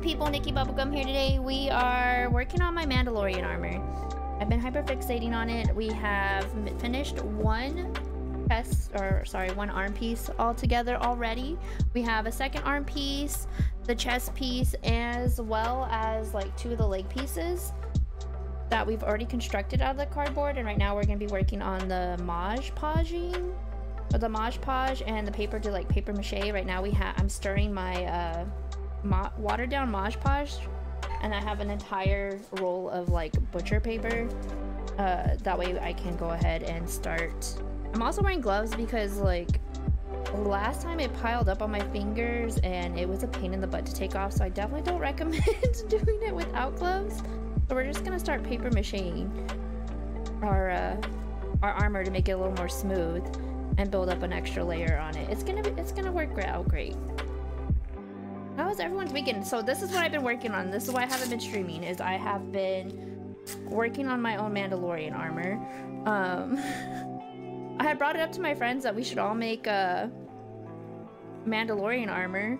people, Nikki Bubblegum here today. We are working on my Mandalorian armor. I've been hyperfixating on it. We have finished one arm piece altogether already. We have a second arm piece, the chest piece, as well as like 2 of the leg pieces that we've already constructed out of the cardboard. And right now we're going to be working on the Mod Podging, or the Mod Podge, and the paper to like paper mache. Right now I'm stirring my watered down Mod Podge, and I have an entire roll of like butcher paper. That way I can go ahead and start. I'm also wearing gloves because like last time it piled up on my fingers and it was a pain in the butt to take off, so I definitely don't recommend doing it without gloves. So we're just gonna start paper macheing our armor to make it a little more smooth and build up an extra layer on it. It's gonna work out great. How was everyone's weekend? So this is what I've been working on. This is why I haven't been streaming, is I have been working on my own Mandalorian armor. I had brought it up to my friends that we should all make a Mandalorian armor,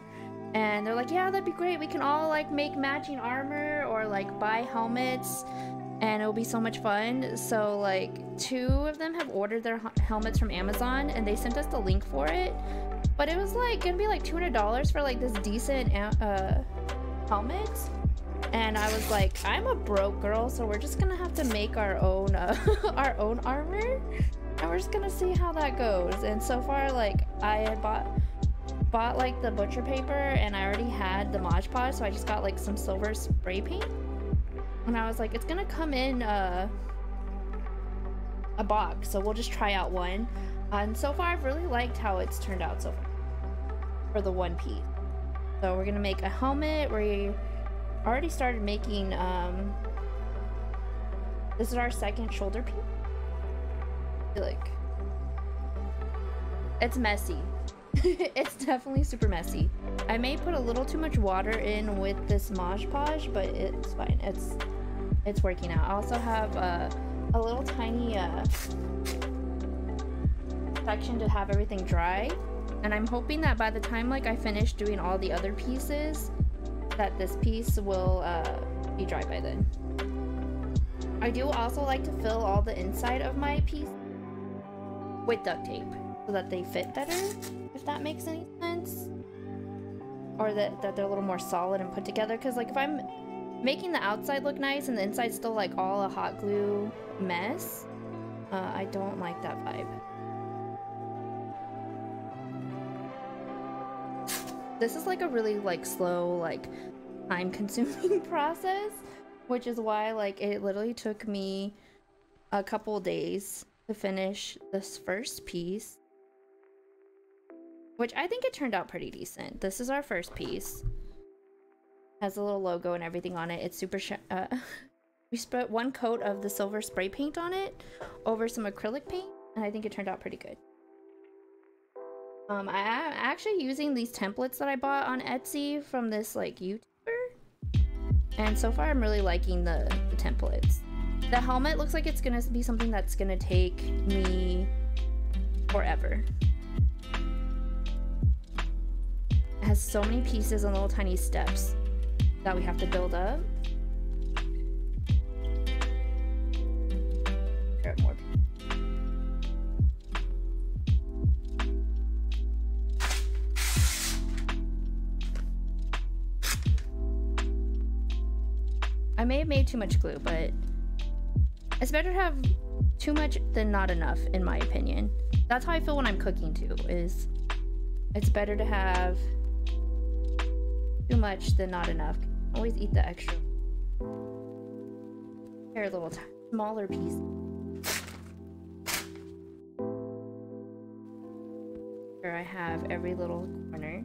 and they're like, yeah, that'd be great. We can all like make matching armor or like buy helmets, and it'll be so much fun. So like 2 of them have ordered their helmets from Amazon, and they sent us the link for it. But it was like gonna be like $200 for like this decent helmet, and I was like, I'm a broke girl, so we're just gonna have to make our own our own armor, and we're just gonna see how that goes. And so far, like I had bought like the butcher paper, and I already had the Mod Podge, so I just got like some silver spray paint, and I was like, it's gonna come in a box, so we'll just try out one. And so far I've really liked how it's turned out so far for the one piece. So we're gonna make a helmet. We already started making this is our second shoulder piece. I feel like it's messy. It's definitely super messy. I may put a little too much water in with this Mod Podge, but it's fine. It's working out. I also have a little tiny section to have everything dry, and I'm hoping that by the time like I finish doing all the other pieces, that this piece will be dry by then. I do also like to fill all the inside of my piece with duct tape so that they fit better, if that makes any sense, or that they're a little more solid and put together. Because like if I'm making the outside look nice and the inside's still like all a hot glue mess, I don't like that vibe. This is like a really like slow, like time-consuming process, which is why like it literally took me a couple days to finish this first piece, which I think it turned out pretty decent. This is our first piece. Has a little logo and everything on it. It's super we put 1 coat of the silver spray paint on it over some acrylic paint, and I think it turned out pretty good. I'm actually using these templates that I bought on Etsy from this like YouTuber, and so far I'm really liking the templates. The helmet looks like it's gonna be something that's gonna take me forever. It has so many pieces and little tiny steps that we have to build up. Grab more. I may have made too much glue, but it's better to have too much than not enough, in my opinion. That's how I feel when I'm cooking too, is it's better to have too much than not enough. Always eat the extra. Here, a little smaller piece. Here I have every little corner.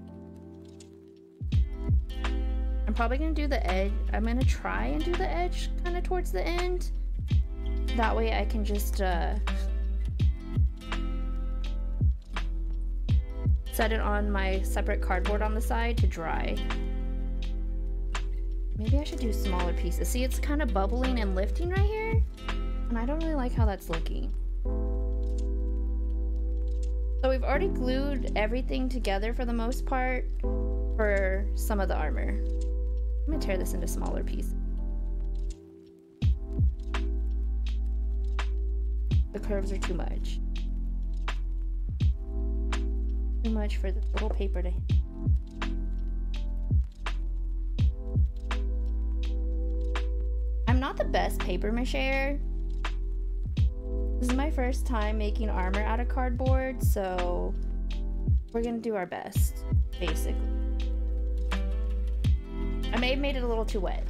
I'm probably gonna do the edge. I'm gonna try and do the edge kind of towards the end. That way I can just set it on my separate cardboard on the side to dry. Maybe I should do smaller pieces. See, it's kind of bubbling and lifting right here, and I don't really like how that's looking. So we've already glued everything together for the most part for some of the armor. I'm gonna tear this into smaller pieces. The curves are too much. Too much for the little paper to... I'm not the best paper macher. This is my first time making armor out of cardboard, so we're gonna do our best, basically. I may have made it a little too wet.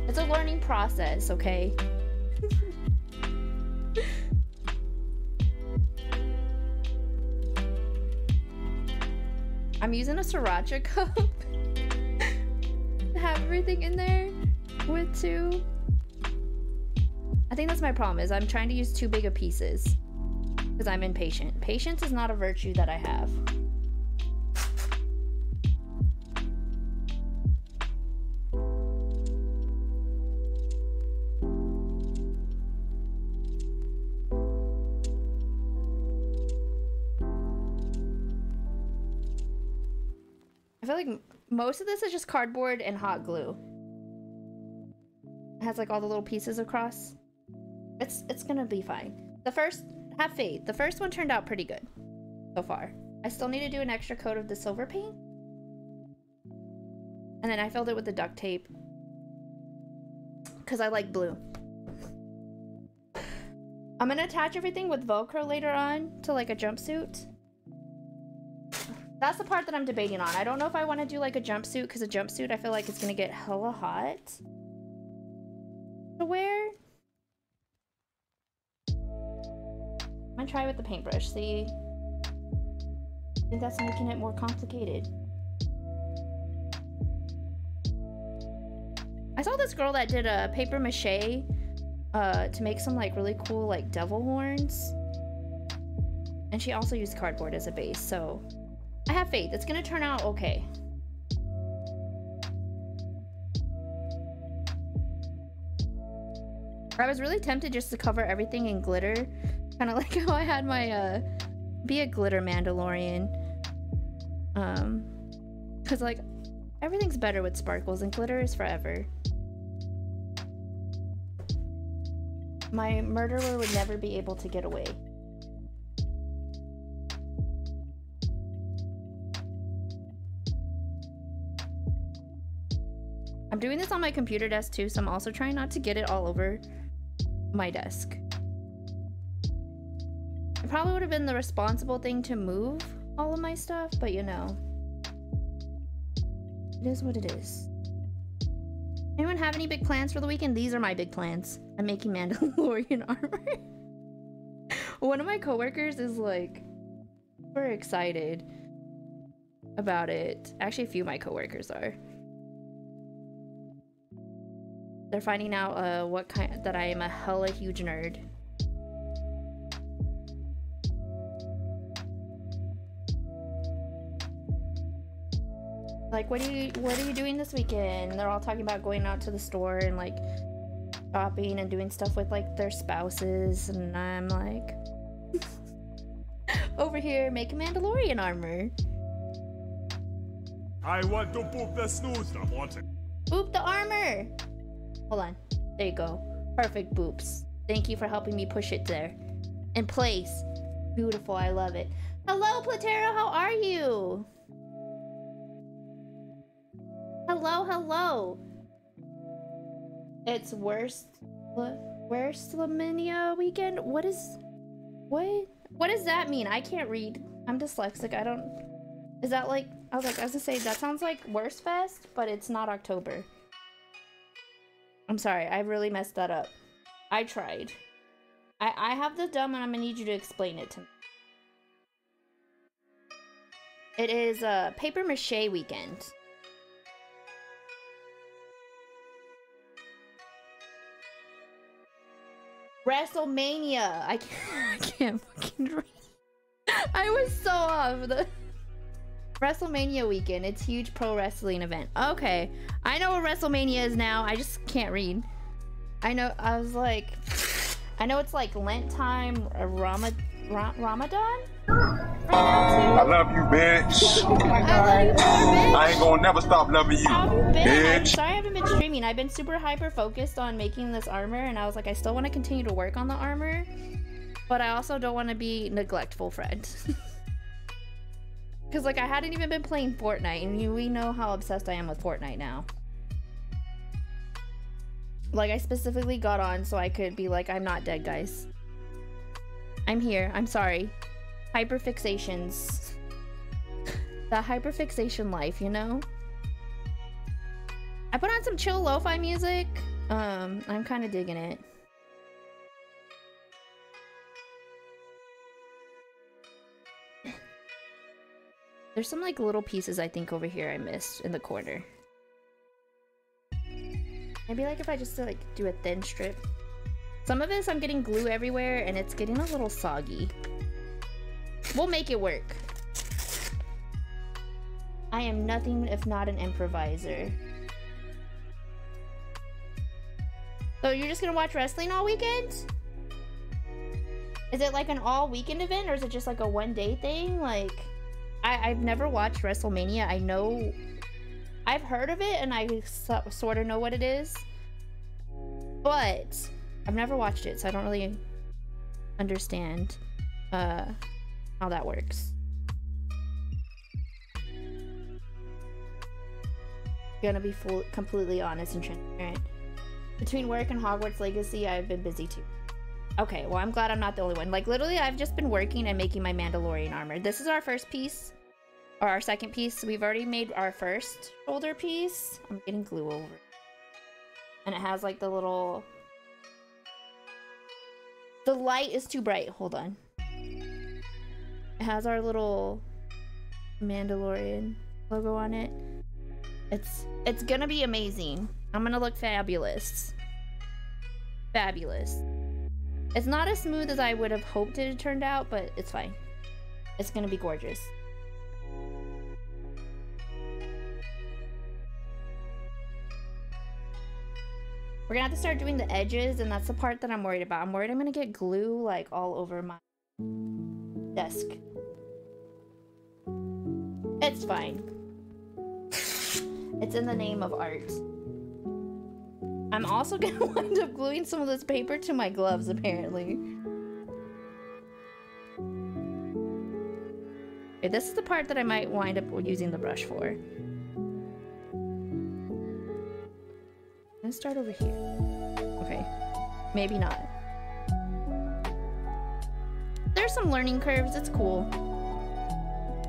It's a learning process, okay? I'm using a sriracha cup to have everything in there with two. I think that's my problem, is I'm trying to use too big of pieces because I'm impatient. Patience is not a virtue that I have. I feel like most of this is just cardboard and hot glue. It has like all the little pieces across. It's gonna be fine. Have faith. The first one turned out pretty good so far. I still need to do an extra coat of the silver paint. And then I filled it with the duct tape because I like blue. I'm gonna attach everything with Velcro later on to like a jumpsuit. That's the part that I'm debating on. I don't know if I want to do like a jumpsuit, because a jumpsuit I feel like it's gonna get hella hot to wear. I'm gonna try with the paintbrush, see? I think that's making it more complicated. I saw this girl that did a paper mache to make some like really cool like devil horns. And she also used cardboard as a base, so I have faith. It's gonna turn out okay. I was really tempted just to cover everything in glitter. Kind of like how I had my, be a glitter Mandalorian. Cause like, everything's better with sparkles and glitter is forever. My murderer would never be able to get away. I'm doing this on my computer desk too, so I'm also trying not to get it all over my desk. It probably would have been the responsible thing to move all of my stuff, but you know, it is what it is. Anyone have any big plans for the weekend? These are my big plans. I'm making Mandalorian armor. One of my coworkers is like super excited about it. Actually, a few of my coworkers are. They're finding out that I am a hella huge nerd. Like, what are you doing this weekend? And they're all talking about going out to the store and like shopping and doing stuff with like their spouses, and I'm like over here making Mandalorian armor. I want to boop the snooze, I want it. Boop the armor! Hold on. There you go. Perfect boops. Thank you for helping me push it there. In place. Beautiful. I love it. Hello, Platero. How are you? Hello, hello. It's worst Lamania weekend? What does that mean? I can't read. I'm dyslexic. I don't... Is that like... I was gonna say, that sounds like Worst Fest, but it's not October. I'm sorry, I really messed that up. I tried. I have the dumb, and I'm gonna need you to explain it to me. It is a paper mache weekend. WrestleMania! I can't fucking read. I was so off. The WrestleMania weekend. It's huge pro wrestling event. Okay. I know what WrestleMania is now. I just can't read. I know it's like Lent time, Ramadan? I love you, bitch. Oh my god. I love you more, bitch. I ain't gonna never stop loving you, How have you been? I'm bitch. sorry I haven't been streaming. I've been super hyper focused on making this armor, and I was like, I still want to continue to work on the armor, but I also don't want to be neglectful friend. Because like I hadn't even been playing Fortnite, and we know how obsessed I am with Fortnite now. Like I specifically got on so I could be like, I'm not dead, guys. I'm here. I'm sorry. Hyperfixations. That hyperfixation life, you know? I put on some chill lo-fi music. I'm kind of digging it. There's some like little pieces I think over here I missed in the corner. Maybe like if I just like do a thin strip. Some of this I'm getting glue everywhere and it's getting a little soggy. We'll make it work. I am nothing if not an improviser. So you're just gonna watch wrestling all weekend? Is it like an all weekend event or is it just like a one-day thing? Like, I've never watched WrestleMania. I know, I've heard of it and I sort of know what it is, but I've never watched it, so I don't really understand how that works. Gonna be completely honest and transparent. Between work and Hogwarts Legacy, I've been busy too. Okay, well I'm glad I'm not the only one. Like literally, I've just been working and making my Mandalorian armor. This is our first piece, or our second piece. We've already made our first shoulder piece. I'm getting glue over it. And it has like the little... The light is too bright. Hold on. It has our little Mandalorian logo on it. It's gonna be amazing. I'm gonna look fabulous. Fabulous. It's not as smooth as I would have hoped it had turned out, but it's fine. It's gonna be gorgeous. We're gonna have to start doing the edges, and that's the part that I'm worried about. I'm worried I'm gonna get glue like all over my desk. It's fine. It's in the name of art. I'm also gonna wind up gluing some of this paper to my gloves, apparently. Okay, this is the part that I might wind up using the brush for. I'm gonna start over here. Okay, maybe not. There's some learning curves, it's cool.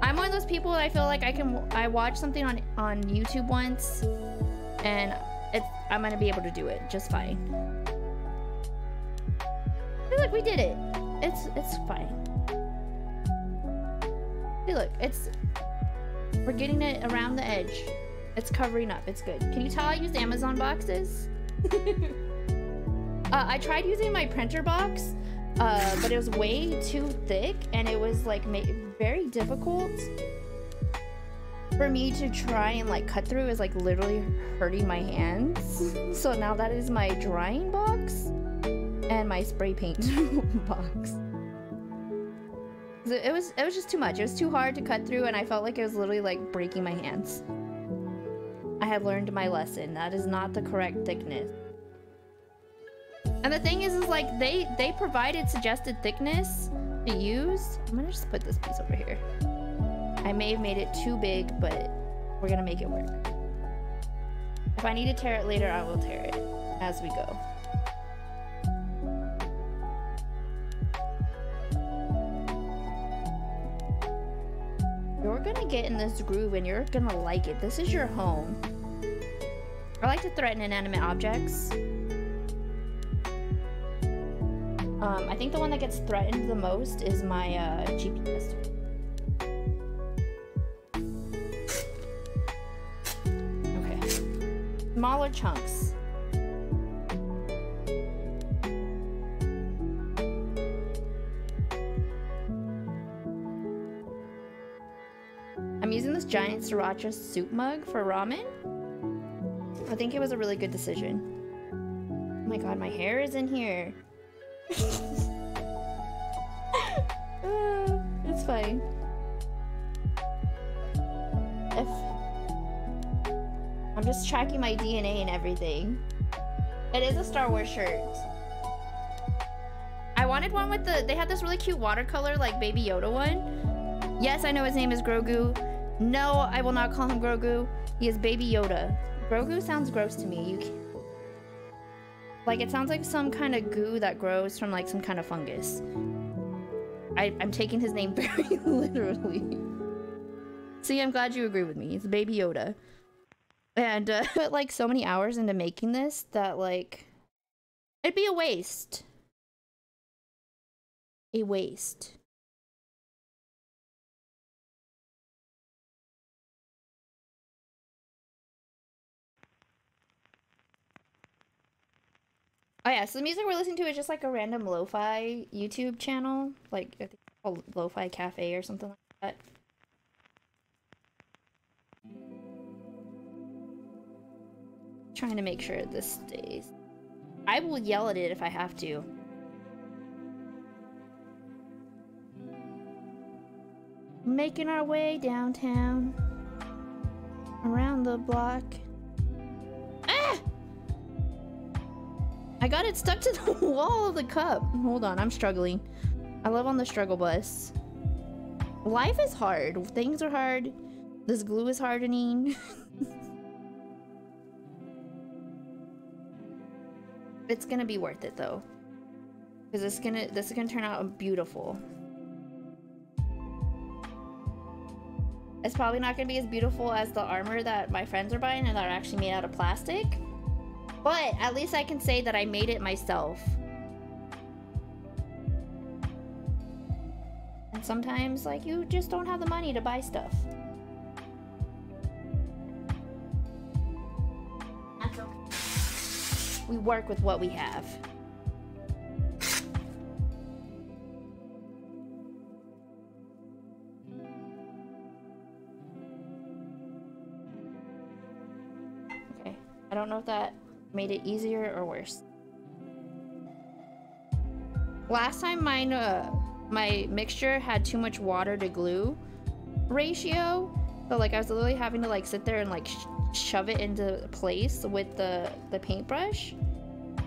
I'm one of those people that I feel like I watched something on YouTube once and I'm gonna be able to do it just fine. Hey, look, we did it. It's fine. Hey, look, we're getting it around the edge. It's covering up. It's good. Can you tell I used Amazon boxes? I tried using my printer box, but it was way too thick, and it was like very difficult for me to try and like cut through. Is like literally hurting my hands. So now that is my drying box and my spray paint box. It was just too much. It was too hard to cut through, and I felt like it was literally like breaking my hands. I had learned my lesson. That is not the correct thickness. And the thing is like they provided suggested thickness to use. I'm gonna just put this piece over here. I may have made it too big, but we're gonna make it work. If I need to tear it later, I will tear it as we go. You're gonna get in this groove and you're gonna like it. This is your home. I like to threaten inanimate objects. I think the one that gets threatened the most is my GPS. Okay. Smaller chunks. I'm using this giant sriracha soup mug for ramen. I think it was a really good decision. Oh my god, my hair is in here. It's fine. I'm just tracking my DNA and everything. It is a Star Wars shirt. I wanted one with the... They had this really cute watercolor, like, Baby Yoda one. Yes, I know his name is Grogu. No, I will not call him Grogu. He is Baby Yoda. Grogu sounds gross to me. You can't... Like, it sounds like some kind of goo that grows from, like, some kind of fungus. I'm taking his name very literally. See, I'm glad you agree with me. It's Baby Yoda. And, put, like, so many hours into making this that, like... It'd be a waste. A waste. Oh yeah, so the music we're listening to is just like a random lo-fi YouTube channel. Like, I think it's called Lo-Fi Cafe or something like that. Trying to make sure this stays. I will yell at it if I have to. Making our way downtown. Around the block. Ah! I got it stuck to the wall of the cup. Hold on, I'm struggling. I live on the struggle bus. Life is hard. Things are hard. This glue is hardening. It's gonna be worth it though. Because this is gonna turn out beautiful. It's probably not gonna be as beautiful as the armor that my friends are buying and that are actually made out of plastic. But at least I can say that I made it myself. And sometimes, like, you just don't have the money to buy stuff. That's okay. We work with what we have. Okay, I don't know if that made it easier or worse. Last time mine, my mixture had too much water to glue ratio, so like I was literally having to like sit there and like shove it into place with the paintbrush,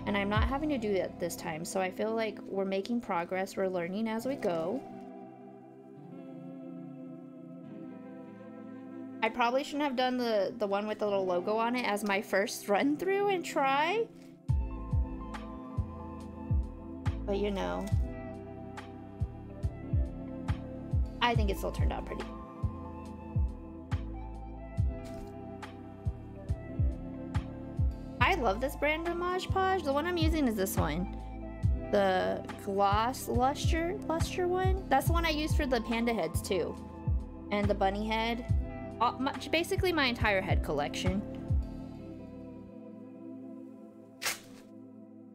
and I'm not having to do that this time, so I feel like we're making progress, we're learning as we go. I probably shouldn't have done the one with the little logo on it as my first run through and try. But you know, I think it still turned out pretty. I love this brand of Mod Podge. The one I'm using is this one. The Gloss Luster one. That's the one I use for the panda heads too. And the bunny head. Basically my entire head collection.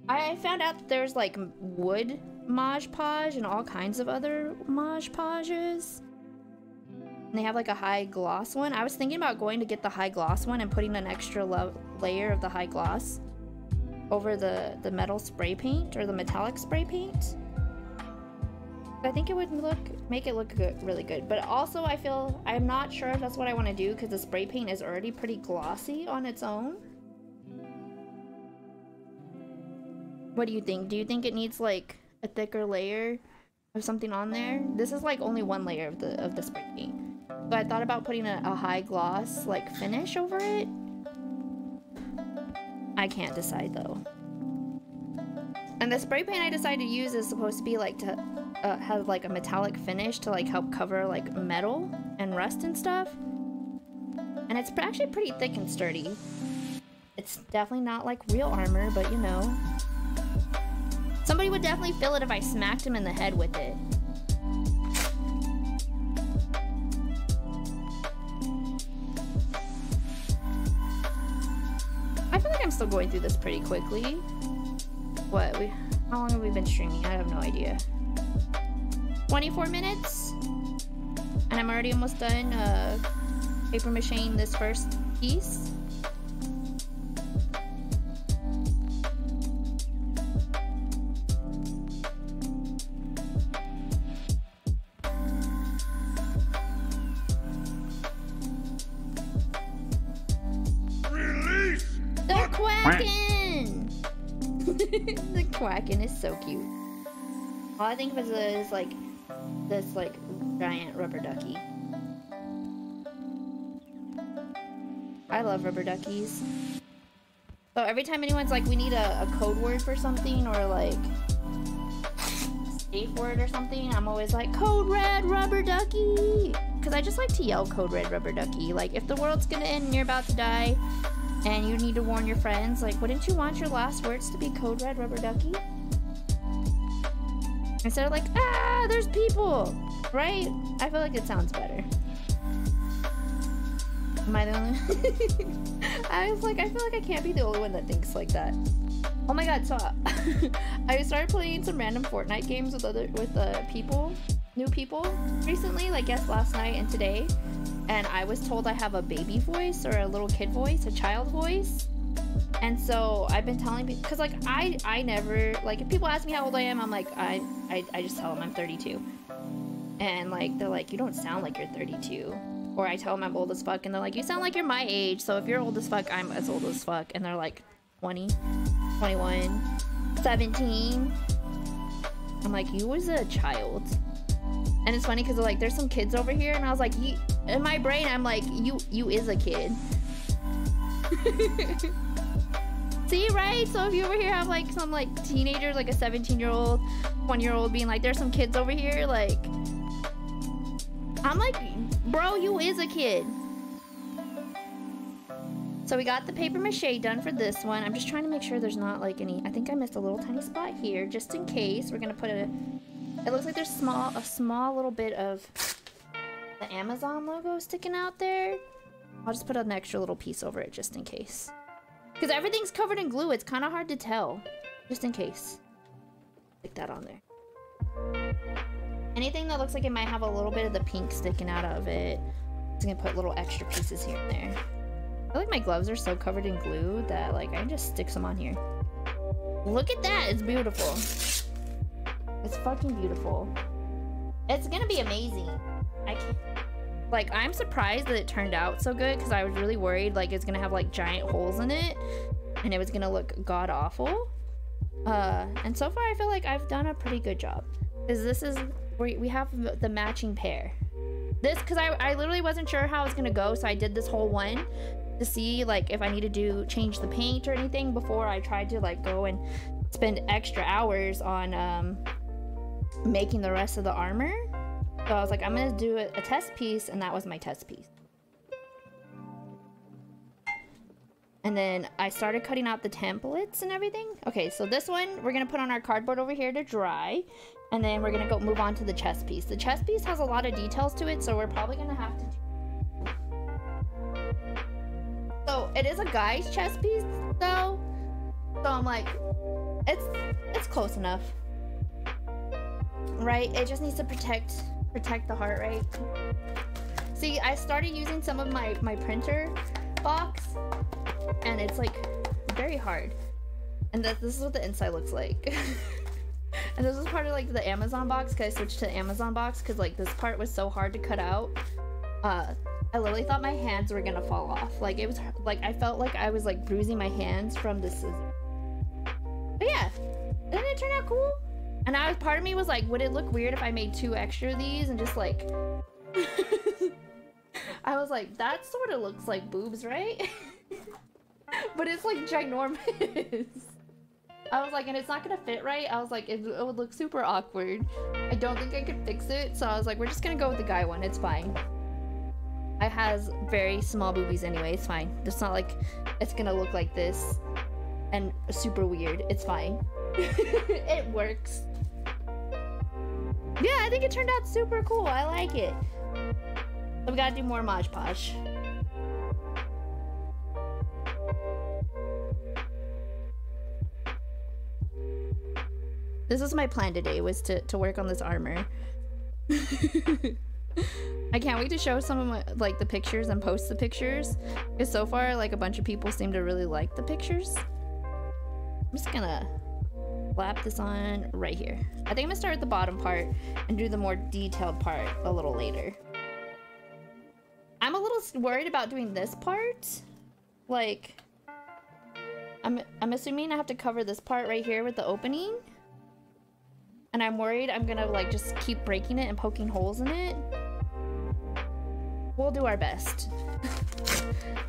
I found out that there's like wood Mod Podge and all kinds of other Mod Podges. And they have like a high gloss one. I was thinking about going to get the high gloss one and putting an extra layer of the high gloss over the metal spray paint or the metallic spray paint. I think it would make it look good, really good. But also I feel, I'm not sure if that's what I want to do because the spray paint is already pretty glossy on its own. What do you think? Do you think it needs like a thicker layer of something on there? This is like only one layer of the spray paint. So I thought about putting a high gloss like finish over it. I can't decide though. And the spray paint I decided to use is supposed to be like to have like a metallic finish to like help cover like metal and rust and stuff. And it's actually pretty thick and sturdy. It's definitely not like real armor, but you know. Somebody would definitely feel it if I smacked him in the head with it. I feel like I'm still going through this pretty quickly. What? How long have we been streaming? I have no idea. 24 minutes? And I'm already almost done paper macheing this first piece. Quacking is so cute. All I think of is like this like giant rubber ducky. I love rubber duckies. So every time anyone's like, we need a code word for something or like safe word or something, I'm always like, code red rubber ducky. Because I just like to yell code red rubber ducky. Like if the world's gonna end and you're about to die and you need to warn your friends, like wouldn't you want your last words to be code red rubber ducky? Instead of like, ah, there's people, right? I feel like it sounds better. Am I the only I was like, I feel like I can't be the only one that thinks like that. Oh my god, so I started playing some random Fortnite games with people, new people recently, like yes, last night and today. And I was told I have a baby voice or a little kid voice, a child voice. And so I've been telling people, because like I never, like if people ask me how old I am, I'm like, I just tell them I'm 32. And like, they're like, you don't sound like you're 32. Or I tell them I'm old as fuck and they're like, you sound like you're my age. So if you're old as fuck, I'm as old as fuck. And they're like 20, 21, 17. I'm like, you was a child. And it's funny because like, there's some kids over here and I was like, in my brain, I'm like, you is a kid. See, right? So if you over here have like some like teenagers, like a 17-year-old, 20-year-old being like, there's some kids over here, like, I'm like, bro, you is a kid. So we got the paper mache done for this one. I'm just trying to make sure there's not like any, I think I missed a little tiny spot here, just in case. We're gonna put it looks like there's a small little bit of the Amazon logo sticking out there. I'll just put an extra little piece over it just in case. Because everything's covered in glue, it's kind of hard to tell. Just in case. Stick that on there. Anything that looks like it might have a little bit of the pink sticking out of it, I'm just gonna put little extra pieces here and there. I feel like my gloves are so covered in glue that like I can just stick some on here. Look at that, it's beautiful. It's fucking beautiful. It's gonna be amazing. Like, I'm surprised that it turned out so good because I was really worried like it's gonna have like giant holes in it and it was gonna look god awful. And so far I feel like I've done a pretty good job. Because this is, we have the matching pair. This, because I literally wasn't sure how it was gonna go, so I did this whole one to see like if I need to change the paint or anything before I tried to like go and spend extra hours on making the rest of the armor. So I was like, I'm gonna do a test piece, and that was my test piece. And then I started cutting out the templates and everything. Okay, so this one we're gonna put on our cardboard over here to dry, and then we're gonna go move on to the chest piece. The chest piece has a lot of details to it, so we're probably gonna have to. So it is a guy's chest piece, though. So I'm like, it's close enough, right? It just needs to protect the heart, right? See, I started using some of my printer box, and it's like very hard. And this is what the inside looks like. And this is part of like the Amazon box, because I switched to the Amazon box because like this part was so hard to cut out. I literally thought my hands were gonna fall off. Like it was like I felt like I was like bruising my hands from the scissors. But yeah, didn't it turn out cool? And part of me was like, would it look weird if I made 2 extra of these and just like I was like, that sort of looks like boobs, right? But it's like ginormous. I was like, and it's not gonna fit right. I was like, it would look super awkward. I don't think I could fix it, so I was like, we're just gonna go with the guy one. It's fine. I has very small boobies anyway. It's fine. It's not like it's gonna look like this and super weird. It's fine. It works. Yeah, I think it turned out super cool. I like it. So we gotta do more Mod Podge. This is my plan today, was to work on this armor. I can't wait to show some of my, like, the pictures and post the pictures. Because so far, like, a bunch of people seem to really like the pictures. I'm just gonna slap this on right here. I think I'm gonna start at the bottom part and do the more detailed part a little later. I'm a little worried about doing this part. Like, I'm assuming I have to cover this part right here with the opening. And I'm worried I'm gonna like just keep breaking it and poking holes in it. We'll do our best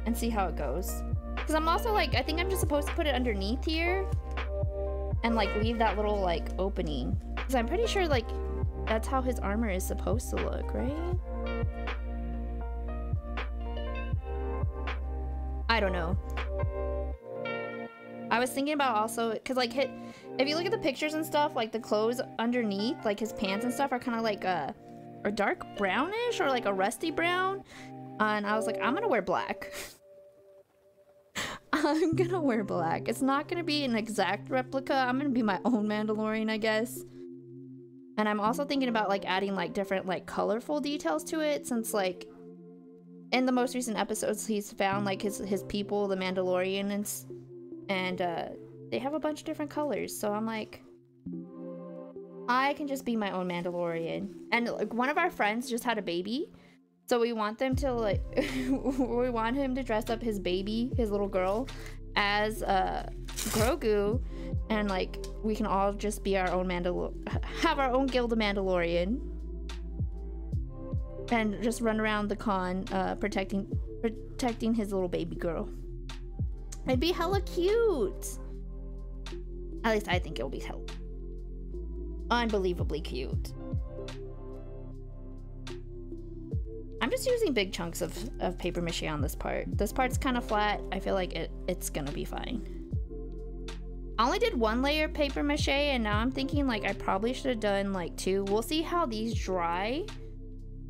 and see how it goes. Because I'm also like, I think I'm just supposed to put it underneath here and like leave that little like opening. Because I'm pretty sure like that's how his armor is supposed to look, right? I don't know. I was thinking about also, because like if you look at the pictures and stuff, like the clothes underneath, like his pants and stuff are kind of like a dark brownish or like a rusty brown. And I was like, I'm gonna wear black. I'm gonna wear black. It's not gonna be an exact replica. I'm gonna be my own Mandalorian, I guess. And I'm also thinking about like adding like different like colorful details to it, since like in the most recent episodes he's found like his people, the Mandalorians, and they have a bunch of different colors. So I'm like, I can just be my own Mandalorian. And like one of our friends just had a baby, so we want them to like we want him to dress up his baby, his little girl, as Grogu, and like we can all just be our own have our own guild of Mandalorian and just run around the con protecting his little baby girl. It'd be hella cute. At least I think it'll be hella unbelievably cute. I'm just using big chunks of paper mache on this part. This part's kind of flat. I feel like it's gonna be fine. I only did 1 layer of paper mache, and now I'm thinking like I probably should have done like 2. We'll see how these dry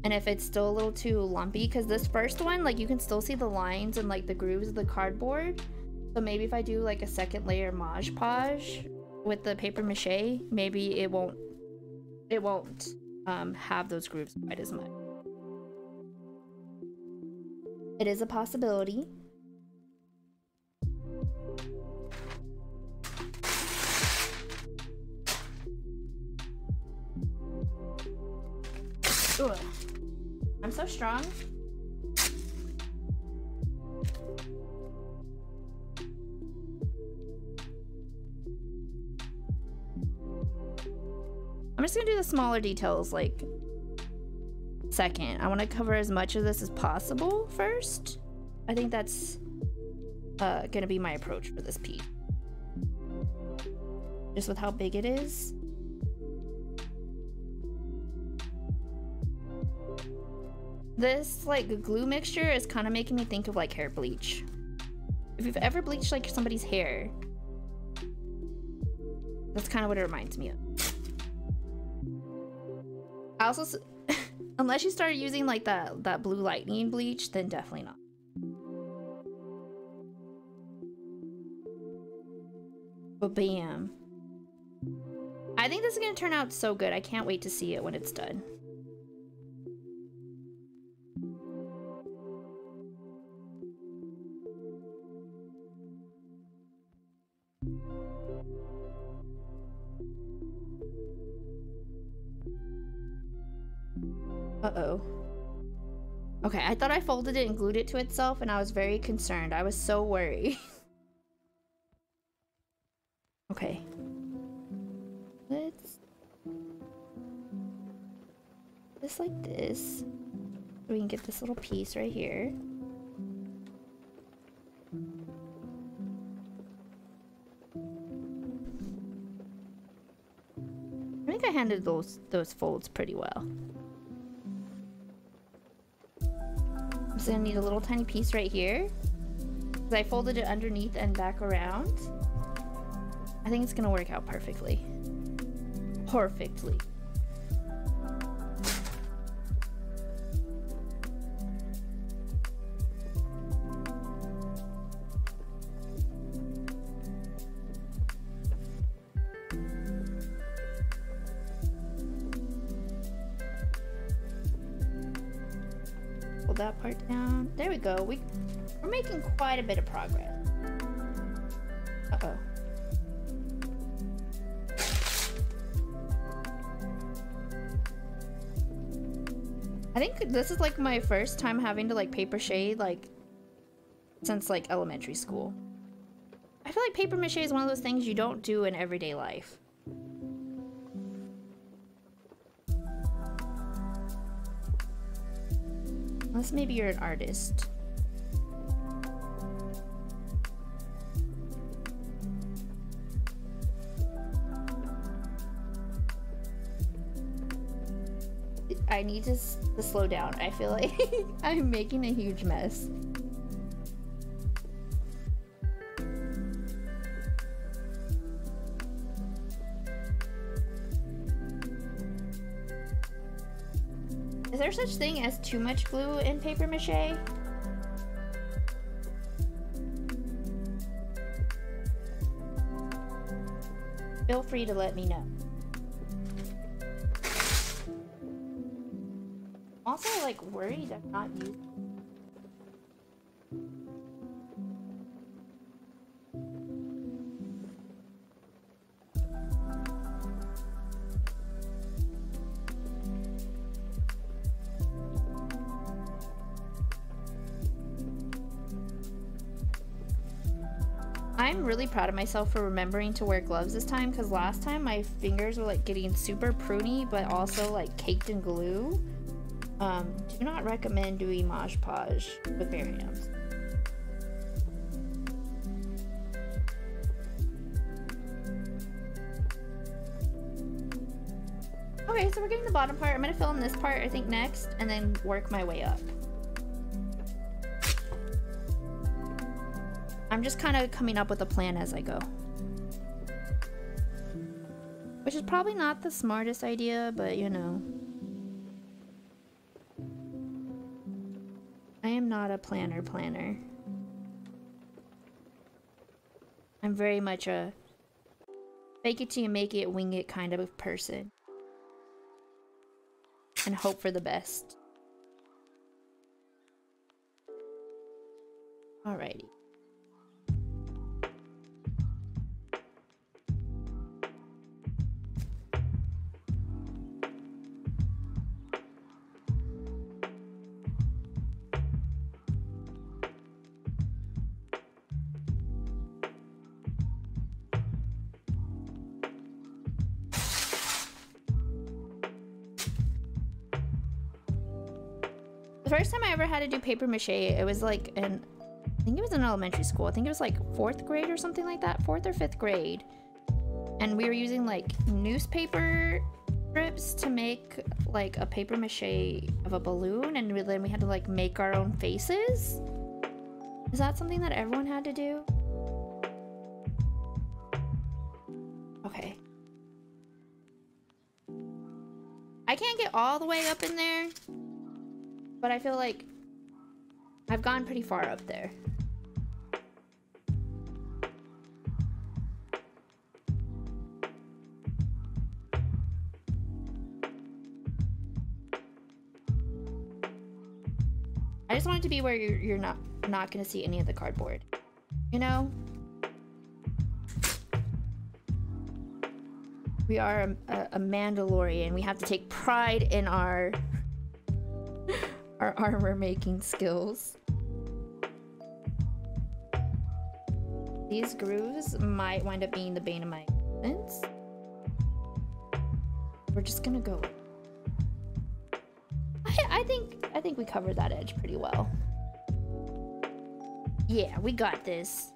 and if it's still a little too lumpy, because this first one, like you can still see the lines and like the grooves of the cardboard. So maybe if I do like a 2nd layer Mod Podge with the paper mache, maybe it won't have those grooves quite as much. It is a possibility. Ugh. I'm so strong. I'm just gonna do the smaller details like second. I want to cover as much of this as possible first. I think that's gonna be my approach for this piece, just with how big it is. This like glue mixture is kind of making me think of like hair bleach. If you've ever bleached like somebody's hair, that's kind of what it reminds me of. I also unless you start using like that blue lightning bleach, then definitely not. But bam. I think this is gonna turn out so good. I can't wait to see it when it's done. Uh-oh. Okay, I thought I folded it and glued it to itself, and I was very concerned. I was so worried. Okay. Let's... just like this. So we can get this little piece right here. I think I handled those folds pretty well. I'm just gonna need a little tiny piece right here, because I folded it underneath and back around. I think it's gonna work out perfectly. Perfectly. Pull that part down. There we go. We're making quite a bit of progress. Uh-oh. I think this is like my first time having to like paper shade like since like elementary school. I feel like paper mache is one of those things you don't do in everyday life. Unless maybe you're an artist. I need to slow down. I feel like I'm making a huge mess. Is there such thing as too much glue in paper mache? Feel free to let me know. I'm also like worried I'm not using. I'm really proud of myself for remembering to wear gloves this time, because last time my fingers were like getting super pruny but also like caked in glue. Do not recommend doing Mod Podge with bare hands. Okay, so we're getting the bottom part. I'm gonna fill in this part, I think, next, and then work my way up. I'm just kind of coming up with a plan as I go. Which is probably not the smartest idea, but you know. I am not a planner. I'm very much a fake it till you make it, wing it kind of person. And hope for the best. Alrighty. The first time I ever had to do paper mache, it was like I think it was in elementary school. I think it was like 4th grade or something like that, 4th or 5th grade. And we were using like newspaper strips to make like a paper mache of a balloon, and then we had to like make our own faces. Is that something that everyone had to do? Okay. I can't get all the way up in there, but I feel like I've gone pretty far up there. I just want it to be where you're not gonna see any of the cardboard, you know? We are a Mandalorian. We have to take pride in our armor making skills. These grooves might wind up being the bane of my existence. We're just gonna go. I think we covered that edge pretty well. Yeah, we got this.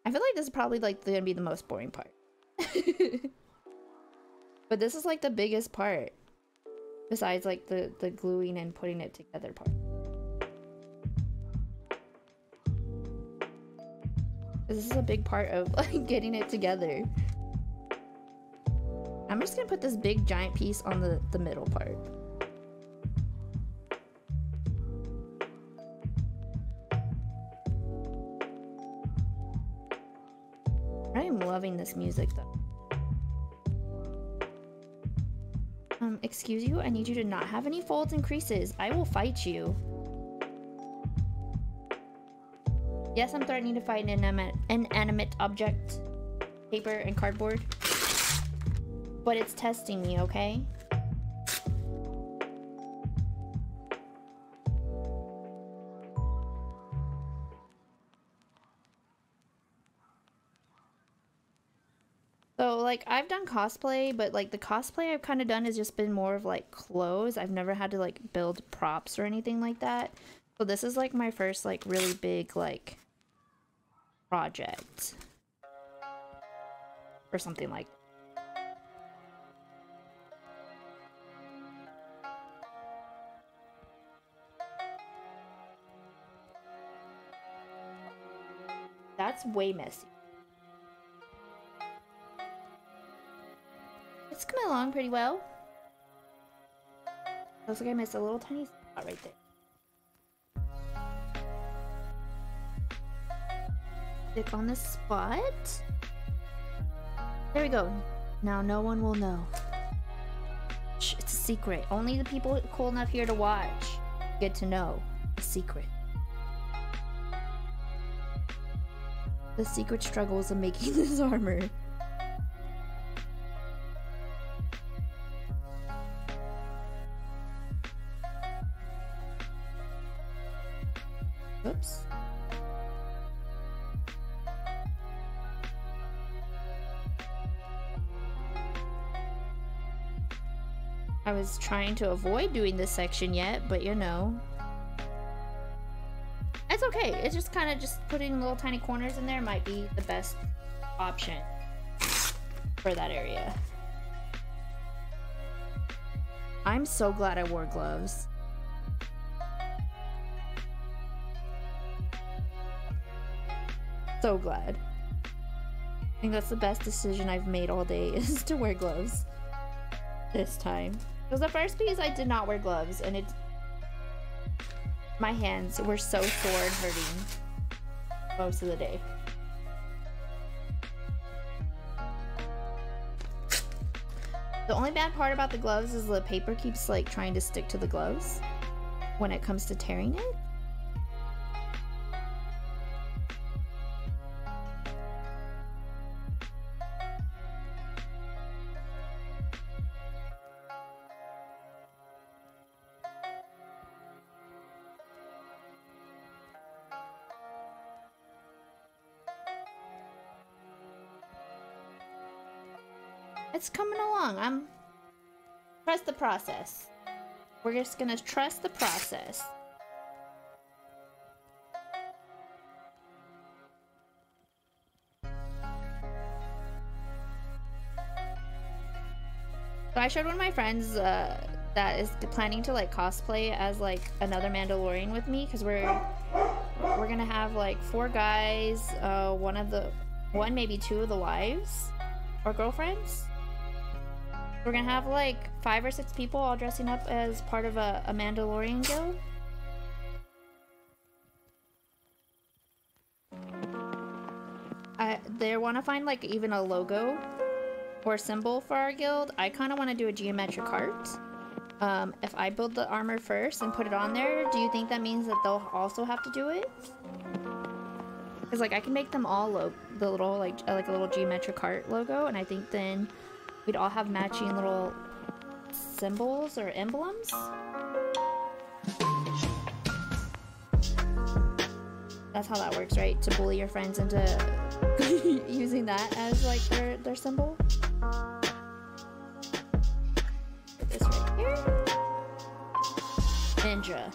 I feel like this is probably like gonna be the most boring part. But this is like the biggest part. Besides like the gluing and putting it together part. This is a big part of like getting it together. I'm just gonna put this big giant piece on the middle part. I am loving this music though. Excuse you, I need you to not have any folds and creases. I will fight you. Yes, I'm threatening to fight an inanimate object. Paper and cardboard. But it's testing me, okay? like, I've done cosplay, but like the cosplay I've kind of done has just been more of like clothes. I've never had to like build props or anything like that. So this is like my first like really big like project or something like that. That's way messy. It's coming along pretty well. Looks like I missed a little tiny spot right there. Click on the spot. There we go. Now no one will know. Shh, it's a secret. Only the people cool enough here to watch get to know the secret. The secret struggles of making this armor. Oops. I was trying to avoid doing this section yet, but you know. It's okay. It's just kind of just putting little tiny corners in there might be the best option for that area. I'm so glad I wore gloves. So glad. I think that's the best decision I've made all day is to wear gloves this time. Because the first piece I did not wear gloves and my hands were so sore and hurting most of the day. The only bad part about the gloves is the paper keeps like trying to stick to the gloves when it comes to tearing it. It's coming along. Trust the process. We're just gonna trust the process. So I showed one of my friends that is planning to like cosplay as like another Mandalorian with me, because we're gonna have like 4 guys, one maybe 2 of the wives or girlfriends. We're gonna have like 5 or 6 people all dressing up as part of a Mandalorian guild. They want to find like even a logo or symbol for our guild. I kind of want to do a geometric heart. If I build the armor first and put it on there, do you think that means that they'll also have to do it? Because like I can make them all the little like a little geometric heart logo, and I think then we'd all have matching little symbols or emblems. That's how that works, right? To bully your friends into using that as like their symbol. Put this right here. Ninja.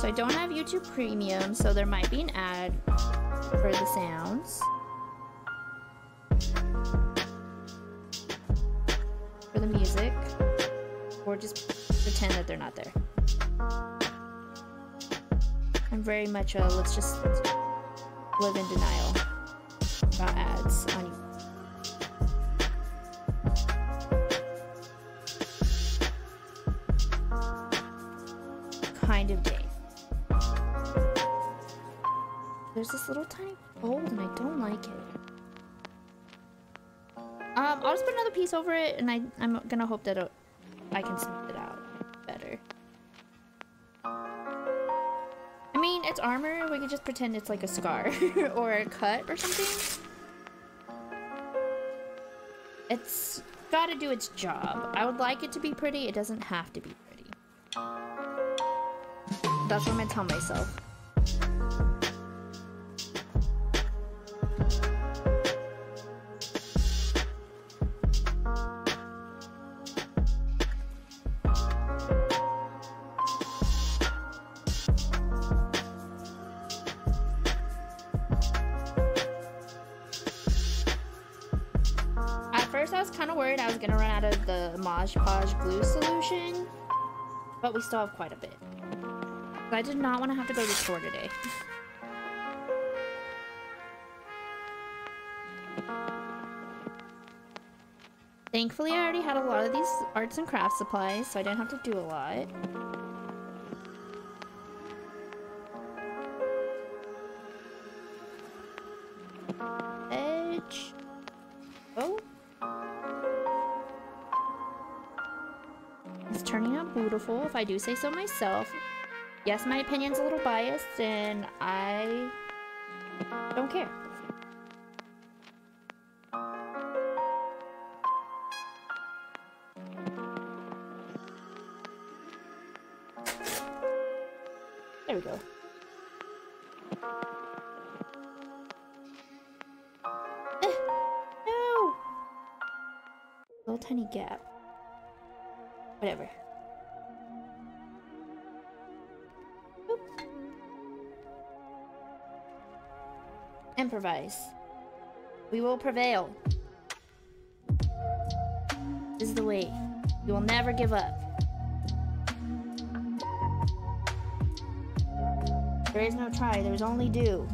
So I don't have YouTube Premium, so there might be an ad for the sounds. For the music. Or just pretend that they're not there. I'm very much a let's just live in denial about ads on YouTube. Kind of day. There's this little tiny fold and I don't like it. I'll just put another piece over it, and I'm gonna hope that I can smooth it out better. I mean, it's armor. We could just pretend it's like a scar or a cut or something. It's gotta do its job. I would like it to be pretty. It doesn't have to be pretty. That's what I'm gonna tell myself. First, I was kind of worried I was gonna run out of the Mod Podge glue solution, but we still have quite a bit. I did not want to have to go to the store today. Thankfully, I already had a lot of these arts and crafts supplies, so I didn't have to do a lot. Edge. Oh. It's turning out beautiful, if I do say so myself. Yes, my opinion's a little biased, and I don't care. There we go. No! Little tiny gap. Whatever. Boop. Improvise. We will prevail. This is the way. We will never give up. There is no try, there's only do.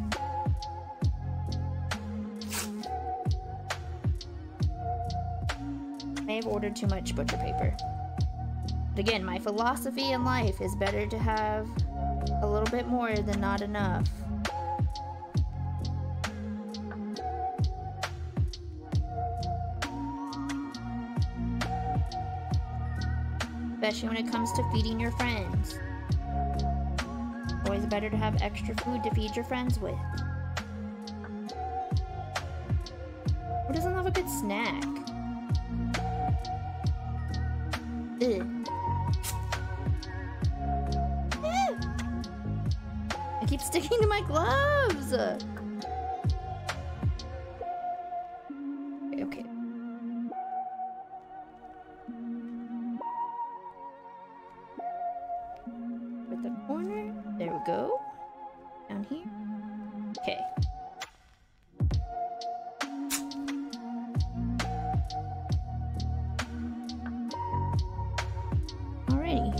I may have ordered too much butcher paper. But again, my philosophy in life is better to have a little bit more than not enough. Especially when it comes to feeding your friends. Always better to have extra food to feed your friends with. Who doesn't love a good snack? Ugh. I keep sticking to my gloves! Okay. With the corner. There we go. Down here. Okay. Alrighty.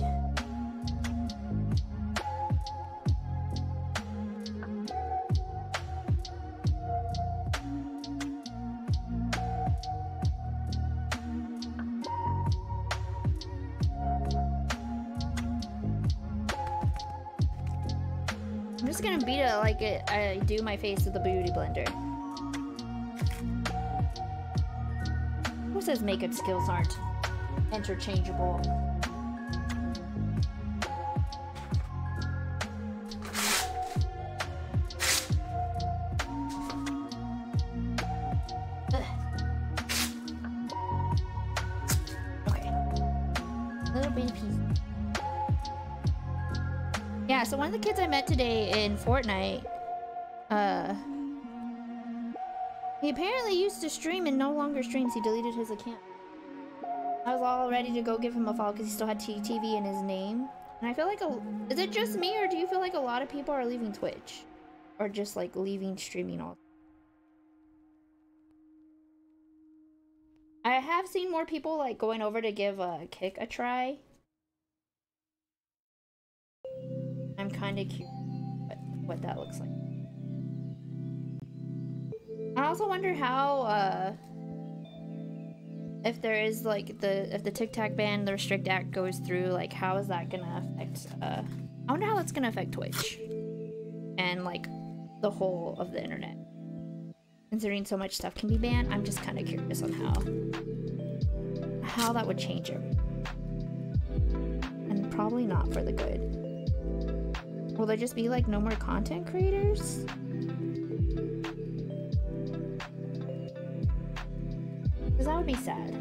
I'm just gonna beat it like I do my face with the beauty blender. Who says makeup skills aren't interchangeable? Okay. Little bitty piece. Yeah, so one of the kids I met today in Fortnite, he apparently used to stream and no longer streams. He deleted his account. I was all ready to go give him a follow because he still had TTV in his name. And I feel like, is it just me or do you feel like a lot of people are leaving Twitch? Or just like leaving streaming all? I have seen more people like going over to give Kick a try. I'm kind of curious what that looks like. I also wonder how, if there is like if the Tic Tac ban, the Restrict Act goes through, like how is that gonna affect, I wonder how that's gonna affect Twitch. And like the whole of the internet. Considering so much stuff can be banned, I'm just kind of curious on how that would change it. And probably not for the good. Will there just be like no more content creators? Because that would be sad.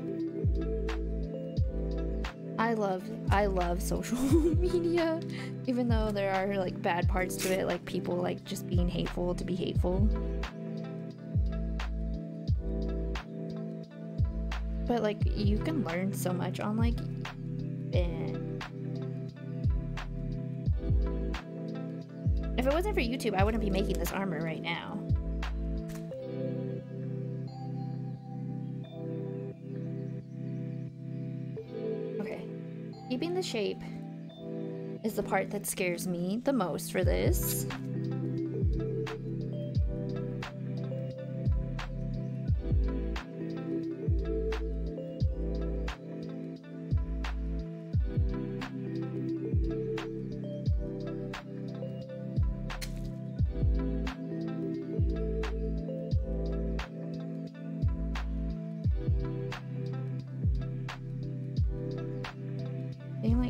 I love social media, even though there are like bad parts to it, like people like just being hateful to be hateful. But like, you can learn so much on like, if it wasn't for YouTube, I wouldn't be making this armor right now. Okay, keeping the shape is the part that scares me the most for this.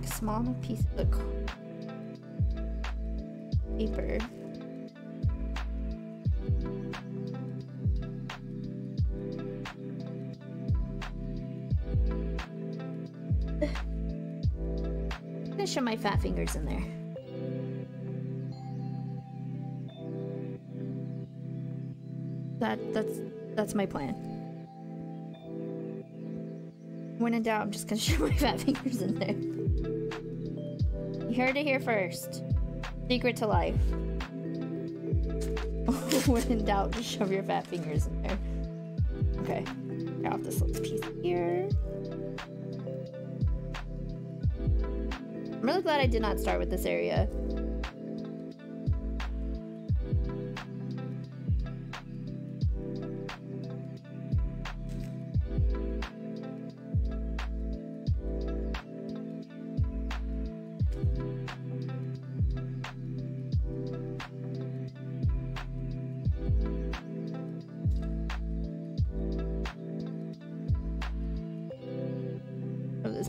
Small enough piece of paper. I'm gonna shove my fat fingers in there. That's my plan. When in doubt, I'm just gonna shove my fat fingers in there. You heard it here first. Secret to life. When in doubt, just shove your fat fingers in there. Okay. Get off this little piece here. I'm really glad I did not start with this area.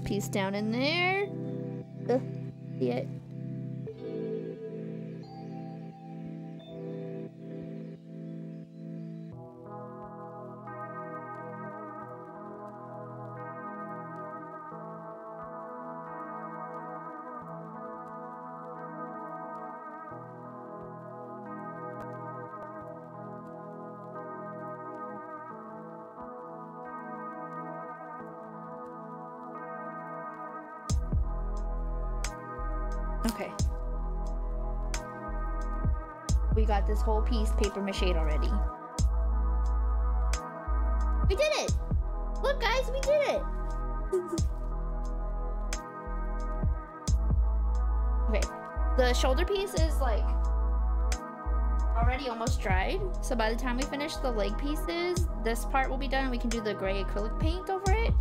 Piece down in there. See it? Okay. We got this whole piece paper mache'd already. We did it! Look guys, we did it! Okay. The shoulder piece is like already almost dried. So by the time we finish the leg pieces, this part will be done. We can do the gray acrylic paint over it.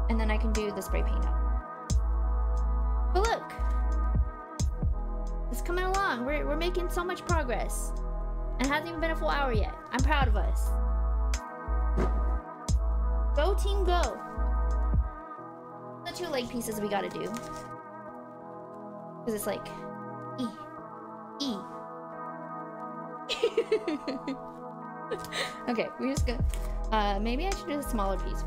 And then I can do the spray paint up. But look! It's coming along. We're making so much progress. And it hasn't even been a full hour yet. I'm proud of us. Go team go. The 2 leg pieces we gotta do. Because it's like E. Okay, we're just gonna maybe I should do the smaller piece.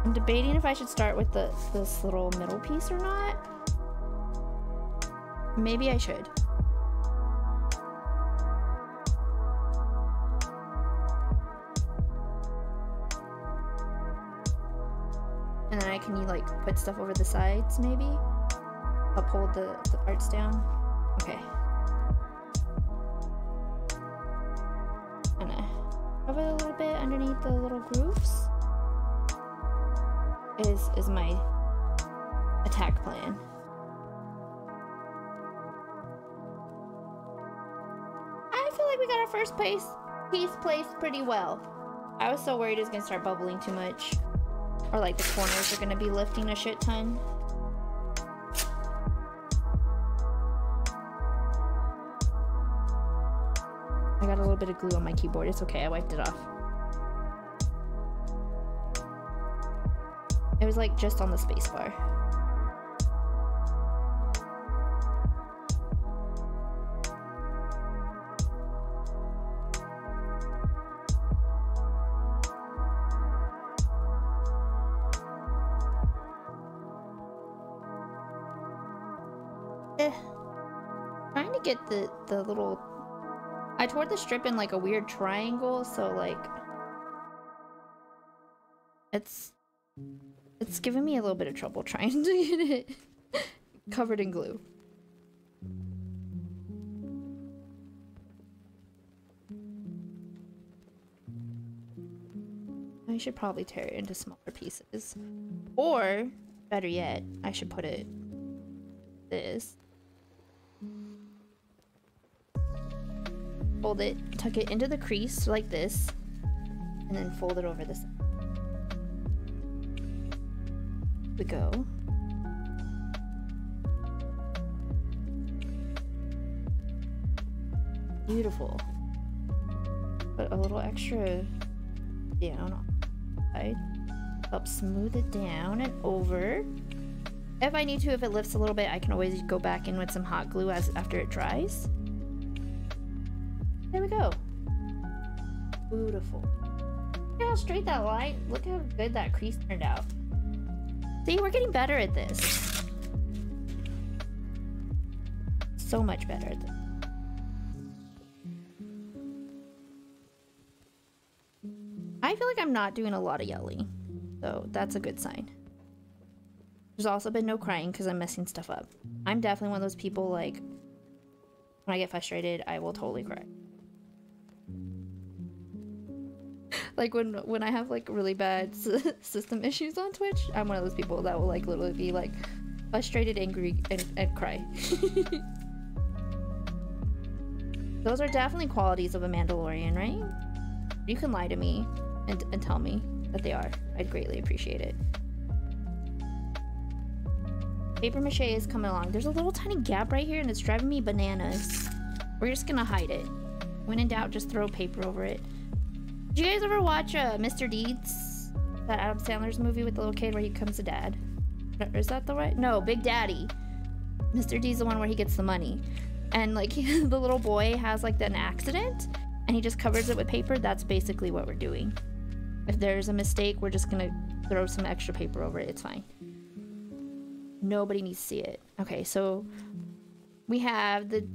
I'm debating if I should start with this little middle piece or not. Maybe I should. And then I can like put stuff over the sides maybe? Uphold the parts down. Okay. Gonna cover it a little bit underneath the little grooves. Is my attack plan. I feel like we got our first piece placed pretty well. I was so worried it was gonna start bubbling too much. Or like the corners are gonna be lifting a shit ton. I got a little bit of glue on my keyboard. It's okay, I wiped it off. It was like just on the space bar. Trying to get the little I tore the strip in like a weird triangle, so like it's giving me a little bit of trouble trying to get it covered in glue. I should probably tear it into smaller pieces. Or, better yet, I should put it this. Fold it, tuck it into the crease like this, and then fold it over this. Here we go. Beautiful. Put a little extra down on the side. Help smooth it down and over. If I need to, if it lifts a little bit, I can always go back in with some hot glue after it dries. There we go. Beautiful. Look how straight that line. Look how good that crease turned out. See, we're getting better at this. So much better at this. I feel like I'm not doing a lot of yelling, so that's a good sign. There's also been no crying because I'm messing stuff up. I'm definitely one of those people, like, when I get frustrated, I will totally cry. Like when I have like really bad system issues on Twitch, I'm one of those people that will like literally be like frustrated, angry, and cry. Those are definitely qualities of a Mandalorian, right? You can lie to me and tell me that they are. I'd greatly appreciate it. Paper mache is coming along. There's a little tiny gap right here and it's driving me bananas. We're just gonna hide it. When in doubt, just throw paper over it. Did you guys ever watch Mr. Deeds? That Adam Sandler's movie with the little kid where he becomes a dad? Is that the right? No, Big Daddy. Mr. Deeds the one where he gets the money. And like the little boy has like an accident and he just covers it with paper. That's basically what we're doing. If there's a mistake, we're just gonna throw some extra paper over it. It's fine. Nobody needs to see it. Okay, so we have the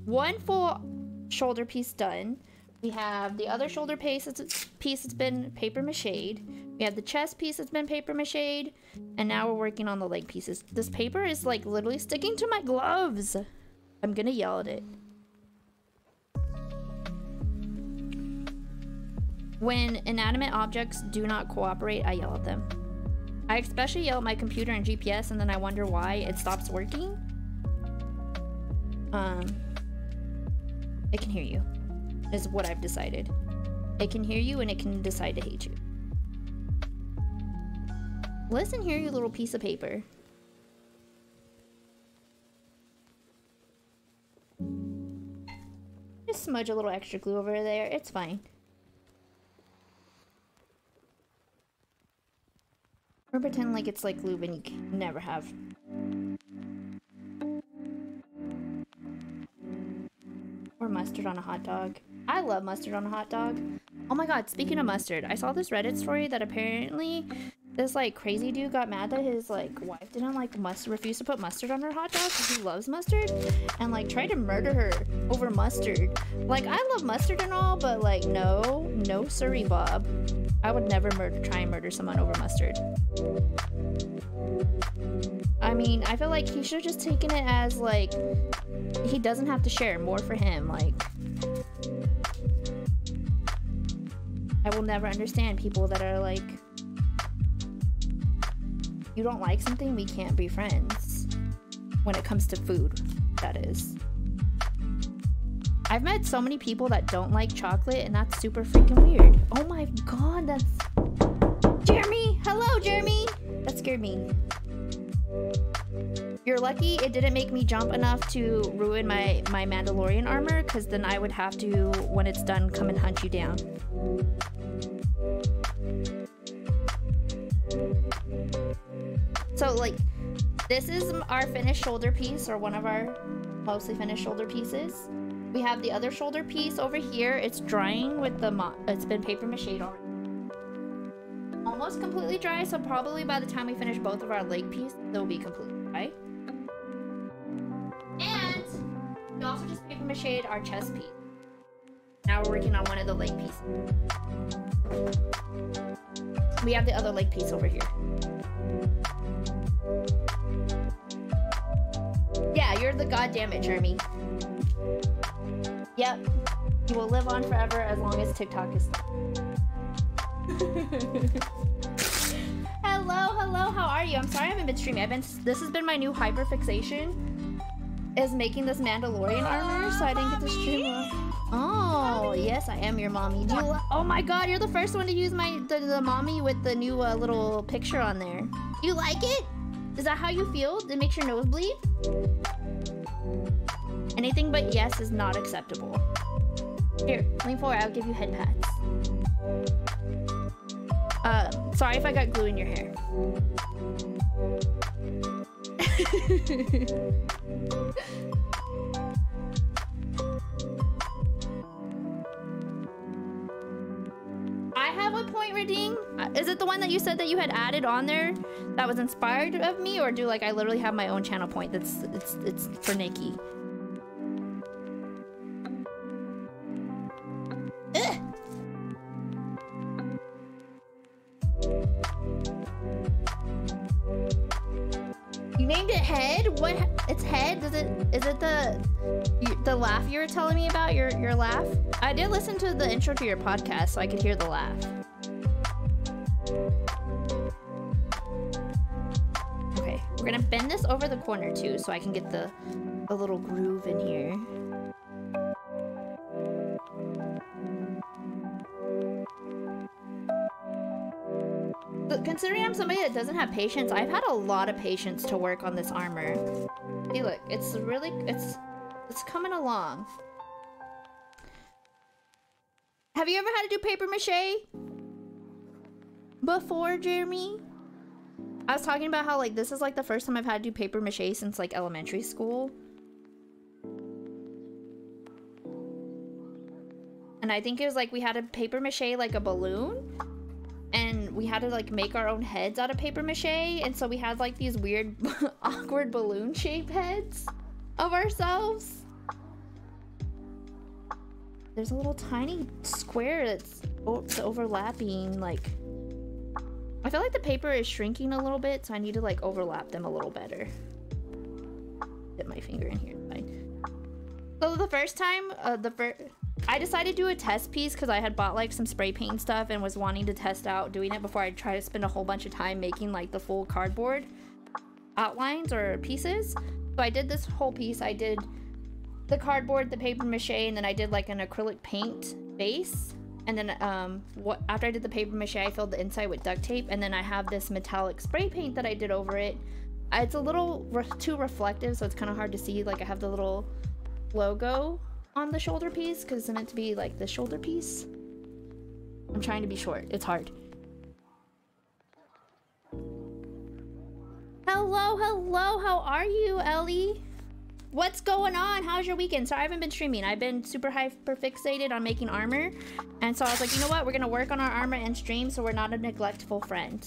one full shoulder piece done. We have the other shoulder piece that's been paper mache'd. We have the chest piece that's been paper mache'd. And now we're working on the leg pieces. This paper is like literally sticking to my gloves. I'm gonna yell at it. When inanimate objects do not cooperate, I yell at them. I especially yell at my computer and GPS and then I wonder why it stops working. It can hear you, is what I've decided. It can hear you and it can decide to hate you. Listen here, you little piece of paper. Just smudge a little extra glue over there, it's fine. Or pretend like it's like lube and you can never have. Or mustard on a hot dog. I love mustard on a hot dog. Oh my god, speaking of mustard, I saw this Reddit story that apparently this like crazy dude got mad that his like wife didn't like refuse to put mustard on her hot dog because he loves mustard and like tried to murder her over mustard. Like, I love mustard and all, but like no siree, Bob. I would never try and murder someone over mustard. I mean, I feel like he should have just taken it as like he doesn't have to share, more for him. Like, I will never understand people that are like, you don't like something, we can't be friends. When it comes to food, that is. I've met so many people that don't like chocolate and that's super freaking weird. Oh my god, that's... Jeremy! Hello, Jeremy! That scared me. You're lucky it didn't make me jump enough to ruin my Mandalorian armor, because then I would have to, when it's done, come and hunt you down. So, like, this is our finished shoulder piece, or one of our mostly finished shoulder pieces. We have the other shoulder piece over here. It's drying with the it's been paper mache'd already. Almost completely dry, so probably by the time we finish both of our leg pieces, they'll be completely dry. And we also just paper mache'd our chest piece. Now we're working on one of the leg pieces. We have the other leg piece over here. Yeah, you're the goddammit, Jeremy. Yep. You will live on forever as long as TikTok is Hello, how are you? I'm sorry I haven't been streaming. This has been my new hyperfixation, is making this Mandalorian armor, so I didn't get to stream. Oh, yes, I am your mommy. Oh my god, you're the first one to use the mommy with the new little picture on there. You like it? Is that how you feel? It makes your nose bleed? Anything but yes is not acceptable. Here, lean forward, I'll give you head pats. Sorry if I got glue in your hair. I have a point redeem. Is it the one that you said that you had added on there that was inspired of me, or do like I literally have my own channel point that's it's for Nikki? Ugh. You named it Head? What? It's Head? Is it the laugh you were telling me about? Your laugh? I did listen to the intro to your podcast, so I could hear the laugh. Okay, we're gonna bend this over the corner too, so I can get the little groove in here. But considering I'm somebody that doesn't have patience, I've had a lot of patience to work on this armor. See, look, it's coming along. Have you ever had to do paper mache before, Jeremy? I was talking about how like this is like the first time I've had to do paper mache since like elementary school. And I think it was like we had to paper mache like a balloon. And we had to like make our own heads out of paper mache, and so we had like these weird awkward balloon shaped heads of ourselves. There's a little tiny square that's overlapping. Like, I feel like the paper is shrinking a little bit, so I need to like overlap them a little better. Get my finger in here. Fine. So the first time I decided to do a test piece because I had bought like some spray paint stuff and was wanting to test out doing it before I try to spend a whole bunch of time making like the full cardboard outlines or pieces. So I did this whole piece. I did the cardboard, the paper mache, and then I did like an acrylic paint base. And then after I did the paper mache, I filled the inside with duct tape, and then I have this metallic spray paint that I did over it. It's a little too reflective, so it's kind of hard to see. Like I have the little logo on the shoulder piece because it's meant to be like the shoulder piece. I'm trying to be short. It's hard. Hello, how are you, Ellie? What's going on? How's your weekend? Sorry, I haven't been streaming. I've been super hyper fixated on making armor, and so I was like, you know what, we're gonna work on our armor and stream so we're not a neglectful friend.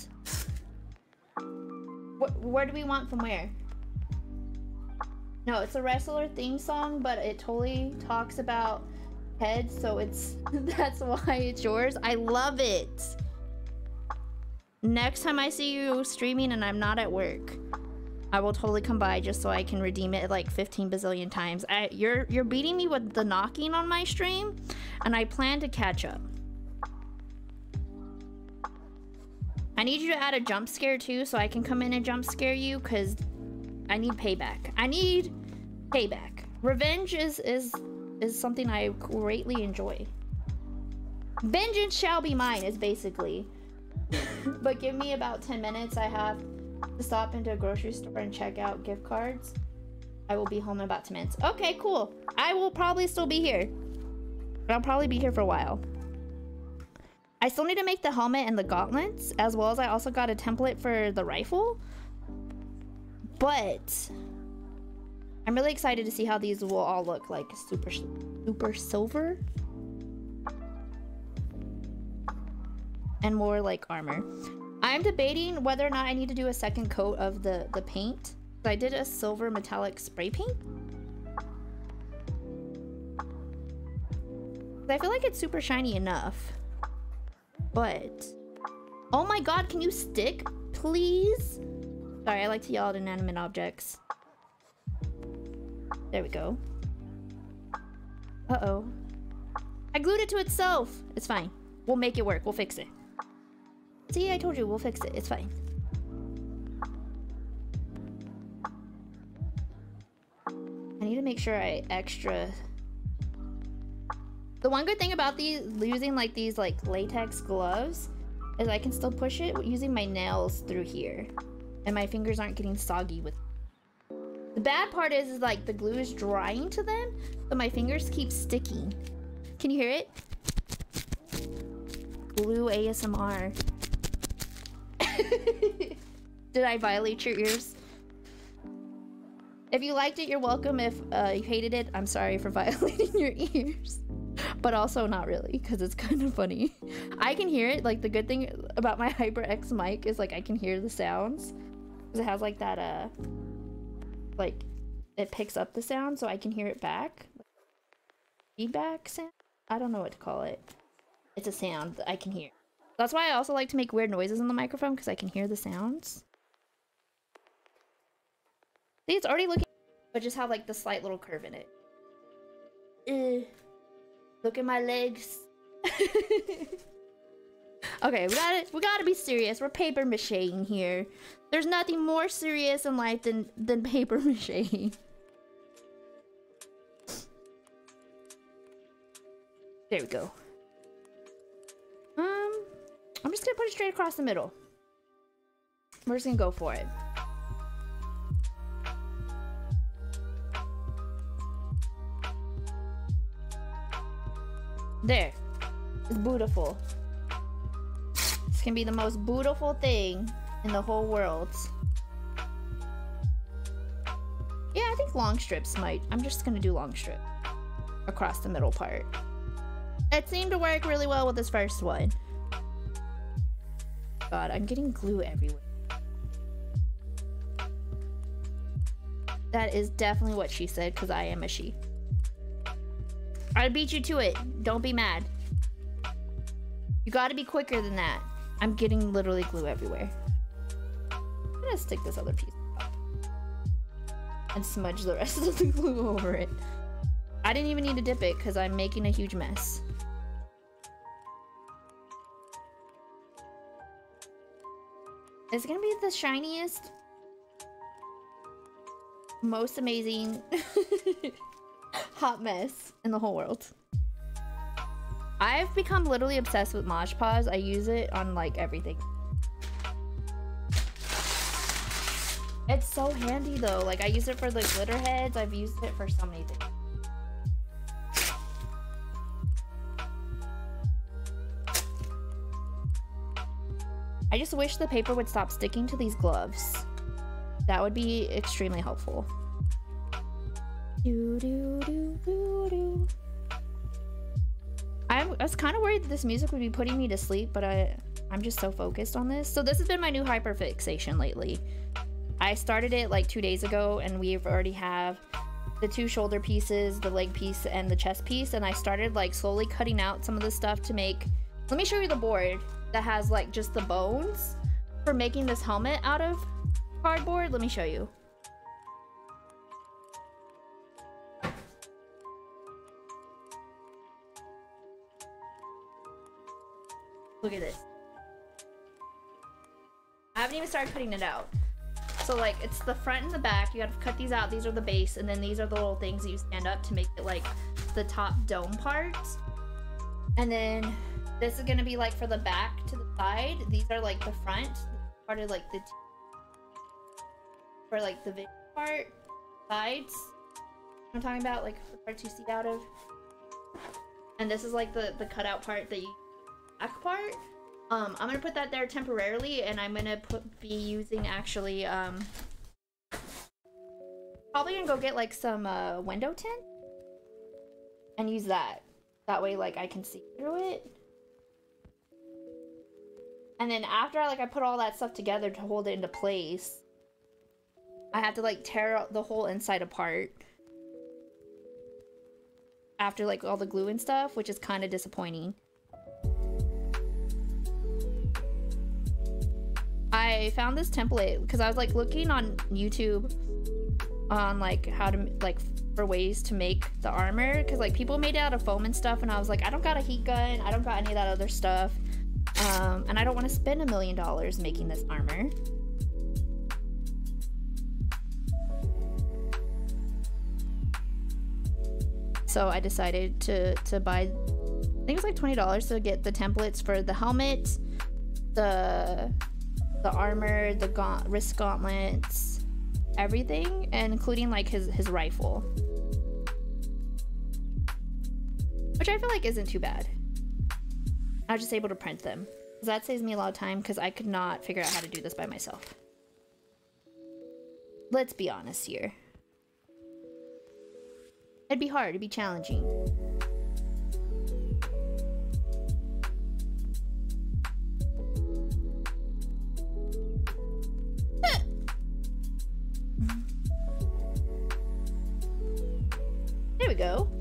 Where do we want from where? No, it's a wrestler theme song, but it totally talks about heads, so it's that's why it's yours. I love it. Next time I see you streaming and I'm not at work, I will totally come by just so I can redeem it like 15 bazillion times. You're beating me with the knocking on my stream, and I plan to catch up. I need you to add a jump scare too, so I can come in and jump scare you, because I need payback. I need payback. Revenge is something I greatly enjoy. Vengeance shall be mine is basically. But give me about 10 minutes. I have to stop into a grocery store and check out gift cards. I will be home in about 10 minutes. Okay, cool. I will probably still be here. But I'll probably be here for a while. I still need to make the helmet and the gauntlets, as well as I also got a template for the rifle. But I'm really excited to see how these will all look like super silver. And more like armor. I'm debating whether or not I need to do a second coat of the paint. I did a silver metallic spray paint. I feel like it's super shiny enough. But... oh my god, can you stick? Please? Sorry, I like to yell at inanimate objects. There we go. Uh-oh. I glued it to itself! It's fine. We'll make it work. We'll fix it. See, I told you, we'll fix it. It's fine. I need to make sure I extra... the one good thing about these, using like these like latex gloves, is I can still push it using my nails through here. And my fingers aren't getting soggy with... the bad part is like the glue is drying to them, but my fingers keep sticking. Can you hear it? Glue ASMR. Did I violate your ears? If you liked it, you're welcome. If you hated it, I'm sorry for violating your ears. But also not really, because it's kind of funny. I can hear it. Like, the good thing about my HyperX mic is like I can hear the sounds. Because it has like that, like, it picks up the sound so I can hear it back. Feedback sound? I don't know what to call it. It's a sound that I can hear. That's why I also like to make weird noises in the microphone, because I can hear the sounds. See, it's already looking, but just have like the slight little curve in it. Look at my legs. Okay, we gotta be serious. We're paper macheing here. There's nothing more serious in life than paper mache. There we go. I'm just gonna put it straight across the middle. We're just gonna go for it. There. It's beautiful. This can be the most beautiful thing in the whole world. Yeah, I think long strips might. I'm just gonna do long strip across the middle part. It seemed to work really well with this first one. God, I'm getting glue everywhere. That is definitely what she said, because I am a she. I beat you to it. Don't be mad. You gotta be quicker than that. I'm getting literally glue everywhere. I'm gonna stick this other piece up and smudge the rest of the glue over it. I didn't even need to dip it because I'm making a huge mess. It's gonna be the shiniest, most amazing hot mess in the whole world. I've become literally obsessed with Mod Podge. I use it on like everything. It's so handy though. Like I use it for the glitter heads. I've used it for so many things. I just wish the paper would stop sticking to these gloves. That would be extremely helpful. I was kind of worried that this music would be putting me to sleep, but I'm just so focused on this. So this has been my new hyperfixation lately. I started it like 2 days ago, and we've already have the 2 shoulder pieces, the leg piece, and the chest piece. And I started like slowly cutting out some of the stuff to make... Let me show you the board that has like just the bones for making this helmet out of cardboard. Let me show you. Look at this. I haven't even started cutting it out. So like it's the front and the back. You gotta cut these out. These are the base, and then these are the little things that you stand up to make it like the top dome part. And then this is gonna be like for the back to the side. These are like the front part of like the for like the video part, sides. I'm talking about like the parts you see out of. And this is like the cutout part that you back part. I'm gonna put that there temporarily, and I'm gonna be using actually probably gonna go get like some window tint and use that. That way like I can see through it. And then after I put all that stuff together to hold it into place, I have to like tear out the whole inside apart. after like all the glue and stuff, which is kind of disappointing. I found this template because I was like looking on YouTube on like how to like for ways to make the armor, because like people made it out of foam and stuff, and I was like, I don't got a heat gun, I don't got any of that other stuff, and I don't want to spend $1 million making this armor. So I decided to buy, I think it was like $20 to get the templates for the helmet, the armor, the wrist gauntlets, everything, and including like his rifle, which I feel like isn't too bad. I was just able to print them, because that saves me a lot of time, because I could not figure out how to do this by myself. Let's be honest here. It'd be hard, it'd be challenging. There we go.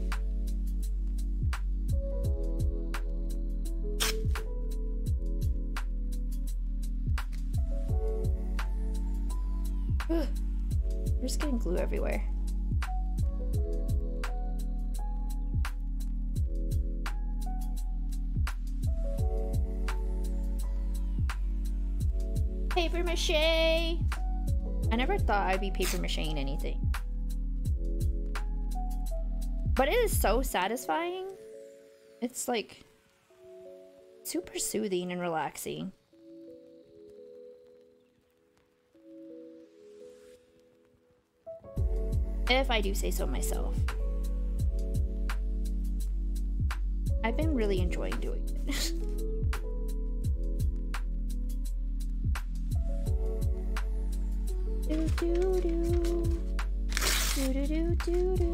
We're just getting glue everywhere. Paper mache! I never thought I'd be paper macheing anything. But it is so satisfying. It's like super soothing and relaxing. If I do say so myself. I've been really enjoying doing it. Do do do. Do do do do do.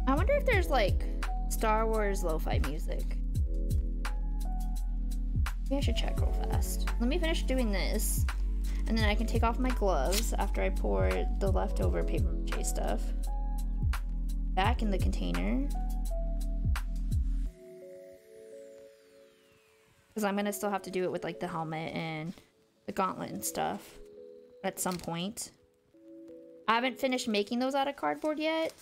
I wonder if there's like Star Wars lo-fi music. Maybe I should check real fast. Let me finish doing this, and then I can take off my gloves after I pour the leftover paper mache stuff back in the container, because I'm gonna still have to do it with like the helmet and the gauntlet and stuff at some point. I haven't finished making those out of cardboard yet.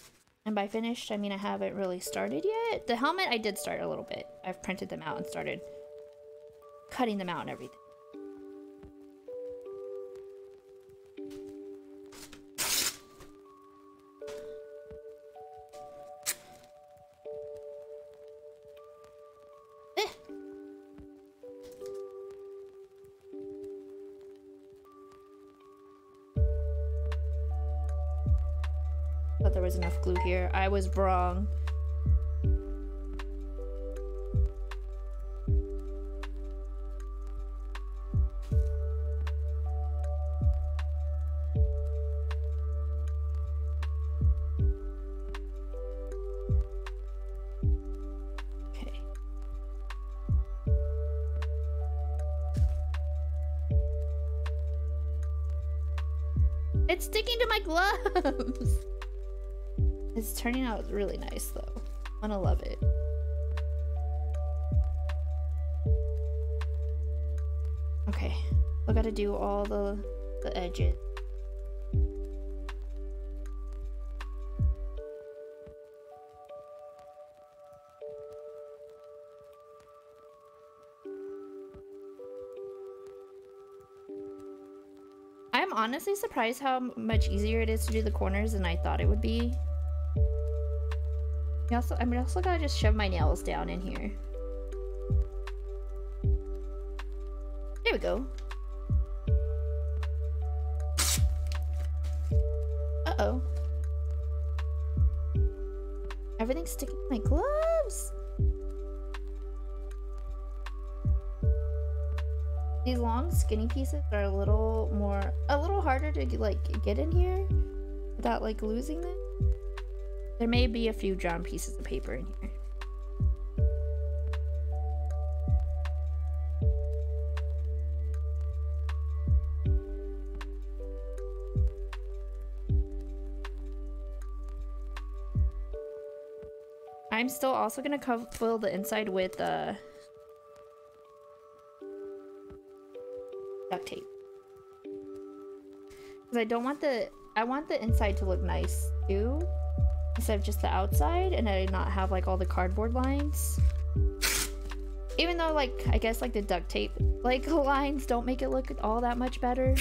And by finished, I mean I haven't really started yet. The helmet, I did start a little bit. I've printed them out and started cutting them out and everything. Thought there was enough glue here. I was wrong. Okay. It's sticking to my gloves. It's turning out really nice though. I'm gonna love it. Okay, I gotta do all the edges. I'm honestly surprised how much easier it is to do the corners than I thought it would be. I'm also gotta just shove my nails down in here. There we go. Uh-oh. Everything's sticking to my gloves. These long skinny pieces are a little harder to like get in here without like losing them. There may be a few drawn pieces of paper in here. I'm still also gonna fill the inside with duct tape. Because I don't want I want the inside to look nice too, instead of just the outside, and I not have like all the cardboard lines. Even though, like, I guess like the duct tape like lines don't make it look all that much better.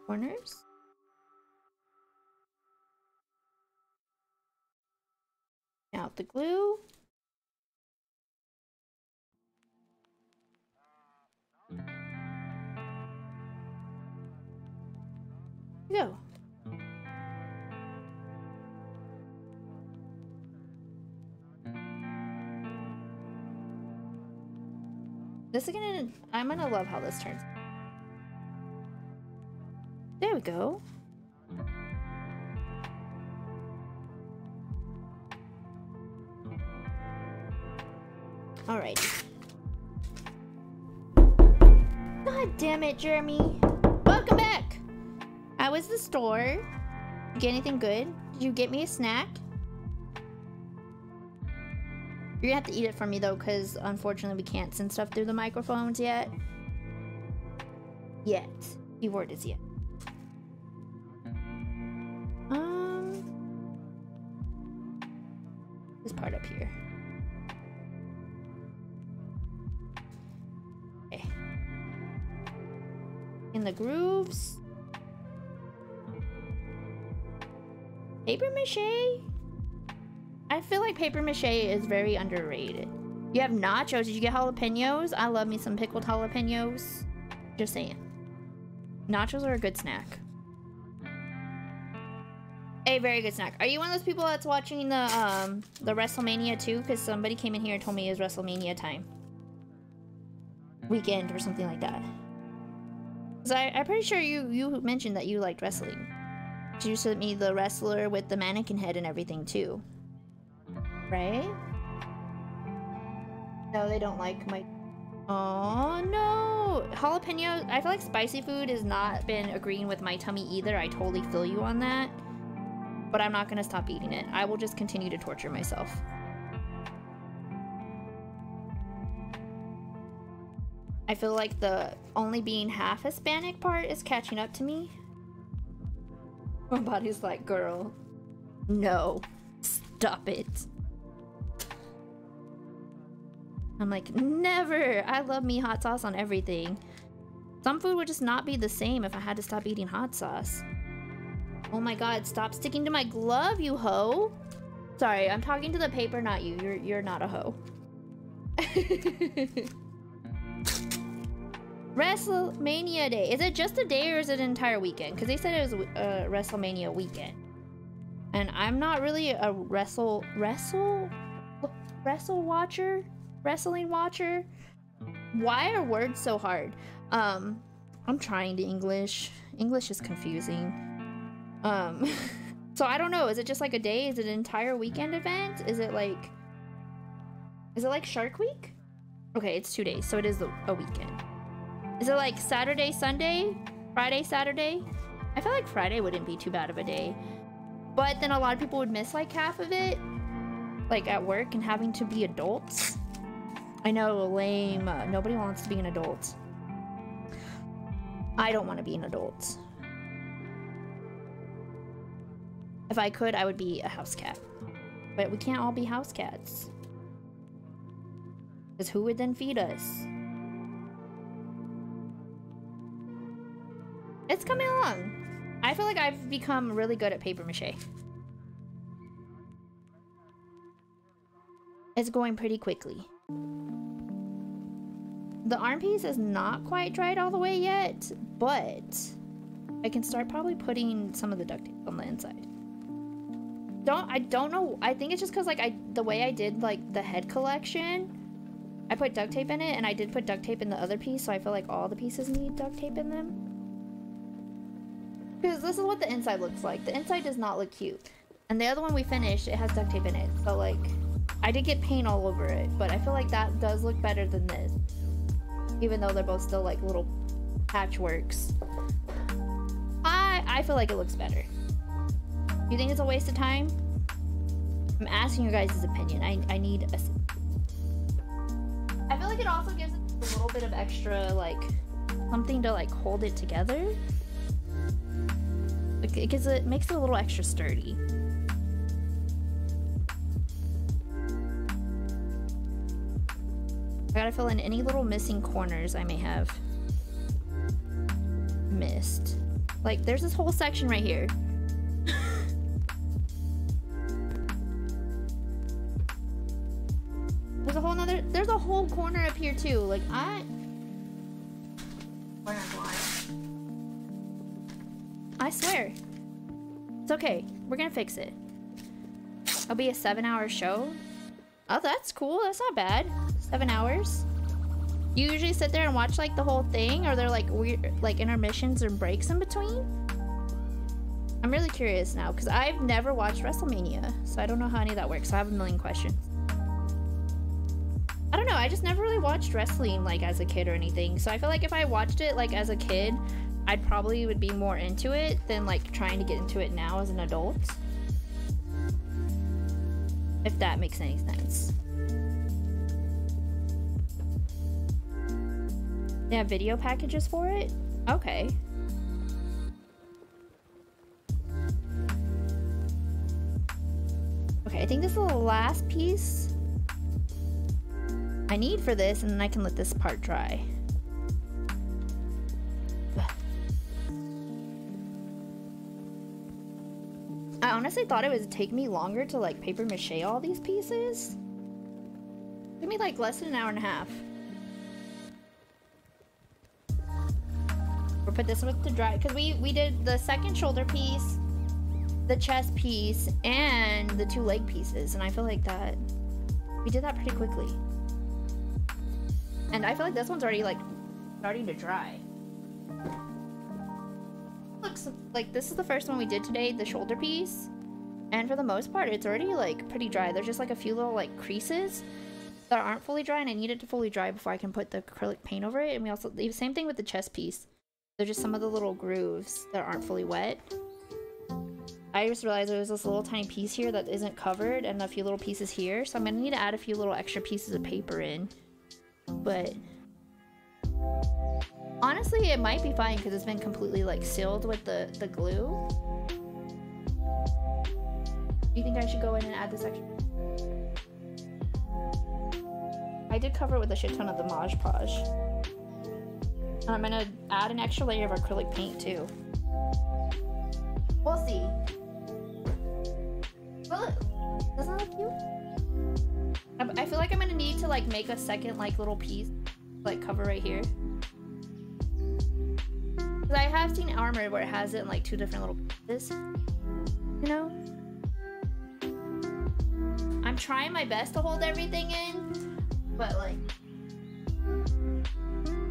Corners. Out the glue. Go. This is gonna, I'm gonna love how this turns. There we go. Alrighty. God damn it, Jeremy. Welcome back. How was the store? Get anything good? Did you get me a snack? You're gonna have to eat it for me though, because unfortunately we can't send stuff through the microphones yet. Yet. Keyword is yet. This part up here. Okay. In the grooves. Paper mache? I feel like paper mache is very underrated. You have nachos. Did you get jalapenos? I love me some pickled jalapenos. Just saying. Nachos are a good snack. A very good snack. Are you one of those people that's watching the WrestleMania too? Because somebody came in here and told me it was WrestleMania time. Weekend or something like that. Because I'm pretty sure you mentioned that you liked wrestling. You sent me the wrestler with the mannequin head and everything too. Right? No, they don't like my... Oh no! Jalapeno... I feel like spicy food has not been agreeing with my tummy either. I totally feel you on that. But I'm not gonna stop eating it. I will just continue to torture myself. I feel like the only being half Hispanic part is catching up to me. My body's like, girl, no, stop it. I'm like, never. I love me hot sauce on everything. Some food would just not be the same if I had to stop eating hot sauce. Oh my god, stop sticking to my glove, you hoe. Sorry, I'm talking to the paper, not you. You're not a hoe. WrestleMania Day. Is it just a day or is it an entire weekend? Because they said it was WrestleMania weekend. And I'm not really a wrestling watcher. Why are words so hard? I'm trying to English. English is confusing. So I don't know. Is it just like a day? Is it an entire weekend event? Is it like Shark Week? Okay, it's 2 days, so it is a weekend. Is it like Saturday, Sunday? Friday, Saturday? I feel like Friday wouldn't be too bad of a day. But then a lot of people would miss like half of it. Like at work and having to be adults. I know, lame. Nobody wants to be an adult. I don't want to be an adult. If I could, I would be a house cat. But we can't all be house cats. Because who would then feed us? It's coming along. I feel like I've become really good at paper mache. It's going pretty quickly. The arm piece is not quite dried all the way yet, but I can start probably putting some of the duct tape on the inside. I don't know. I think it's just because like the way I did like the head collection I put duct tape in it, and I did put duct tape in the other piece, so I feel like all the pieces need duct tape in them. Because this is what the inside looks like. The inside does not look cute. And the other one we finished, it has duct tape in it. So, like, I did get paint all over it, but I feel like that does look better than this. Even though they're both still, like, little patchworks. I feel like it looks better. You think it's a waste of time? I'm asking your guys' opinion. I need a... I feel like it also gives it a little bit of extra, like, something to, like, hold it together. Like, it makes it a little extra sturdy. I gotta fill in any little missing corners I may have missed. Like, there's this whole section right here. There's a whole corner up here too. Like, I swear. It's okay. We're gonna fix it. It'll be a 7-hour show. Oh, that's cool. That's not bad. 7 hours. You usually sit there and watch like the whole thing, or they're like weird, like intermissions or breaks in between? I'm really curious now because I've never watched WrestleMania, so I don't know how any of that works. I have a million questions. I don't know. I just never really watched wrestling like as a kid or anything. So I feel like if I watched it like as a kid, I'd probably would be more into it than like trying to get into it now as an adult. If that makes any sense. They have video packages for it? Okay. Okay, I think this is the last piece I need for this, and then I can let this part dry. I honestly thought it would take me longer to like paper mache all these pieces. It took me like less than an hour and a half. We'll put this with the dry, because we did the second shoulder piece, the chest piece, and the 2 leg pieces, and I feel like that we did that pretty quickly. And I feel like this one's already like starting to dry. Looks like this is the first one we did today, the shoulder piece, and for the most part it's already like pretty dry. There's just like a few little like creases that aren't fully dry, and I need it to fully dry before I can put the acrylic paint over it. And we also, the same thing with the chest piece. They're just some of the little grooves that aren't fully wet. I just realized there was this little tiny piece here that isn't covered, and a few little pieces here, so I'm gonna need to add a few little extra pieces of paper in. But honestly, it might be fine because it's been completely like sealed with the glue. Do you think I should go in and add this extra? I did cover it with a shit ton of the Mod Podge. And I'm gonna add an extra layer of acrylic paint too. We'll see. Well, doesn't that look cute? I feel like I'm gonna need to like make a second like little piece, like cover right here. Cause I have seen armor where it has it in like 2 different little pieces. You know? I'm trying my best to hold everything in, but like,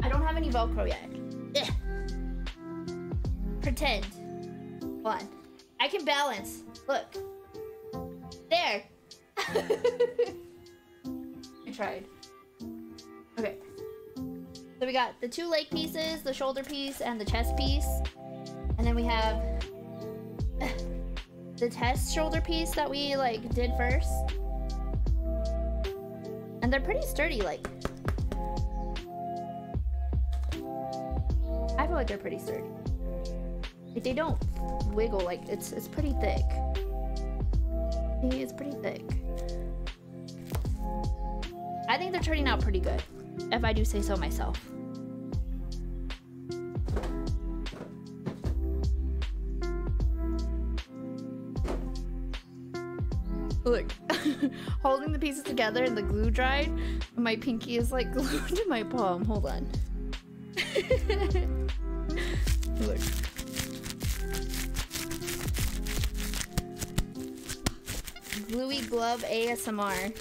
I don't have any Velcro yet. Ugh. Pretend. Hold on. I can balance. Look. There. I tried. Okay. So we got the 2 leg pieces, the shoulder piece, and the chest piece. And then we have the test shoulder piece that we like did first. And they're pretty sturdy, like. I feel like they're pretty sturdy. Like, they don't wiggle, like it's pretty thick. See, it's pretty thick. I think they're turning out pretty good, if I do say so myself. Look, holding the pieces together and the glue dried, my pinky is like glued to my palm. Hold on. Look. Gluey glove ASMR.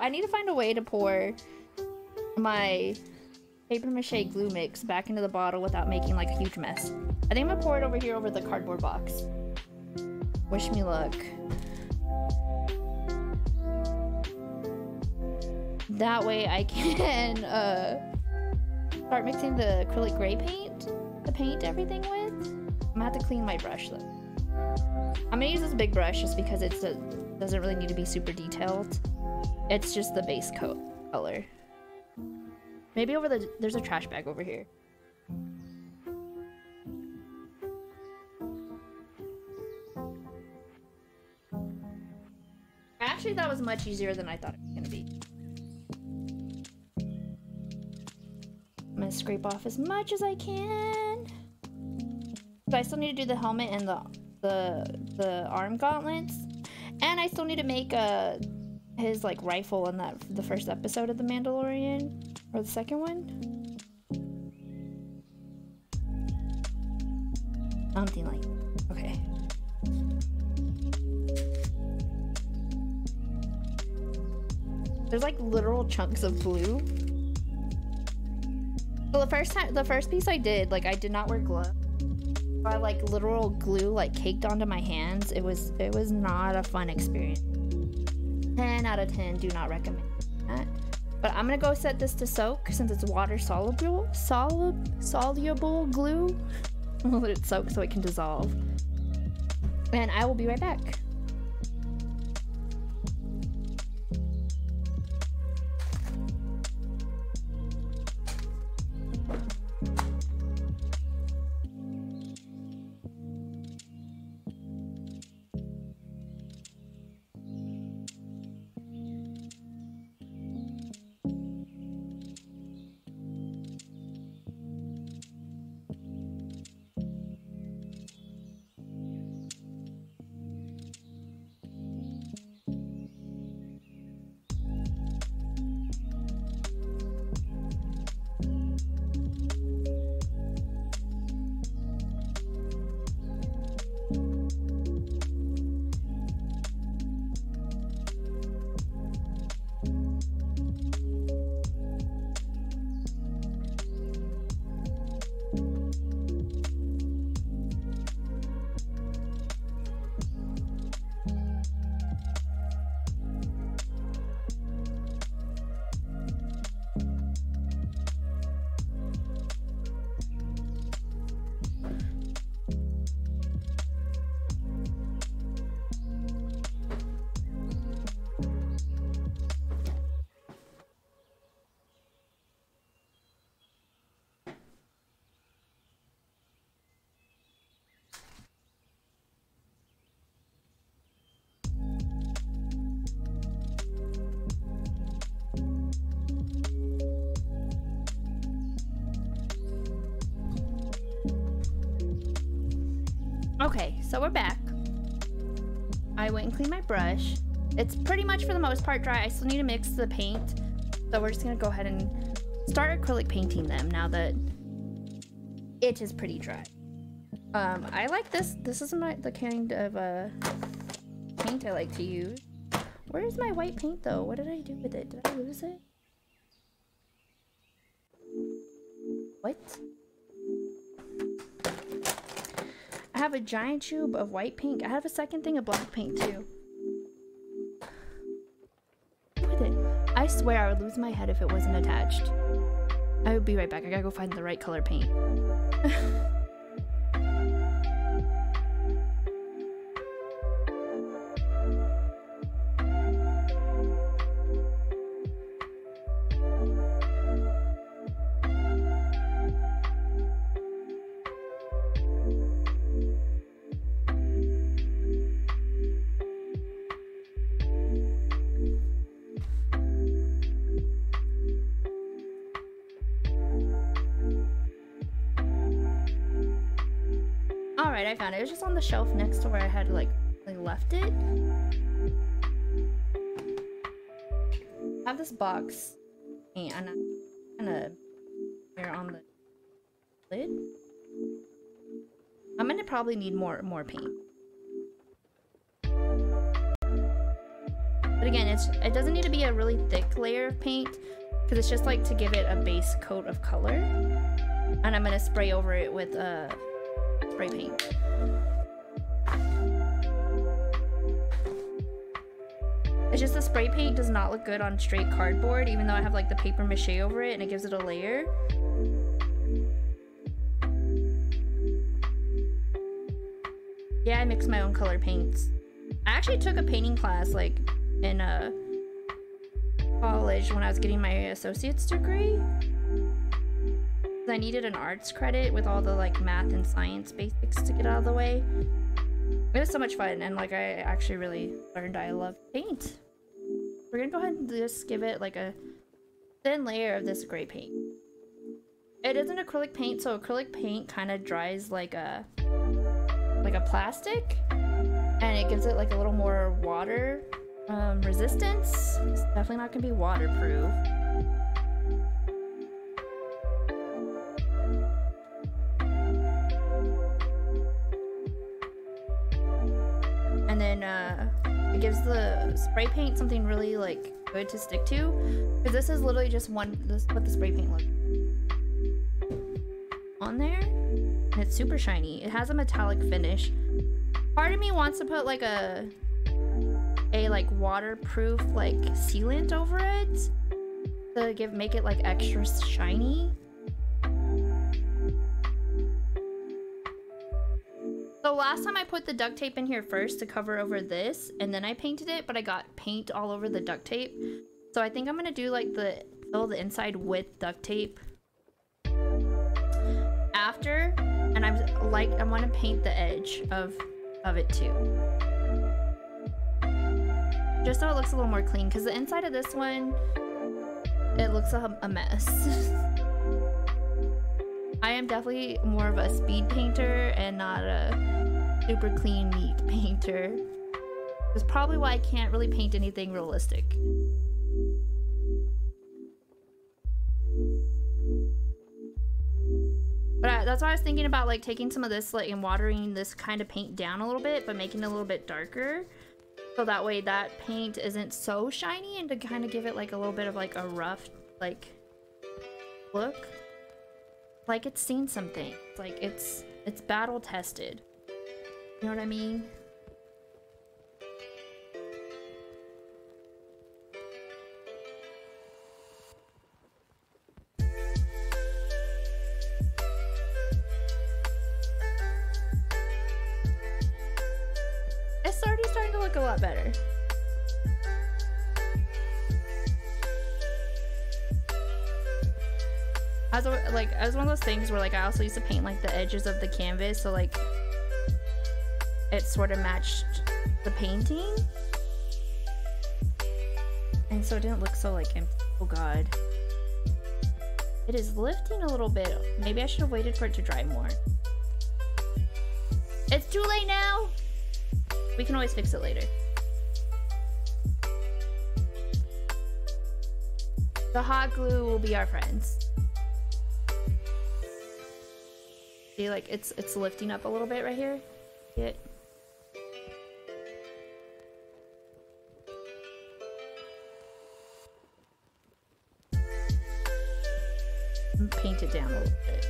I need to find a way to pour my paper mache glue mix back into the bottle without making like a huge mess. I think I'm gonna pour it over here over the cardboard box. Wish me luck. That way I can start mixing the acrylic gray paint to paint everything with. I'm gonna have to clean my brush though. I'm gonna use this big brush just because it doesn't really need to be super detailed. It's just the base coat color. Maybe over there's a trash bag over here. Actually, that was much easier than I thought it was gonna be. I'm gonna scrape off as much as I can. But I still need to do the helmet and the arm gauntlets, and I still need to make his like rifle in the first episode of The Mandalorian, or the second one. Something like okay. There's like literal chunks of glue. So the first piece I did, like I did not wear gloves. I like literal glue like caked onto my hands. It was not a fun experience. 10 out of 10, do not recommend that. But I'm gonna go set this to soak since it's water soluble glue. I'm gonna let it soak so it can dissolve. And I will be right back. Okay, so we're back. I went and cleaned my brush. It's pretty much for the most part dry. I still need to mix the paint. So we're just gonna go ahead and start acrylic painting them now that it is pretty dry. I like this. This is the kind of paint I like to use. Where is my white paint though? What did I do with it? Did I lose it? What? I have a giant tube of white paint. I have a second thing of black paint too. With it. I swear I would lose my head if it wasn't attached. I would be right back. I gotta go find the right color paint. Alright, I found it. It was just on the shelf next to where I had like left it. I have this box and I'm gonna wear on the lid. I'm gonna probably need more paint. But again, it doesn't need to be a really thick layer of paint because it's just like to give it a base coat of color. And I'm gonna spray over it with spray paint. It's just the spray paint does not look good on straight cardboard, even though I have like the paper mache over it and it gives it a layer. Yeah, I mix my own color paints. I actually took a painting class like in college when I was getting my associate's degree. I needed an arts credit with all the like math and science basics to get out of the way. It was so much fun, and like I actually really learned I love paint. We're gonna go ahead and just give it like a thin layer of this gray paint. It is an acrylic paint, so acrylic paint kind of dries like a plastic, and it gives it like a little more water resistance. It's definitely not gonna be waterproof. And then it gives the spray paint something really like good to stick to, because this is literally just this is what the spray paint looks on there, and it's super shiny. It has a metallic finish. Part of me wants to put like a like waterproof like sealant over it to make it like extra shiny. So last time I put the duct tape in here first to cover over this, and then I painted it, but I got paint all over the duct tape. So I think I'm gonna do like fill the inside with duct tape after, and I want to paint the edge of it too, just so it looks a little more clean, because the inside of this one, it looks a mess. I am definitely more of a speed painter and not a super clean, neat painter. That's probably why I can't really paint anything realistic. But that's why I was thinking about like taking some of this like and watering this kind of paint down a little bit, but making it a little bit darker. So that way that paint isn't so shiny, and to kind of give it like a little bit of like a rough like look. Like it's seen something. It's like it's battle tested. You know what I mean? It's already starting to look a lot better. As one of those things where like I also used to paint like the edges of the canvas, so like it sort of matched the painting, and so it didn't look so like empty. Oh god, it is lifting a little bit. Maybe I should have waited for it to dry more. It's too late now. We can always fix it later. The hot glue will be our friends. See, like it's lifting up a little bit right here. See it? And paint it down a little bit.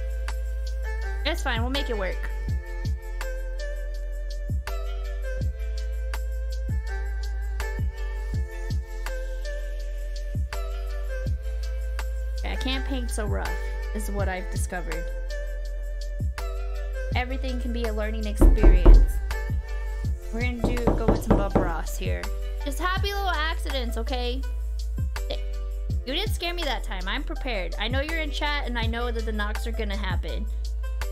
It's fine, we'll make it work. Okay, I can't paint so rough, is what I've discovered. Everything can be a learning experience. We're gonna go with some Bob Ross here. Just happy little accidents, okay? You didn't scare me that time. I'm prepared. I know you're in chat, and I know that the knocks are gonna happen.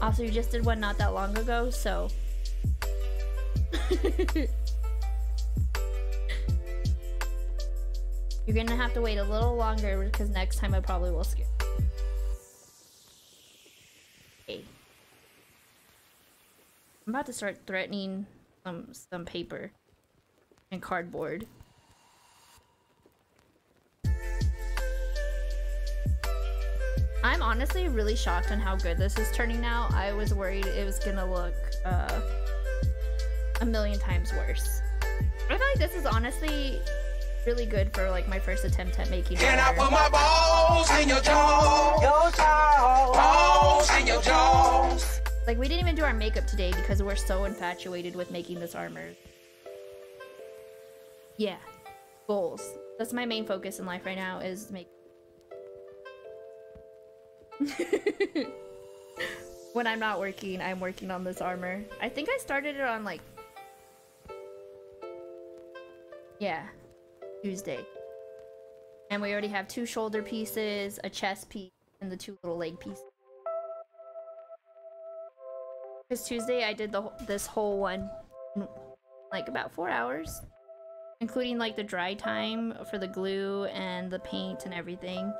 Also, you just did one not that long ago, so... You're gonna have to wait a little longer, because next time I probably will scare you. Okay. I'm about to start threatening some paper and cardboard. I'm honestly really shocked on how good this is turning out. I was worried it was gonna look a million times worse. I feel like this is honestly really good for like my first attempt at making. Can I put my balls in your jaws? Your jaws. Balls in your jaws. Like, we didn't even do our makeup today because we're so infatuated with making this armor. Yeah. Goals. That's my main focus in life right now, is make. When I'm not working, I'm working on this armor. I think I started it on like... yeah. Tuesday. And we already have 2 shoulder pieces, a chest piece, and the 2 little leg pieces. Because Tuesday I did this whole one in like about 4 hours. Including like the dry time for the glue and the paint and everything.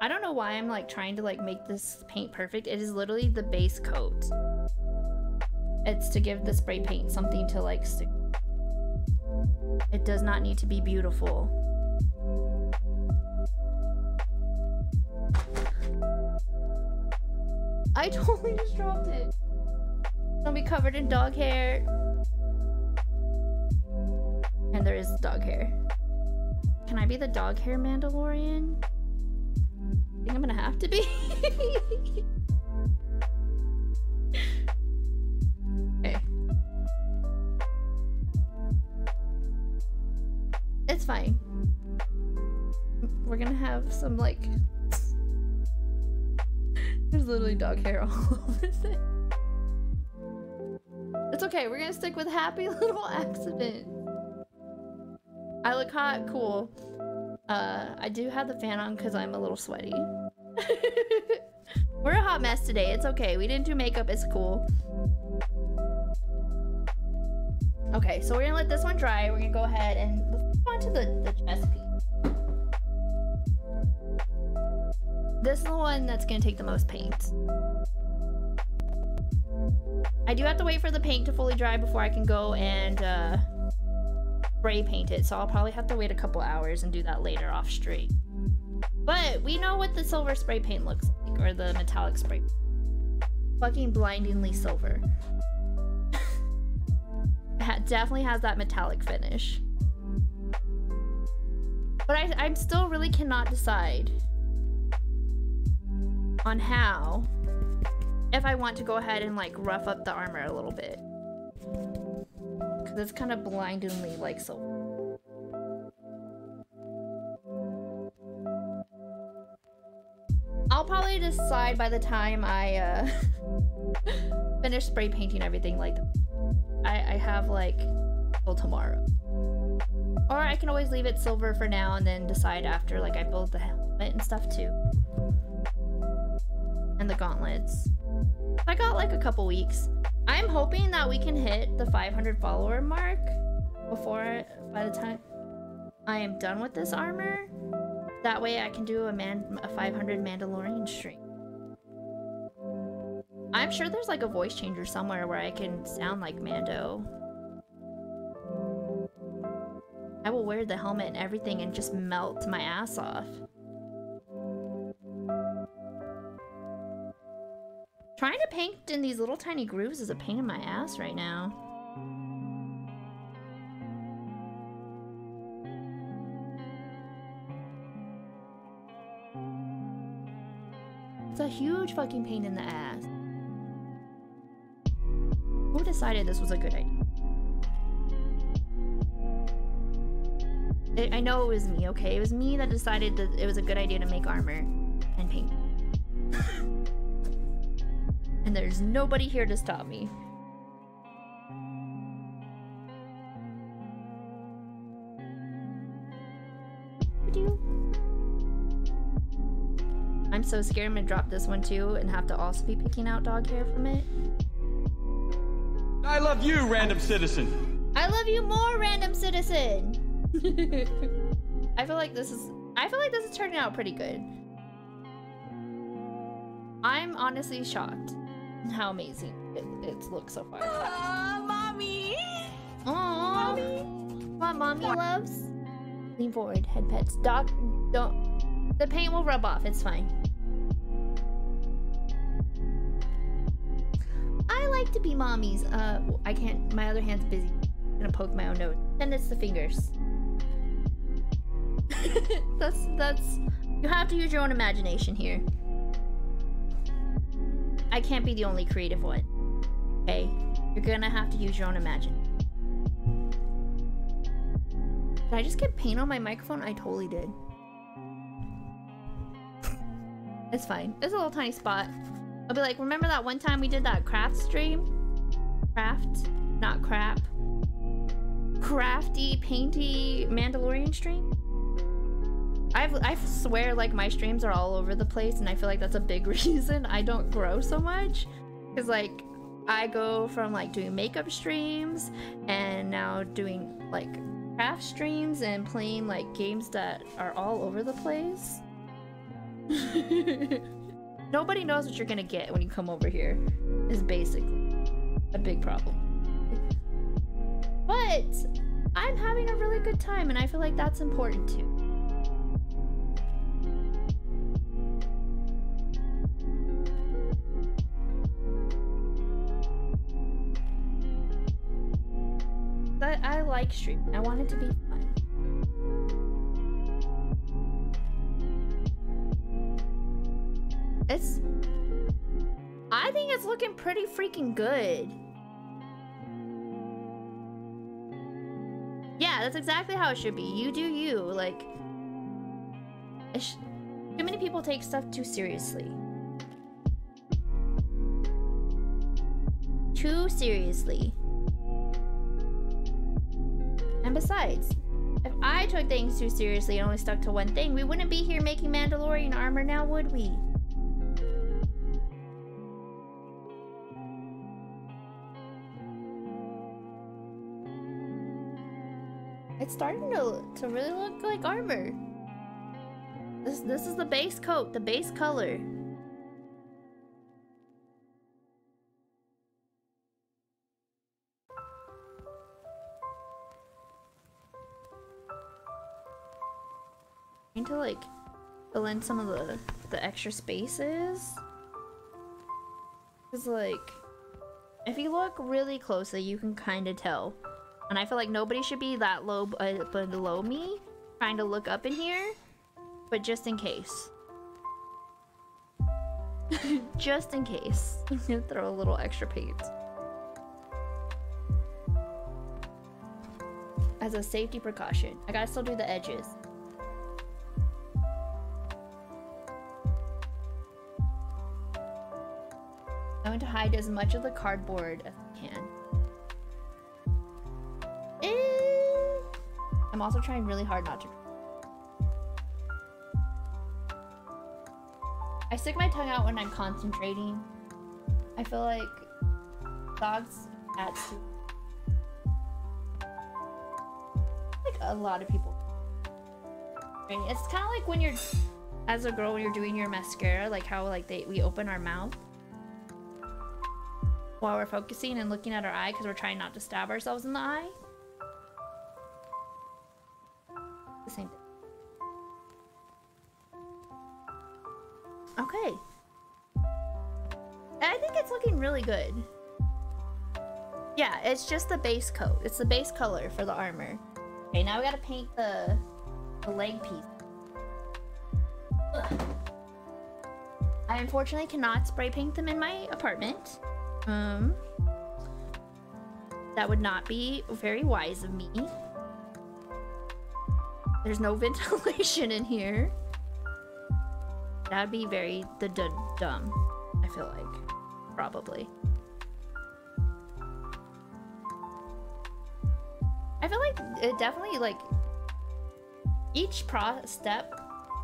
I don't know why I'm like trying to like make this paint perfect. It is literally the base coat. It's to give the spray paint something to like stick. It does not need to be beautiful. I totally just dropped it. It'll be covered in dog hair. And there is dog hair. Can I be the dog hair Mandalorian? I think I'm gonna have to be. Okay. It's fine. We're gonna have some like... There's literally dog hair all over it. It's okay, we're gonna stick with happy little accident. I look hot, cool. I do have the fan on because I'm a little sweaty. We're a hot mess today, it's okay. We didn't do makeup, it's cool. Okay, so we're gonna let this one dry. We're gonna go ahead and let's move on to the chest piece. This is the one that's gonna take the most paint. I do have to wait for the paint to fully dry before I can go and spray paint it, so I'll probably have to wait a couple hours and do that later off stream. But we know what the silver spray paint looks like, or the metallic spray. Fucking blindingly silver. It definitely has that metallic finish. But I still really cannot decide on how, if I want to go ahead and like rough up the armor a little bit, because it's kind of blindingly like so. I'll probably decide by the time I finish spray painting everything. Like I have like till tomorrow, or I can always leave it silver for now and then decide after like I build the helmet and stuff too. And the gauntlets. I got like a couple weeks. I'm hoping that we can hit the 500 follower mark before, by the time I am done with this armor. That way I can do a 500 Mandalorian stream. I'm sure there's like a voice changer somewhere where I can sound like Mando. I will wear the helmet and everything and just melt my ass off. Trying to paint in these little tiny grooves is a pain in my ass right now. It's a huge fucking pain in the ass. Who decided this was a good idea? I know it was me, okay? It was me that decided that it was a good idea to make armor and paint. And there's nobody here to stop me. I'm so scared I'm gonna drop this one too and have to also be picking out dog hair from it. I love you, random citizen. I love you more, random citizen. I feel like this is turning out pretty good. I'm honestly shocked how amazing it looks so far. Mommy! Aww. Mommy. What mommy loves? Lean forward, head pets. Doc, don't. The paint will rub off, it's fine. I like to be mommies. I can't, my other hand's busy. I'm gonna poke my own nose. And it's the fingers. that's, you have to use your own imagination here. I can't be the only creative one. Okay? You're gonna have to use your own imagination. Did I just get paint on my microphone? I totally did. It's fine. It's a little tiny spot. I'll be like, remember that one time we did that craft stream? Craft, not crap. Crafty, painty Mandalorian stream? I swear like my streams are all over the place, and I feel like that's a big reason I don't grow so much. Because like I go from like doing makeup streams and now doing like craft streams and playing like games that are all over the place. Nobody knows what you're gonna get when you come over here is basically a big problem. But I'm having a really good time, and I feel like that's important too. But I like streaming. I want it to be fun. I think it's looking pretty freaking good. Yeah, that's exactly how it should be. You do you. Like, too many people take stuff too seriously. Too seriously. And besides, if I took things too seriously and only stuck to one thing, we wouldn't be here making Mandalorian armor now, would we? It's starting to really look like armor. This is the base coat, the base color. Trying to like fill in some of the extra spaces. Cause like, if you look really closely, you can kind of tell. And I feel like nobody should be that low below me, trying to look up in here. But just in case. Just in case. I'm gonna throw a little extra paint. As a safety precaution. I gotta still do the edges. I want to hide as much of the cardboard as I can. I'm also trying really hard not to. I stick my tongue out when I'm concentrating. I feel like dogs add to like a lot of people. It's kind of like when you're, as a girl, when you're doing your mascara, like how like we open our mouth while we're focusing and looking at our eye because we're trying not to stab ourselves in the eye. The same thing. Okay. I think it's looking really good. Yeah, it's just the base coat. It's the base color for the armor. Okay, now we gotta paint the leg piece. Ugh. I unfortunately cannot spray paint them in my apartment. That would not be very wise of me. There's no ventilation in here. That'd be very dumb, I feel like. Probably. I feel like it definitely, like, each step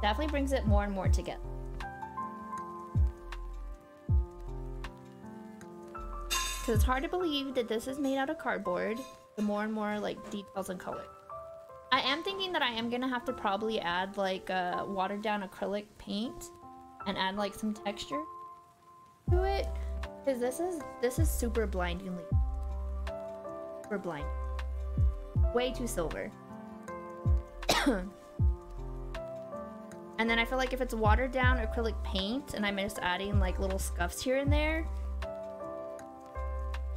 definitely brings it more and more together. Because it's hard to believe that this is made out of cardboard, the more and more, like, details and color. I am thinking that I am gonna have to probably add like watered down acrylic paint and add like some texture to it, because this is super blindingly blind, way too silver. And then I feel like if it's watered down acrylic paint and I'm just adding like little scuffs here and there,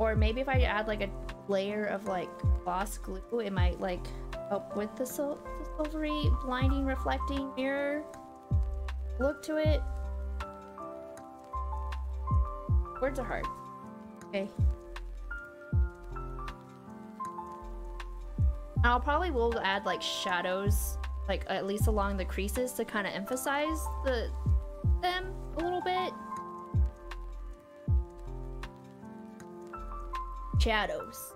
Or maybe if I add like a layer of like gloss glue, it might like help with the silvery, blinding, reflecting mirror look to it. Words are hard. Okay. I'll probably will add like shadows, like at least along the creases to kind of emphasize them a little bit. Shadows.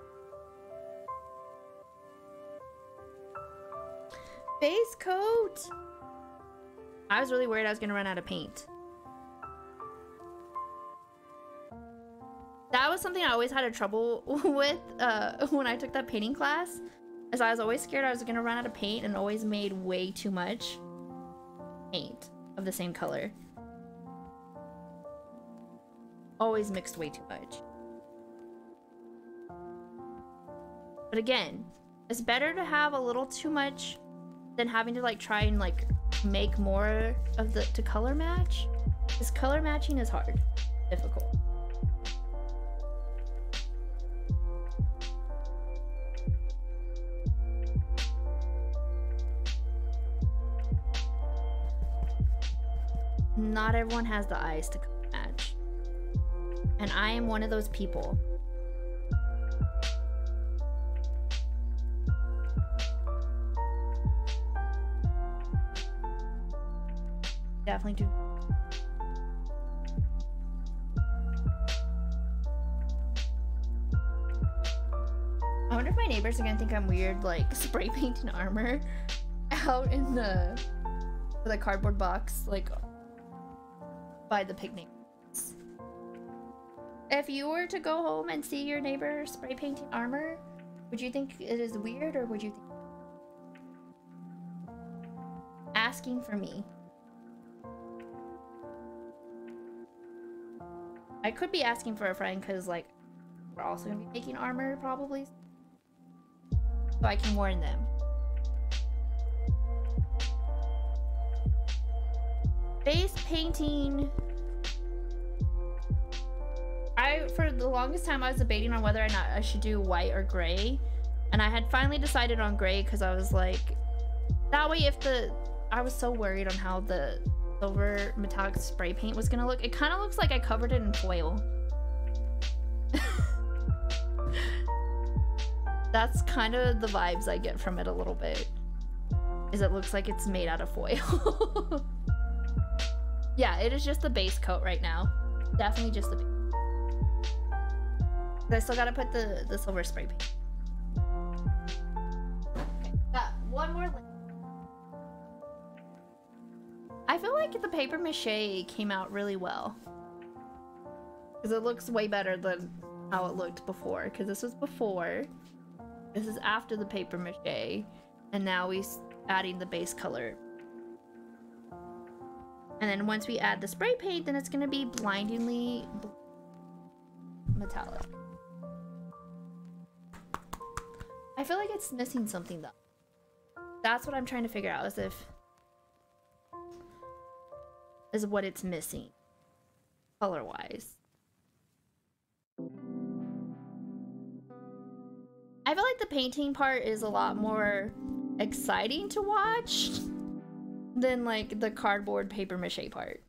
Base coat. I was really worried I was gonna run out of paint. That was something I always had a trouble with when I took that painting class, as I was always scared I was gonna run out of paint and always made way too much paint of the same color. Always mixed way too much. But again, it's better to have a little too much than having to like try and like make more of the to color match. Because color matching is hard, difficult. Not everyone has the eyes to color match. And I am one of those people. Definitely do. I wonder if my neighbors are gonna think I'm weird, like spray painting armor out in the cardboard box, like by the picnic. If you were to go home and see your neighbor spray painting armor, would you think it is weird, or would you think asking for me? I could be asking for a friend because, like, we're also gonna be making armor probably, so I can warn them. Base painting. For the longest time, I was debating on whether or not I should do white or gray, and I had finally decided on gray because I was like, that way I was so worried on how the silver metallic spray paint was gonna look. It kind of looks like I covered it in foil. That's kind of the vibes I get from it a little bit, is it looks like it's made out of foil. Yeah, it is just the base coat right now. Definitely just the base. I still gotta put the silver spray paint. Okay, got one more layer. I feel like the paper mache came out really well, because it looks way better than how it looked before. Because this was before, this is after the paper mache, and now we adding the base color. And then once we add the spray paint, then it's gonna be blindingly metallic. I feel like it's missing something though. That's what I'm trying to figure out, is what it's missing color-wise. I feel like the painting part is a lot more exciting to watch than like the cardboard paper mache part.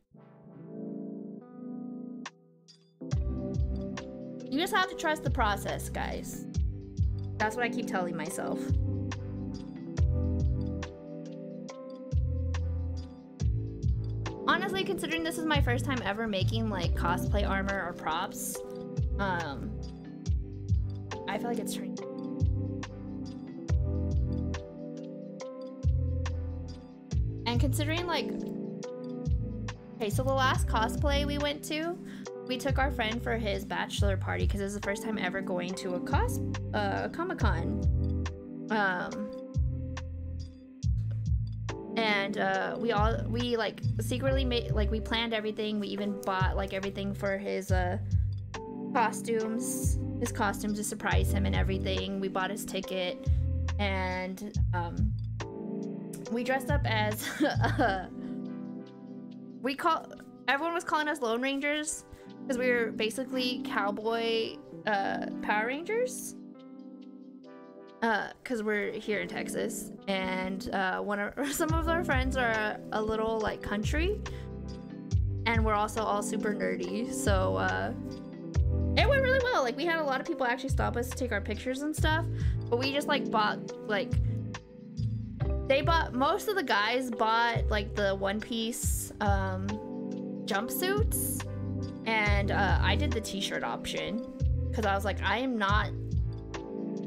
You just have to trust the process, guys. That's what I keep telling myself. Honestly, considering this is my first time ever making like cosplay armor or props, I feel like it's trying. And considering like, okay, so the last cosplay we went to, we took our friend for his bachelor party because it was the first time ever going to a Comic-Con. And we like secretly made, like, we planned everything. We even bought like everything for his costumes to surprise him and everything. We bought his ticket, and we dressed up as everyone was calling us Lone Rangers, because we were basically cowboy Power Rangers. Because we're here in Texas, and some of our friends are a little like country, and we're also all super nerdy. So it went really well. Like we had a lot of people actually stop us to take our pictures and stuff, but we just like bought like most of the guys bought like the one-piece jumpsuits, and I did the t-shirt option because I was like, I am not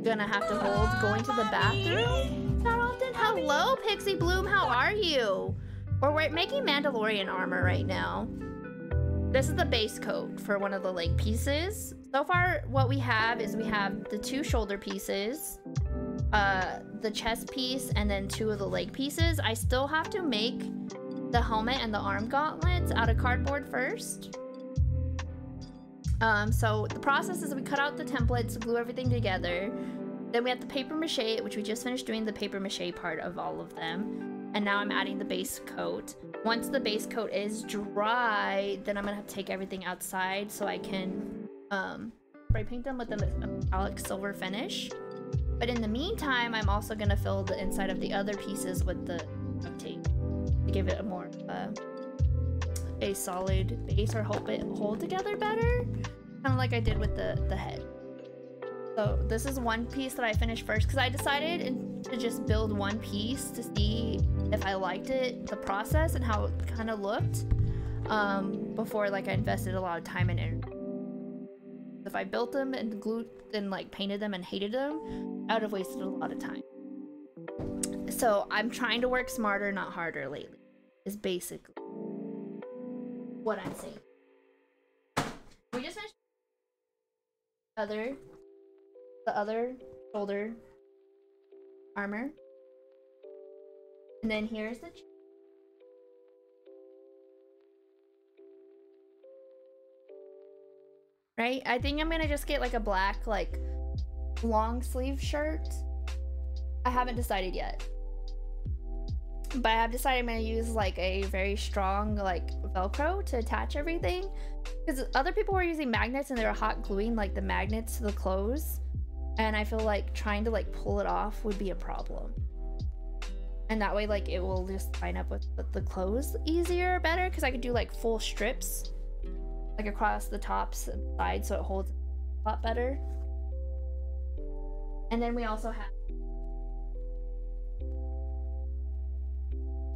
gonna have to hold going to the bathroom that often. Hello, Pixie Bloom, how are you? We're making Mandalorian armor right now. This is the base coat for one of the leg pieces. So far, what we have is we have the 2 shoulder pieces, the chest piece, and then 2 of the leg pieces. I still have to make the helmet and the arm gauntlets out of cardboard first. So the process is we cut out the templates, glue everything together. Then we have the paper mache, which we just finished doing the paper mache part of all of them. And now I'm adding the base coat. Once the base coat is dry, then I'm gonna have to take everything outside so I can spray paint them with a metallic silver finish. But in the meantime, I'm also gonna fill the inside of the other pieces with the duct tape to give it a more a solid base, or help it hold together better, kind of like I did with the head. So this is one piece that I finished first because I decided to just build one piece to see if I liked it, the process, and how it kind of looked before like I invested a lot of time and energy. If I built them and glued and like painted them and hated them, I would have wasted a lot of time. So I'm trying to work smarter, not harder lately, is basically what I'm saying. We just finished the other shoulder armor, and then here's the right. I think I'm gonna just get like a black like long sleeve shirt. I haven't decided yet, but I have decided I'm gonna use like a very strong like Velcro to attach everything, because other people were using magnets and they were hot gluing like the magnets to the clothes, and I feel like trying to like pull it off would be a problem. And that way like it will just line up with the clothes easier, better, because I could do like full strips like across the tops and sides so it holds a lot better. And then we also have,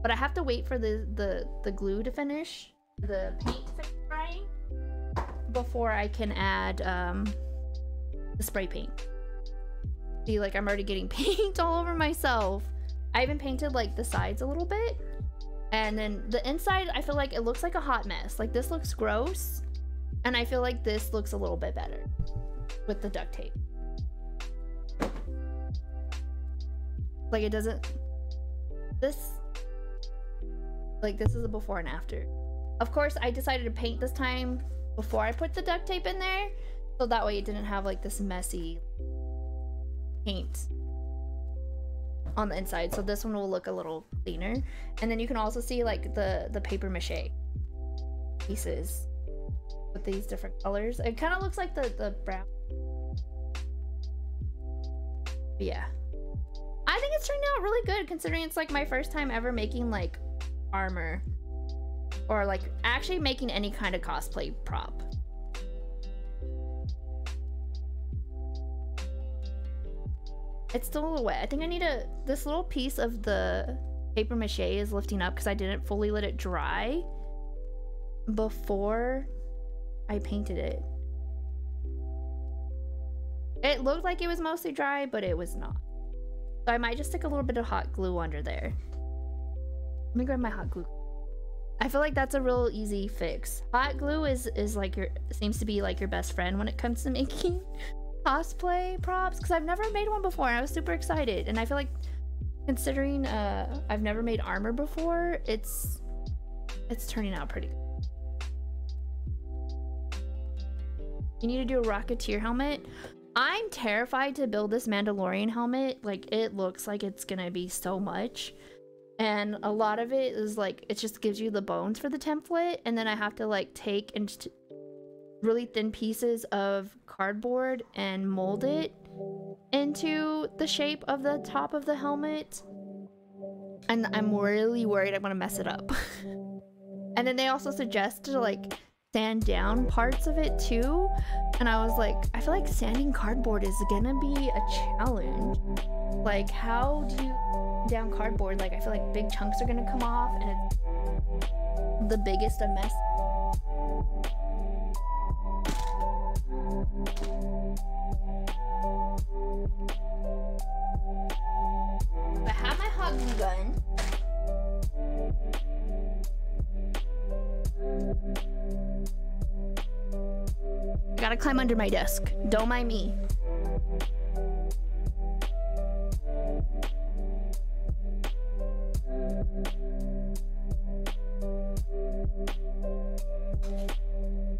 but I have to wait for the glue to finish, the paint to finish drying, before I can add the spray paint. See, like I'm already getting paint all over myself. I even painted like the sides a little bit, and then the inside I feel like it looks like a hot mess. Like this looks gross, and I feel like this looks a little bit better with the duct tape. Like it doesn't, this is a before and after. Of course, I decided to paint this time before I put the duct tape in there, so that way it didn't have like this messy paint on the inside. So this one will look a little cleaner. And then you can also see like the paper mache pieces with these different colors. It kind of looks like the brown. But yeah, I think it's turning out really good considering it's like my first time ever making like armor, or like actually making any kind of cosplay prop. It's still a little wet. I think I need this little piece of the paper mache is lifting up because I didn't fully let it dry before I painted it. It looked like it was mostly dry, but it was not. So I might just stick a little bit of hot glue under there. Let me grab my hot glue. I feel like that's a real easy fix. Hot glue is like seems to be like your best friend when it comes to making cosplay props, because I've never made one before and I was super excited, and I feel like considering I've never made armor before, it's turning out pretty good. You need to do a Rocketeer helmet. I'm terrified to build this Mandalorian helmet. Like it looks like it's gonna be so much, and a lot of it is like it just gives you the bones for the template, and then I have to like take and really thin pieces of cardboard and mold it into the shape of the top of the helmet. And I'm really worried I'm gonna mess it up. And then they also suggested like sand down parts of it too. And I was like, I feel like sanding cardboard is gonna be a challenge. Like, how do you down cardboard? Like, I feel like big chunks are gonna come off and it's the biggest of mess. I have my hot glue gun. I gotta climb under my desk. Don't mind me.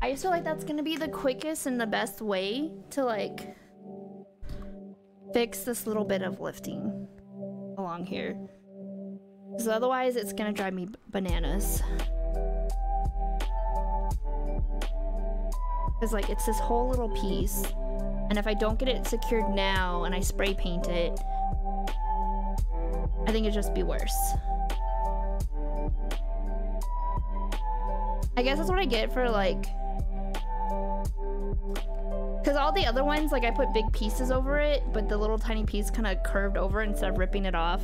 I just feel like that's gonna be the quickest and the best way to like fix this little bit of lifting along here, because otherwise it's gonna drive me bananas. Because like it's this whole little piece, and if I don't get it secured now and I spray paint it, I think it'd just be worse. I guess that's what I get for like, because all the other ones, like I put big pieces over it, but the little tiny piece kind of curved over instead of ripping it off.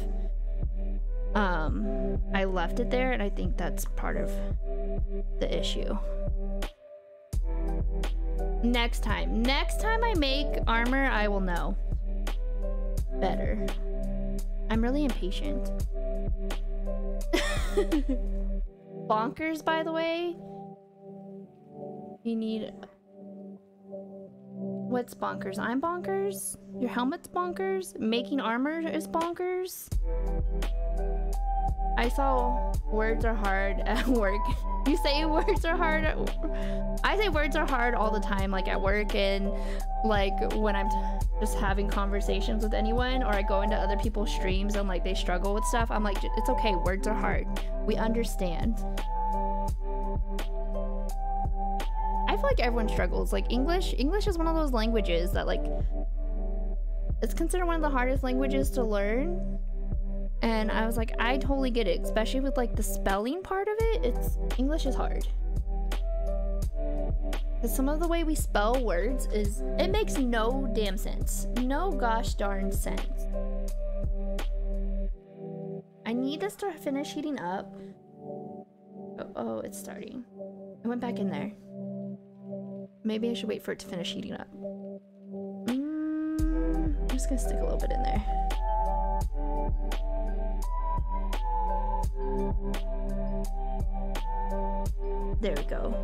I left it there, and I think that's part of the issue. Next time I make armor, I will know better. I'm really impatient. Bonkers, by the way. You need... What's bonkers? I'm bonkers? Your helmet's bonkers? Making armor is bonkers? I saw words are hard at work. You say words are hard at... I say words are hard all the time, like at work and like when I'm just having conversations with anyone, or I go into other people's streams and like they struggle with stuff. I'm like, it's okay, words are hard. We understand. I feel like everyone struggles. Like English is one of those languages that like, it's considered one of the hardest languages to learn. And I was like, I totally get it, especially with like the spelling part of it. English is hard. Because some of the way we spell words it makes no damn sense. No gosh darn sense. I need this to finish heating up. Oh, it's starting. I went back in there. Maybe I should wait for it to finish heating up. I'm just gonna stick a little bit in there. There we go.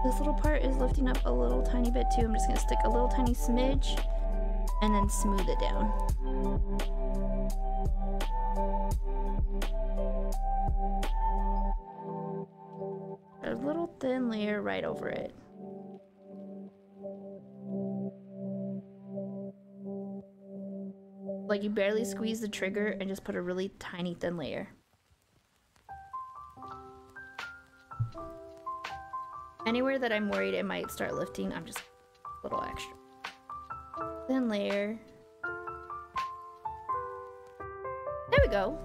This little part is lifting up a little tiny bit too. I'm just gonna stick a little tiny smidge and then smooth it down. A little thin layer right over it. Like you barely squeeze the trigger and just put a really tiny thin layer. Anywhere that I'm worried it might start lifting, I'm just a little extra. Thin layer. There we go.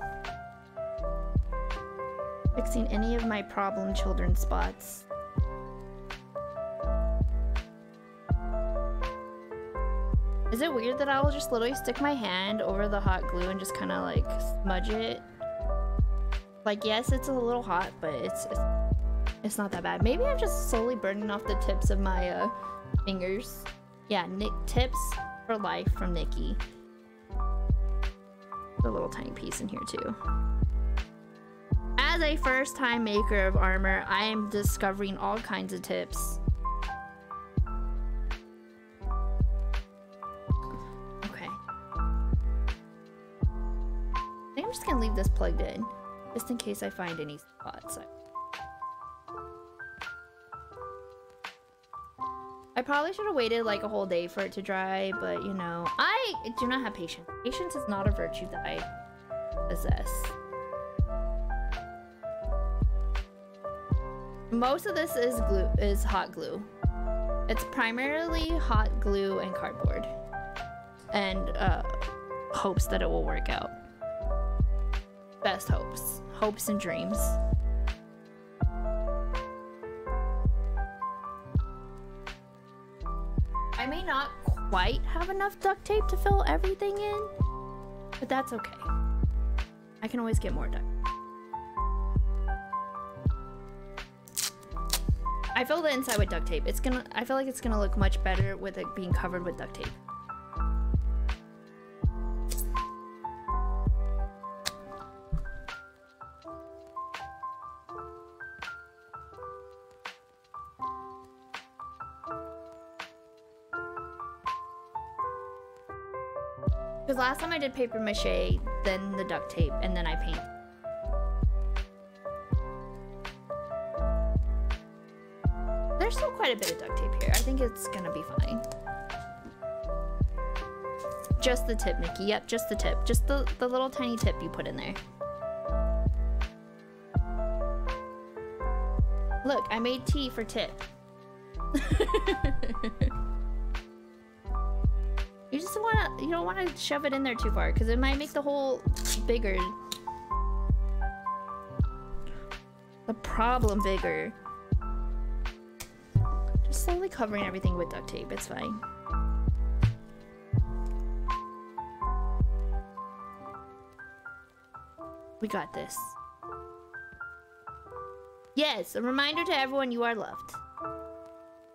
Fixing any of my problem children spots. Is it weird that I will just literally stick my hand over the hot glue and just kind of like smudge it? Like, yes, it's a little hot, but it's not that bad. Maybe I'm just slowly burning off the tips of my fingers. Yeah, tips for life from Nikki. A little tiny piece in here too. As a first-time maker of armor, I am discovering all kinds of tips. Okay. I think I'm just gonna leave this plugged in, just in case I find any spots. I probably should have waited like a whole day for it to dry, but you know, I do not have patience. Patience is not a virtue that I possess. Most of this is hot glue. It's primarily hot glue and cardboard. And hopes that it will work out. Best hopes. Hopes and dreams. I may not quite have enough duct tape to fill everything in, but that's okay. I can always get more duct. I fill the inside with duct tape. I feel like it's gonna look much better with it being covered with duct tape. Because last time I did paper mache, then the duct tape, and then I paint. There's still quite a bit of duct tape here. I think it's gonna be fine. Just the tip, Nikki. Yep, just the tip. Just the little tiny tip you put in there. Look, I made tea for tip. You don't wanna shove it in there too far because it might make the hole bigger. The problem bigger. Just slowly covering everything with duct tape, it's fine. We got this. Yes, a reminder to everyone you are loved.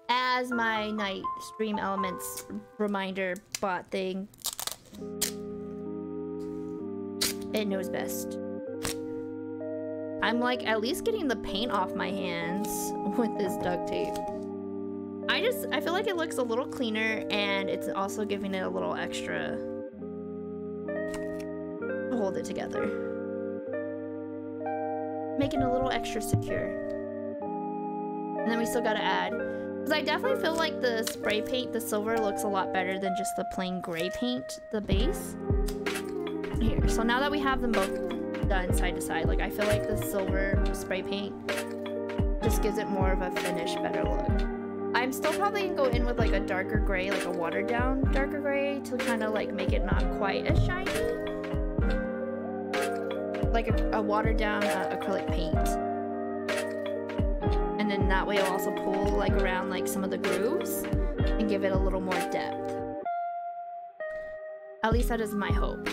As my night stream elements reminder bot thing. It knows best. I'm like at least getting the paint off my hands with this duct tape. I feel like it looks a little cleaner and it's also giving it a little extra to hold it together. Making it a little extra secure. And then we still gotta add. Because I definitely feel like the spray paint, the silver, looks a lot better than just the plain gray paint, the base. Here, so now that we have them both done side to side, like I feel like the silver spray paint just gives it more of a finished, better look. I'm still probably gonna go in with like a darker gray, like a watered down darker gray to kind of like make it not quite as shiny. Like a watered down acrylic paint. And then that way I'll also pull like around like some of the grooves and give it a little more depth. At least that is my hope.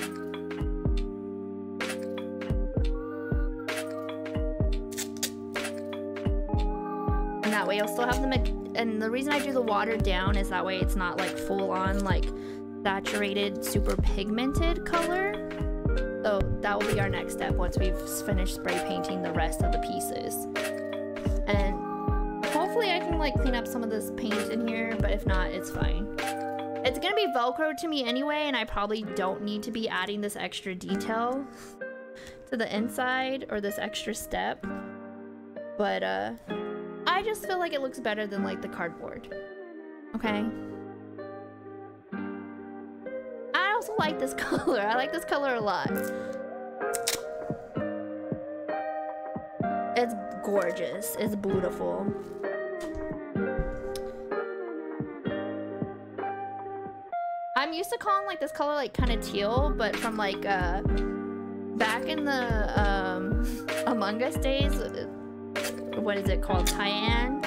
And that way I'll still have them, and the reason I do the watered down is that way it's not like full on like saturated, super pigmented color. So that will be our next step once we've finished spray painting the rest of the pieces. And hopefully I can like clean up some of this paint in here, but if not, it's fine. It's gonna be Velcro to me anyway, and I probably don't need to be adding this extra detail to the inside or this extra step. But I just feel like it looks better than like the cardboard. Okay. I also like this color. I like this color a lot. It's gorgeous. It's beautiful. I'm used to calling like this color like kind of teal, but from like back in the Among Us days, what is it called? Cyan?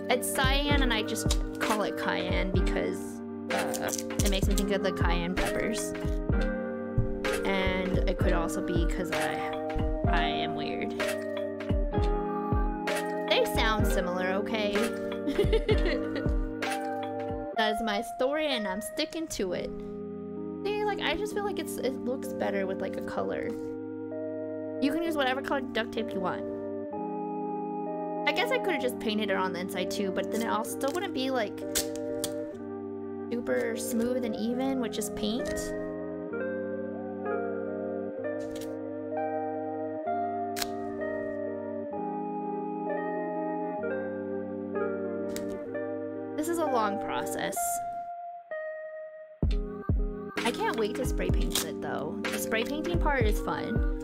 It's cyan, and I just call it cayenne because it makes me think of the cayenne peppers. And it could also be because I am weird. They sound similar, okay? That's my story and I'm sticking to it. See, like I just feel like it looks better with like a color. You can use whatever color duct tape you want. I guess I could have just painted it on the inside too, but then it still wouldn't be like super smooth and even with just paint. This is a long process. I can't wait to spray paint it though. The spray painting part is fun.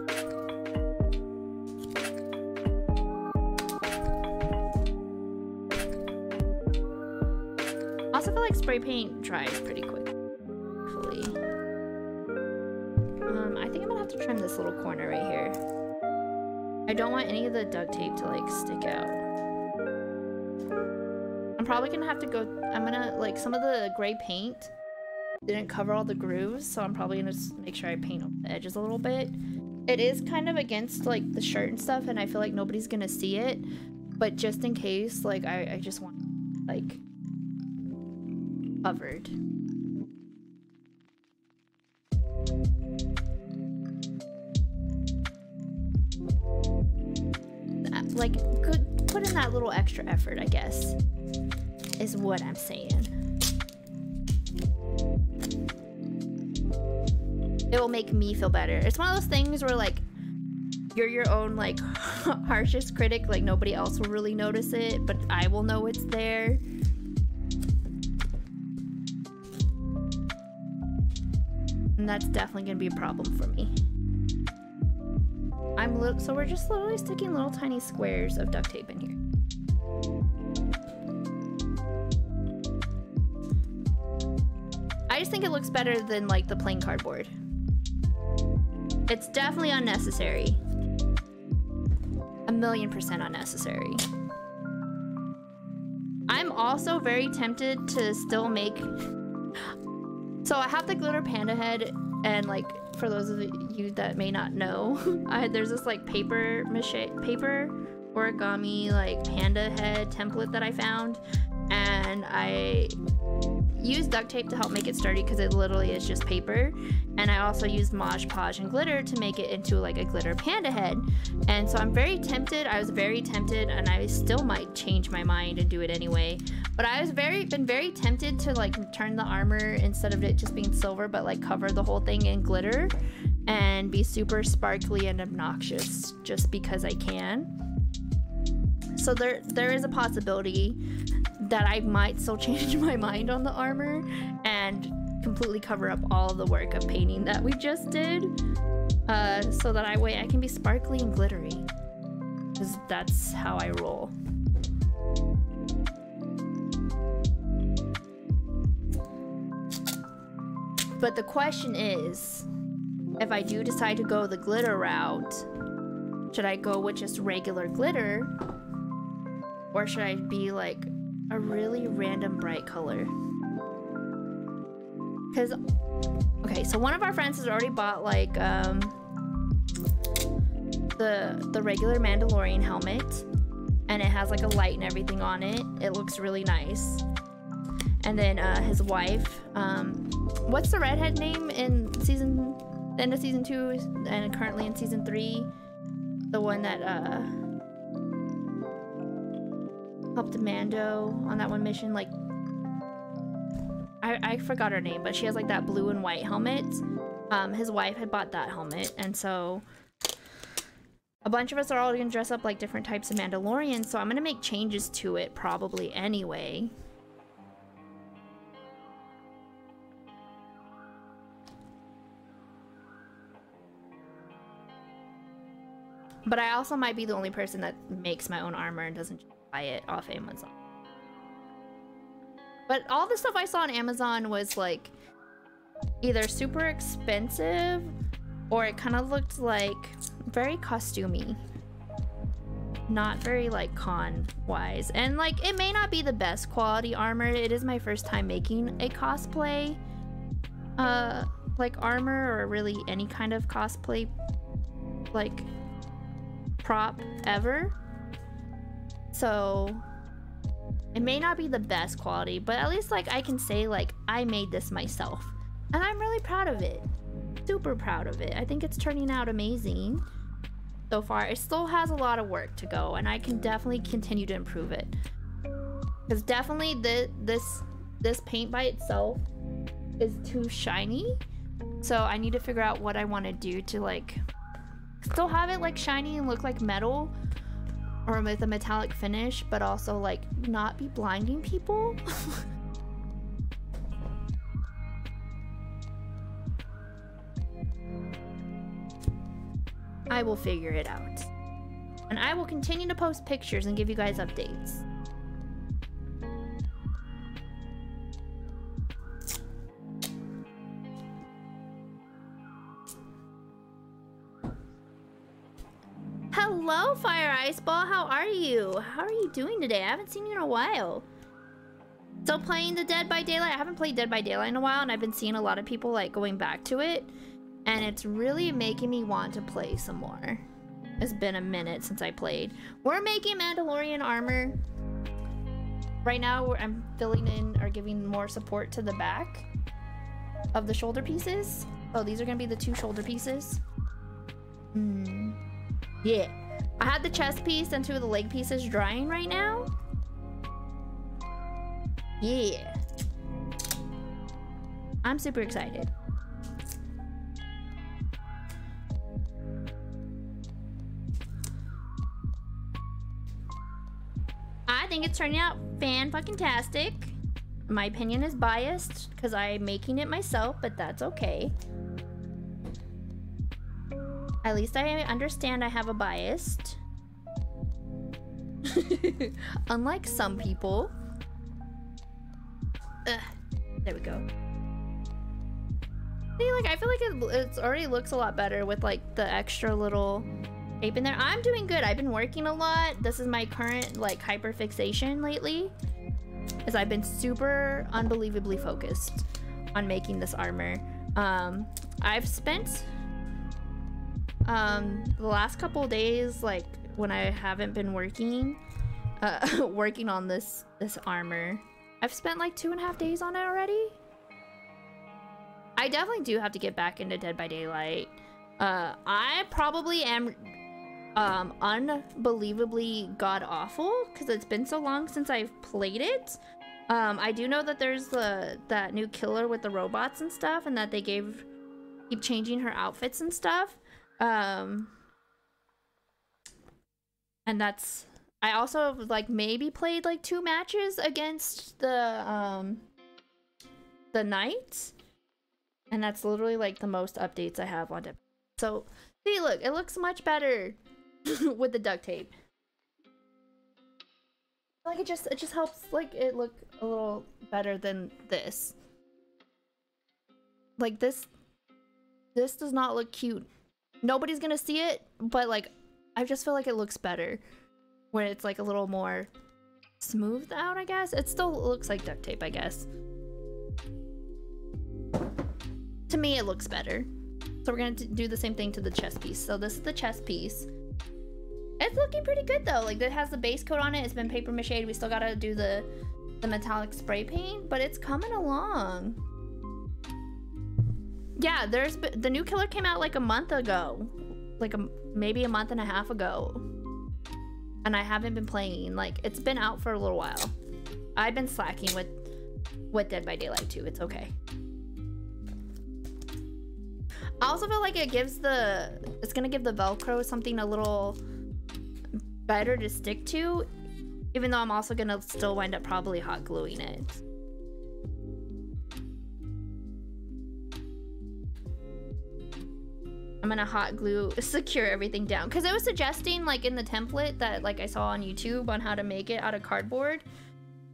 spray paint dries pretty quick, hopefully. I think I'm gonna have to trim this little corner right here. I don't want any of the duct tape to like stick out. I'm probably gonna have to go, I'm gonna, like, some of the gray paint didn't cover all the grooves, so I'm probably gonna just make sure I paint on the edges a little bit. It is kind of against like the shirt and stuff, and I feel like nobody's gonna see it, but just in case, like, I just want, like, covered. Like, put in that little extra effort, I guess, is what I'm saying. It will make me feel better. It's one of those things where, like, you're your own, like, harshest critic. Like, nobody else will really notice it, but I will know it's there. And that's definitely gonna be a problem for me. So we're just literally sticking little tiny squares of duct tape in here. I just think it looks better than, like, the plain cardboard. It's definitely unnecessary. 1,000,000% unnecessary. I'm also very tempted to still make... So I have the glitter panda head, and, like, for those of you that may not know, there's this, like, paper origami, like, panda head template that I found, and I used duct tape to help make it sturdy because it literally is just paper, and I also used Mod Podge and glitter to make it into, like, a glitter panda head. And so I'm very tempted. I was very tempted, and I still might change my mind and do it anyway, but I was been very tempted to, like, turn the armor, instead of it just being silver, but, like, cover the whole thing in glitter and be super sparkly and obnoxious just because I can. So there is a possibility that I might still change my mind on the armor and completely cover up all of the work of painting that we just did, so that I can be sparkly and glittery, because that's how I roll. But the question is, if I do decide to go the glitter route, should I go with just regular glitter, or should I be like a really random bright color? Because, okay, so one of our friends has already bought, like, the regular Mandalorian helmet, and it has, like, a light and everything on it. It looks really nice. And then his wife, what's the redhead name in end of season 2 and currently in season 3? The one that helped Mando on that one mission, like, I forgot her name, but she has, like, that blue and white helmet. His wife had bought that helmet, and so a bunch of us are all gonna dress up like different types of Mandalorians, so I'm gonna make changes to it probably anyway. But I also might be the only person that makes my own armor and doesn't just buy it off Amazon. But all the stuff I saw on Amazon was, like, either super expensive, or it kind of looked like very costumey. Not very, like, con-wise. And, like, it may not be the best quality armor. It is my first time making a cosplay, like, armor, or really any kind of cosplay, like, prop ever. So it may not be the best quality, but at least, like, I can say, like, I made this myself, and I'm really proud of it. Super proud of it. I think it's turning out amazing so far. It still has a lot of work to go, and I can definitely continue to improve it, because definitely this paint by itself is too shiny. So I need to figure out what I want to do to, like, still have it, like, shiny and look like metal, or with a metallic finish, but also, like, not be blinding people. I will figure it out. And I will continue to post pictures and give you guys updates. hello, Fire Ice Ball. How are you? How are you doing today? I haven't seen you in a while. Still playing the Dead by Daylight? I haven't played Dead by Daylight in a while, and I've been seeing a lot of people like going back to it, and it's really making me want to play some more. It's been a minute since I played. We're making Mandalorian armor. Right now, I'm filling in or giving more support to the back of the shoulder pieces. Oh, these are gonna be the 2 shoulder pieces. Yeah. I had the chest piece and 2 of the leg pieces drying right now. Yeah. I'm super excited. I think it's turning out fan-fucking-tastic. My opinion is biased because I'm making it myself, but that's okay. At least I understand I have a bias. Unlike some people. There we go. See, like, I feel like it already looks a lot better with, like, the extra little tape in there. I'm doing good. I've been working a lot. This is my current, like, hyperfixation lately. As I've been super unbelievably focused on making this armor. I've spent the last couple days, like, when I haven't been working, working on this armor. I've spent like 2.5 days on it already. I definitely do have to get back into Dead by Daylight. I probably am unbelievably god-awful because it's been so long since I've played it. I do know that there's that new killer with the robots and stuff, and that they keep changing her outfits and stuff. And that's... I also like maybe played like 2 matches against the Knights, and that's literally like the most updates I have on it. So see, look, it looks much better with the duct tape. Like it just helps like it look a little better than this. Like this does not look cute. Nobody's gonna see it, but like I just feel like it looks better when it's like a little more smoothed out, I guess. It still looks like duct tape, I guess. To me, it looks better. So we're gonna do the same thing to the chest piece. So this is the chest piece. It's looking pretty good though. Like it has the base coat on it. It's been paper mache. We still gotta do the metallic spray paint, but it's coming along. Yeah, the new killer came out like a month ago. Like maybe a month and a half ago. And I haven't been playing. Like it's been out for a little while. I've been slacking with Dead by Daylight too. It's okay. I also feel like it's gonna give the Velcro something a little better to stick to, even though I'm also gonna still wind up probably hot gluing it. I'm gonna hot glue secure everything down because it was suggesting like in the template that like I saw on YouTube on how to make it out of cardboard,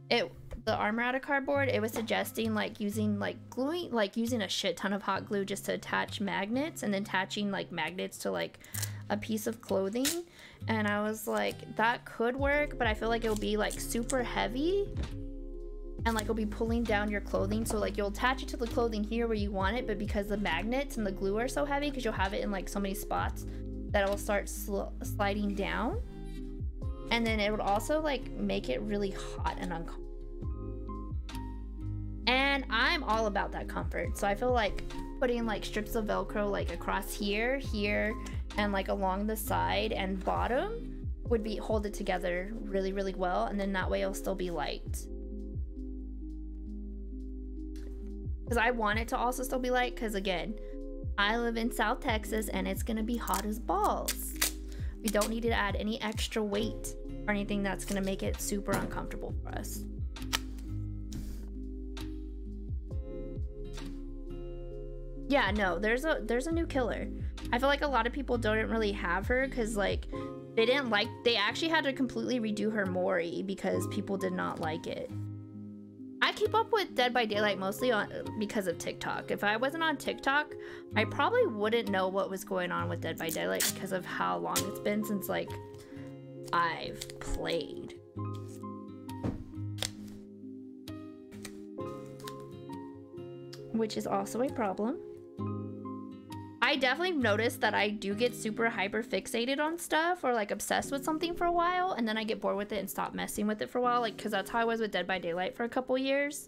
the armor out of cardboard, it was suggesting like using using a shit ton of hot glue just to attach magnets and then attaching like magnets to like a piece of clothing. And I was like, that could work, but I feel like it'll be like super heavy and like it'll be pulling down your clothing. So like you'll attach it to the clothing here where you want it, but because the magnets and the glue are so heavy, because you'll have it in like so many spots, that it will start sliding down. And then it would also like make it really hot and uncomfortable. And I'm all about that comfort. So I feel like putting like strips of Velcro like across here, and like along the side and bottom would hold it together really, really well. And then that way it'll still be light. Because I want it to also still be light, because again, I live in South Texas and it's gonna be hot as balls. We don't need to add any extra weight or anything that's gonna make it super uncomfortable for us. Yeah, no, there's a new killer. I feel like a lot of people don't really have her because like they actually had to completely redo her Mori because people did not like it. I I keep up with Dead by Daylight mostly because of TikTok. If I wasn't on TikTok, I probably wouldn't know what was going on with Dead by Daylight because of how long it's been since like I've played. Which is also a problem. I definitely noticed that I do get super hyper fixated on stuff or like obsessed with something for a while, and then I get bored with it and stop messing with it for a while, like because that's how I was with Dead by Daylight for a couple years.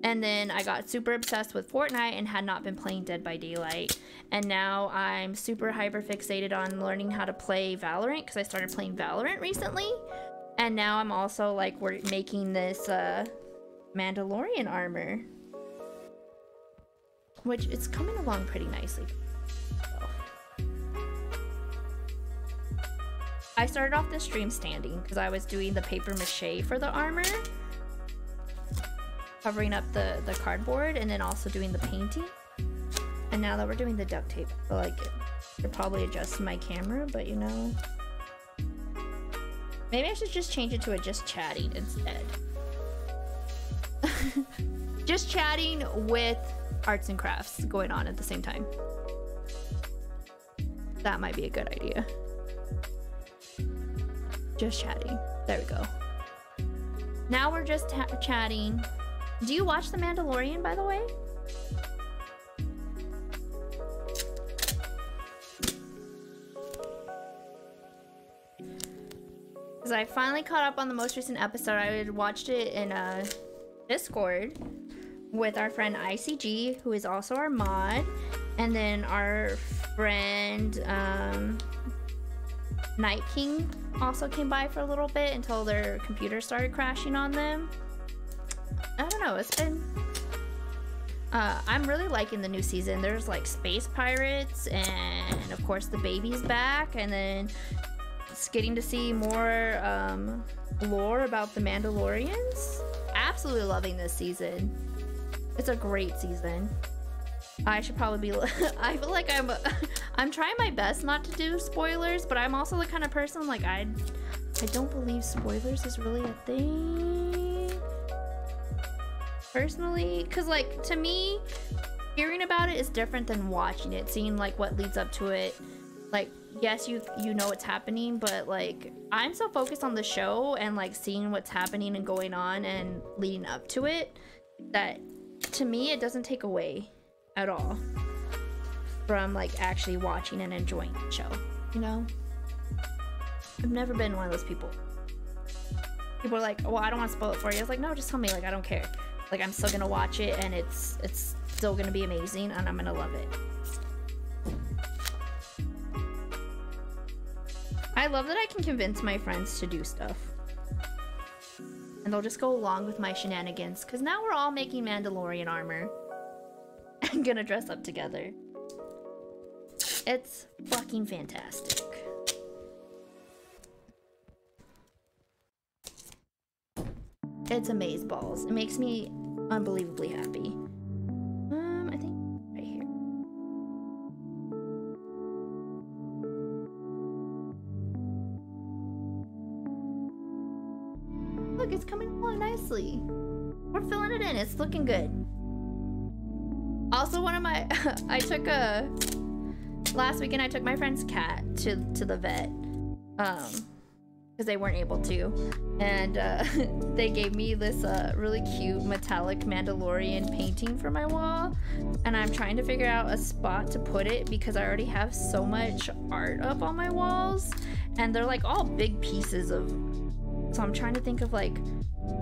And then I got super obsessed with Fortnite and had not been playing Dead by Daylight, and now I'm super hyper fixated on learning how to play Valorant because I started playing Valorant recently, and now I'm also like we're making this Mandalorian armor, which it's coming along pretty nicely. I started off the stream standing because I was doing the paper mache for the armor, covering up the cardboard, and then also doing the painting. And now that we're doing the duct tape, I like it. Could probably adjust my camera, but you know, maybe I should just change it to a just chatting instead. Just chatting with arts and crafts going on at the same time. That might be a good idea. Just chatting. There we go. Now we're just chatting. Do you watch The Mandalorian, by the way? Because I finally caught up on the most recent episode. I had watched it in Discord with our friend ICG, who is also our mod, and then our friend Night King also came by for a little bit until their computer started crashing on them. I don't know, it's been I'm really liking the new season. There's like space pirates, and of course the baby's back, and then it's getting to see more lore about the Mandalorians. Absolutely loving this season. It's a great season. I should probably be I feel like I'm trying my best not to do spoilers, but I'm also the kind of person like I don't believe spoilers is really a thing personally, because like to me hearing about it is different than watching it, seeing like what leads up to it. Like yes, you know what's happening, but like I'm so focused on the show and like seeing what's happening and going on and leading up to it that to me it doesn't take away at all from like actually watching and enjoying the show, you know? I've never been one of those people. People are like, well, I don't want to spoil it for you. I was like, no, just tell me, like I don't care. Like I'm still gonna watch it and it's still gonna be amazing and I'm gonna love it. I love that I can convince my friends to do stuff. And they'll just go along with my shenanigans, because now we're all making Mandalorian armor. I'm gonna dress up together. It's fucking fantastic. It's amazeballs. It makes me unbelievably happy. I think right here. Look, it's coming along nicely. We're filling it in. It's looking good. Also, one of my last weekend I took my friend's cat to the vet because they weren't able to, and they gave me this really cute metallic Mandalorian painting for my wall, and I'm trying to figure out a spot to put it because I already have so much art up on my walls and they're like all big pieces of, so I'm trying to think of like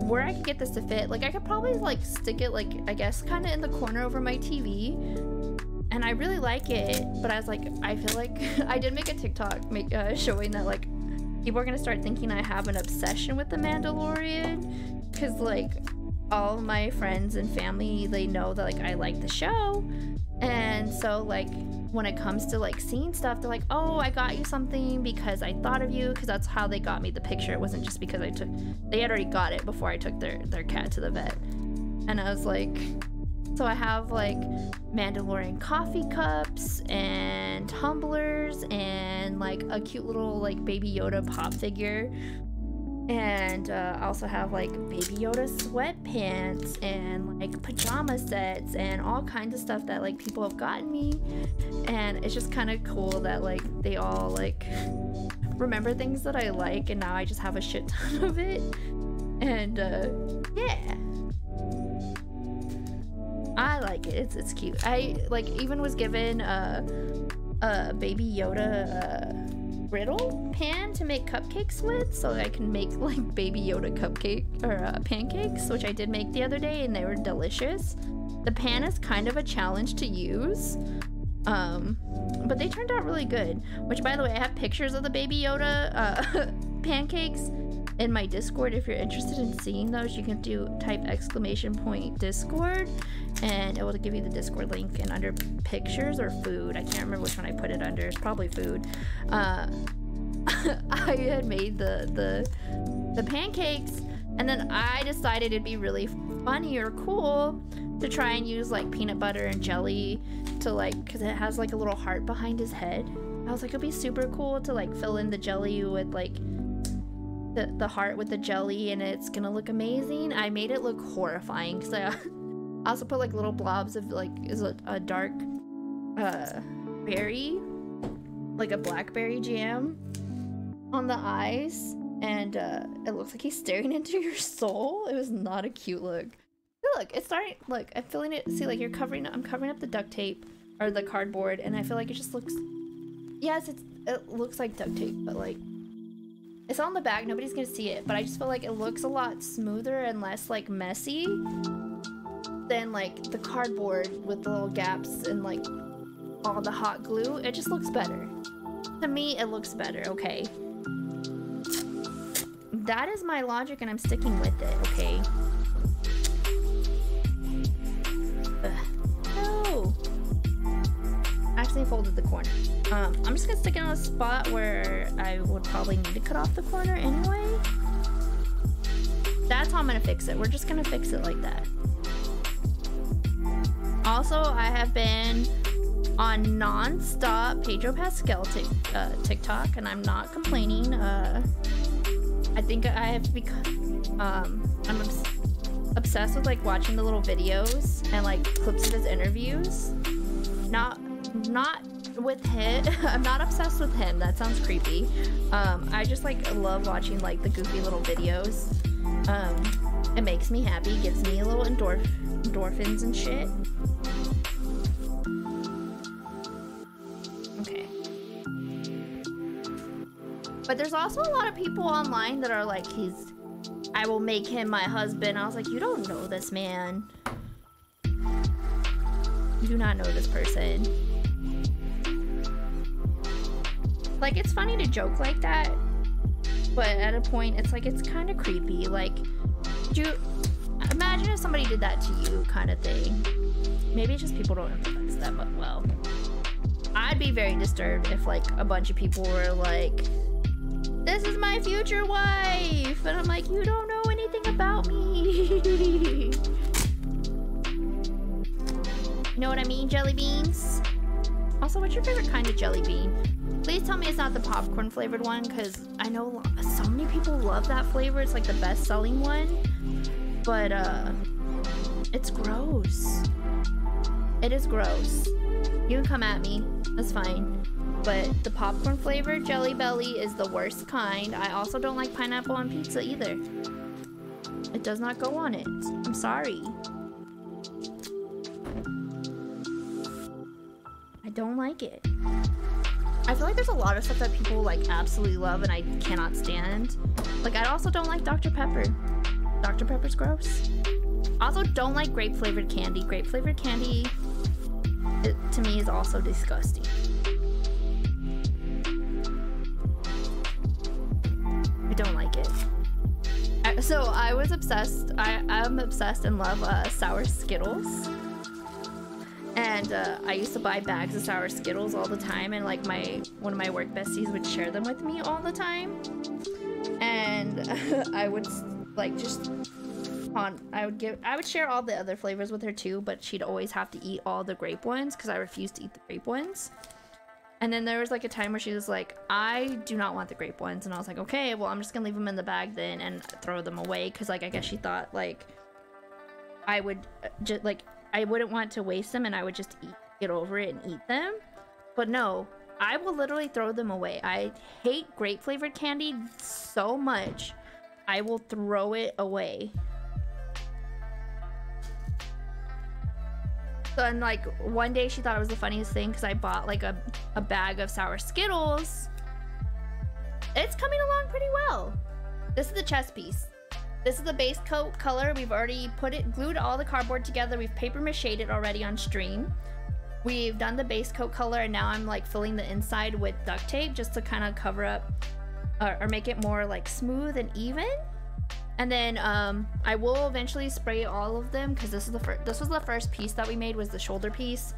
where I could get this to fit. Like I could probably like stick it like I guess kind of in the corner over my TV, and I really like it, but I was like I feel like I did make a TikTok showing that like people are gonna start thinking I have an obsession with the Mandalorian, because like all of my friends and family, they know that like I like the show, and so like when it comes to like seeing stuff, they're like, oh, I got you something because I thought of you, because that's how they got me the picture. It wasn't just because they had already got it before I took their cat to the vet. And I was like, so I have like Mandalorian coffee cups and tumblers and like a cute little like Baby Yoda pop figure. And I also have like Baby Yoda sweatpants and like pajama sets and all kinds of stuff that like people have gotten me. And it's just kind of cool that like they all like remember things that I like, and now I just have a shit ton of it. And yeah, I like it. It's cute. I like even was given a Baby Yoda griddle pan to make cupcakes with, so I can make like Baby Yoda cupcake or pancakes, which I did make the other day, and they were delicious. The pan is kind of a challenge to use, but they turned out really good. Which, by the way, I have pictures of the Baby Yoda pancakes in my Discord. If you're interested in seeing those, you can type !Discord, and it will give you the Discord link. And under pictures or food, I can't remember which one I put it under. It's probably food. I had made the pancakes, and then I decided it'd be really funny or cool to try and use like peanut butter and jelly to like, because it has like a little heart behind his head. I was like, it'd be super cool to like fill in the jelly with like the heart with the jelly, and it's gonna look amazing. I made it look horrifying because I also put like little blobs of like a dark berry, like a blackberry jam on the eyes, and it looks like he's staring into your soul. It was not a cute look. Look, it's starting. Look, I'm feeling it. See, like I'm covering up the duct tape or the cardboard, and I feel like it just looks. Yes, it looks like duct tape, but like it's on the back. Nobody's gonna see it, but I just feel like it looks a lot smoother and less like messy than like the cardboard with the little gaps and like all the hot glue. It just looks better. To me, it looks better. Okay. That is my logic, and I'm sticking with it. Okay. No! I accidentally folded the corner. I'm just gonna stick it on a spot where I would probably need to cut off the corner anyway. That's how I'm gonna fix it. We're just gonna fix it like that. Also, I have been on non-stop Pedro Pascal TikTok, and I'm not complaining. I think I have become, I'm obsessed with like watching the little videos and like clips of his interviews. Not with him. I'm not obsessed with him. That sounds creepy. I just like love watching like the goofy little videos. It makes me happy, gives me a little endorphins and shit. Okay. But there's also a lot of people online that are like, I will make him my husband. I was like, you don't know this man. You do not know this person. Like, it's funny to joke like that, but at a point, it's like, it's kind of creepy. Like, imagine if somebody did that to you, kind of thing. Maybe it's just people don't empathize that much well. I'd be very disturbed if, like, a bunch of people were like, this is my future wife! And I'm like, you don't know anything about me! You know what I mean, jelly beans? Also, what's your favorite kind of jelly bean? Please tell me it's not the popcorn flavored one, because I know so many people love that flavor. It's like the best selling one. But, it's gross. It is gross. You can come at me. That's fine. But the popcorn flavored Jelly Belly is the worst kind. I also don't like pineapple on pizza either. It does not go on it. I'm sorry. I don't like it. I feel like there's a lot of stuff that people like absolutely love and I cannot stand. Like, I also don't like Dr. Pepper. Dr. Pepper's gross. Also don't like grape flavored candy. Grape flavored candy, to me, is also disgusting. I don't like it. So I was obsessed. I'm obsessed and love sour Skittles. And I used to buy bags of sour Skittles all the time, and like one of my work besties would share them with me all the time. And I would like I would share all the other flavors with her too, but she'd always have to eat all the grape ones because I refused to eat the grape ones. And then there was like a time where she was like, I do not want the grape ones. And I was like, okay, well, I'm just gonna leave them in the bag then and throw them away. Cause like, I guess she thought like I would just like, I wouldn't want to waste them and I would just get over it and eat them. But no, I will literally throw them away. I hate grape flavored candy so much. I will throw it away. So, and like one day she thought it was the funniest thing because I bought like a bag of sour Skittles. It's coming along pretty well. This is the chest piece. This is the base coat color. We've already glued all the cardboard together. We've paper mache'd it already on stream. We've done the base coat color and now I'm like filling the inside with duct tape just to kind of cover up or make it more like smooth and even. And then I will eventually spray all of them because this was the first piece that we made, was the shoulder piece.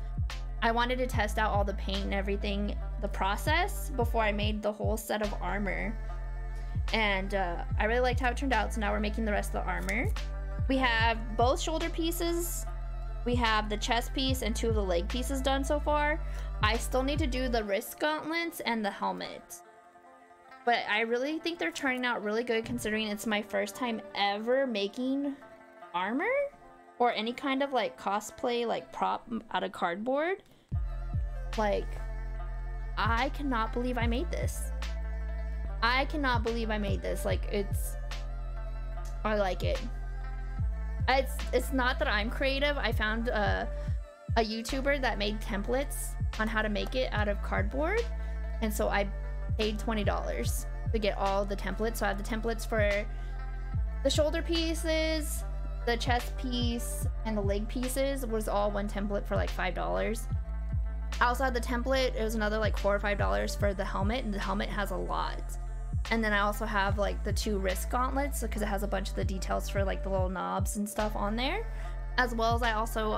I wanted to test out all the paint and everything, the process, before I made the whole set of armor. And I really liked how it turned out, so now we're making the rest of the armor. We have both shoulder pieces, we have the chest piece and 2 of the leg pieces done so far. I still need to do the wrist gauntlets and the helmet. But I really think they're turning out really good considering it's my first time ever making armor or any kind of like cosplay like prop out of cardboard. Like, I cannot believe I made this. I cannot believe I made this. Like, I like it. It's not that I'm creative. I found a YouTuber that made templates on how to make it out of cardboard. And so I paid $20 to get all the templates. So I have the templates for the shoulder pieces, the chest piece, and the leg pieces. Was all one template for like $5. I also had the template. It was another like $4 or $5 for the helmet, and the helmet has a lot. And then I also have like the 2 wrist gauntlets because it has a bunch of the details for like the little knobs and stuff on there. As well as I also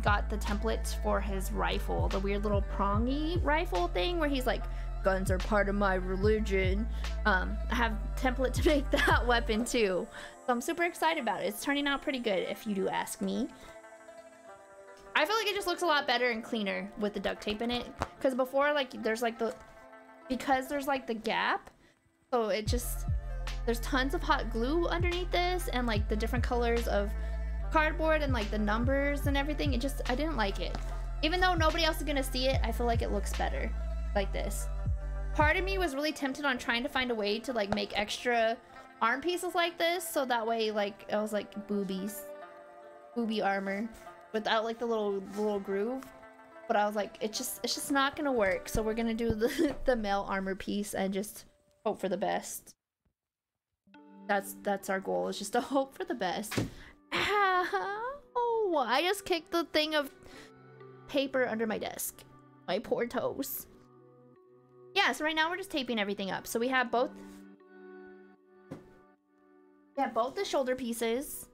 got the templates for his rifle, the weird little prongy rifle thing where he's like, guns are part of my religion. I have a template to make that weapon too. So I'm super excited about it. It's turning out pretty good if you do ask me. I feel like it just looks a lot better and cleaner with the duct tape in it. Because before, like, there's like the gap. So it just, there's tons of hot glue underneath this and like the different colors of cardboard and like the numbers and everything. I didn't like it. Even though nobody else is gonna see it, I feel like it looks better like this. Part of me was really tempted on trying to find a way to like make extra arm pieces like this, so that way like I was like booby armor without like the little groove. But I was like, it's just not gonna work. So we're gonna do the male armor piece and just hope for the best. That's our goal, is just to hope for the best. Oh, I just kicked the thing of paper under my desk. My poor toes. Yeah, so right now we're just taping everything up. So we have both the shoulder pieces,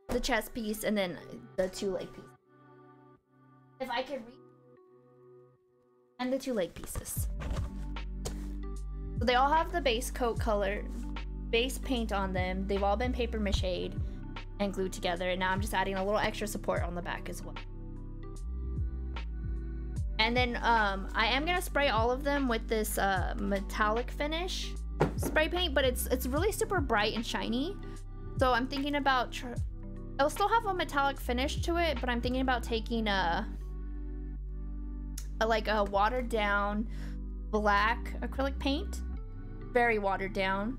the chest piece, and then the 2 leg pieces. If I could read. And the 2 leg pieces. So they all have the base coat color, base paint on them. They've all been paper mache'd and glued together. And now I'm just adding a little extra support on the back as well. And then I am gonna spray all of them with this metallic finish spray paint, but it's really super bright and shiny. So I'm thinking about it'll still have a metallic finish to it, but I'm thinking about taking a watered down black acrylic paint, very watered down.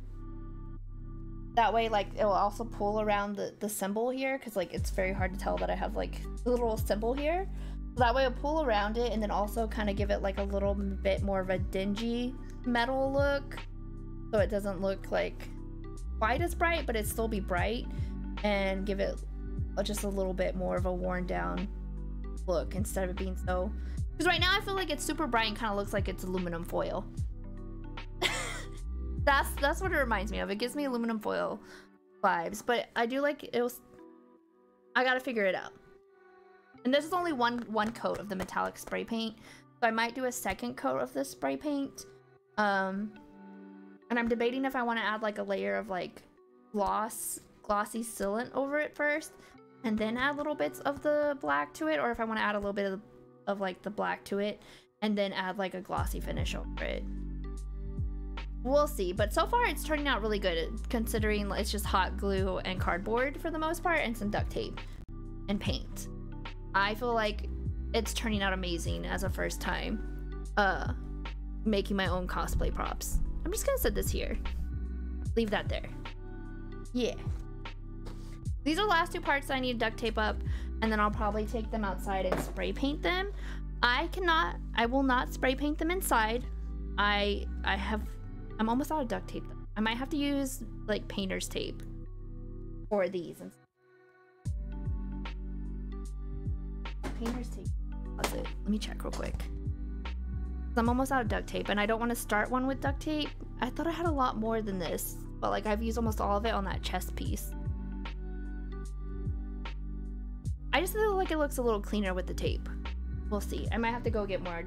That way, like, it will also pull around the symbol here, because like it's very hard to tell that I have like a little symbol here. That way it'll pull around it and then also kind of give it like a little bit more of a dingy metal look. So it doesn't look like quite as bright, but it still be bright, and give it just a little bit more of a worn down look instead of it being so... Because right now I feel like it's super bright and kind of looks like it's aluminum foil. That's what it reminds me of. It gives me aluminum foil vibes, but I do like it. I gotta figure it out. And this is only one coat of the metallic spray paint, so I might do a second coat of this spray paint. And I'm debating if I want to add like a layer of like glossy sealant over it first, and then add little bits of the black to it, or if I want to add a little bit of like the black to it and then add like a glossy finish over it. We'll see, but so far it's turning out really good considering it's just hot glue and cardboard for the most part and some duct tape and paint. I feel like it's turning out amazing as a first time making my own cosplay props. I'm just gonna set this here. Leave that there. Yeah. These are the last two parts that I need to duct tape up, and then I'll probably take them outside and spray paint them. I will not spray paint them inside. I'm almost out of duct tape though. I might have to use like painter's tape for these. Painter's tape. That's it. Let me check real quick. I'm almost out of duct tape and I don't want to start one with duct tape. I thought I had a lot more than this, but like I've used almost all of it on that chest piece. I just feel like it looks a little cleaner with the tape. We'll see. I might have to go get more.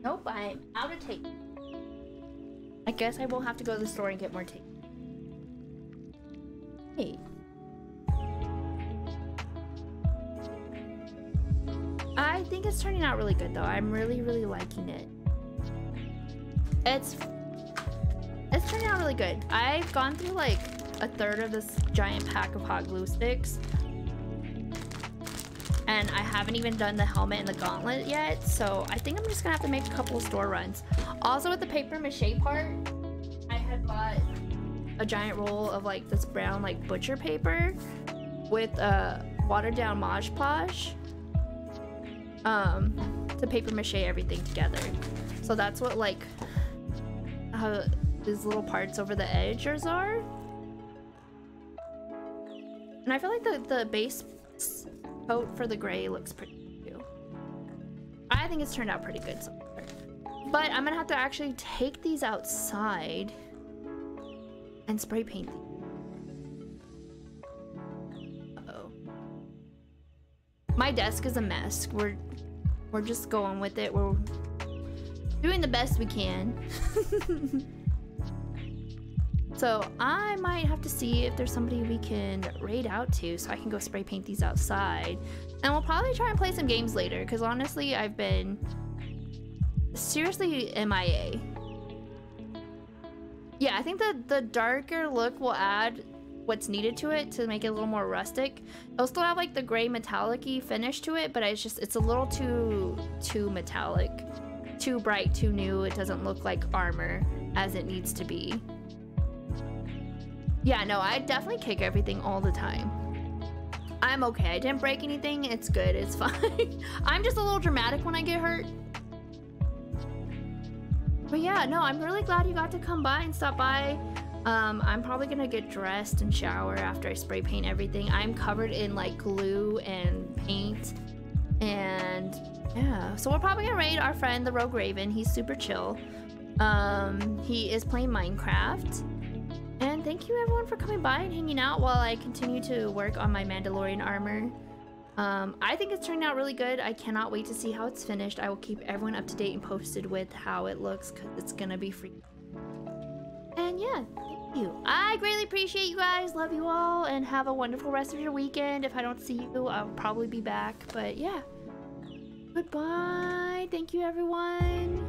Nope, I'm out of tape. I guess I will have to go to the store and get more tape. Hey. I think it's turning out really good though. I'm really, really liking it. It's turning out really good. I've gone through like a third of this giant pack of hot glue sticks. And I haven't even done the helmet and the gauntlet yet, so I think I'm just gonna have to make a couple of store runs. Also with the paper mache part, I had bought a giant roll of like this brown like butcher paper with watered down Mod Podge to paper mache everything together. So that's what like these little parts over the edges are. And I feel like the base coat for the gray looks pretty good too. I think it's turned out pretty good so far. But I'm gonna have to actually take these outside and spray paint these. Uh-oh. My desk is a mess. We're just going with it. We're doing the best we can. So I might have to see if there's somebody we can raid out to so I can go spray paint these outside. And we'll probably try and play some games later because honestly I've been seriously MIA. Yeah, I think that the darker look will add what's needed to it to make it a little more rustic. It'll still have like the gray metallic-y finish to it, but it's a little too metallic, too bright, too new. It doesn't look like armor as it needs to be. Yeah, no, I definitely kick everything all the time. I'm okay. I didn't break anything. It's good. It's fine. I'm just a little dramatic when I get hurt. But yeah, no, I'm really glad you got to come by and stop by. I'm probably gonna get dressed and shower after I spray paint everything. I'm covered in like glue and paint. And yeah, so we're probably gonna raid our friend, the Rogue Raven. He's super chill. He is playing Minecraft. And thank you everyone for coming by and hanging out while I continue to work on my Mandalorian armor. I think it's turning out really good. I cannot wait to see how it's finished. I will keep everyone up to date and posted with how it looks because it's gonna be free. And yeah, thank you. I greatly appreciate you guys. Love you all and have a wonderful rest of your weekend. If I don't see you, I'll probably be back. But yeah, goodbye. Thank you everyone.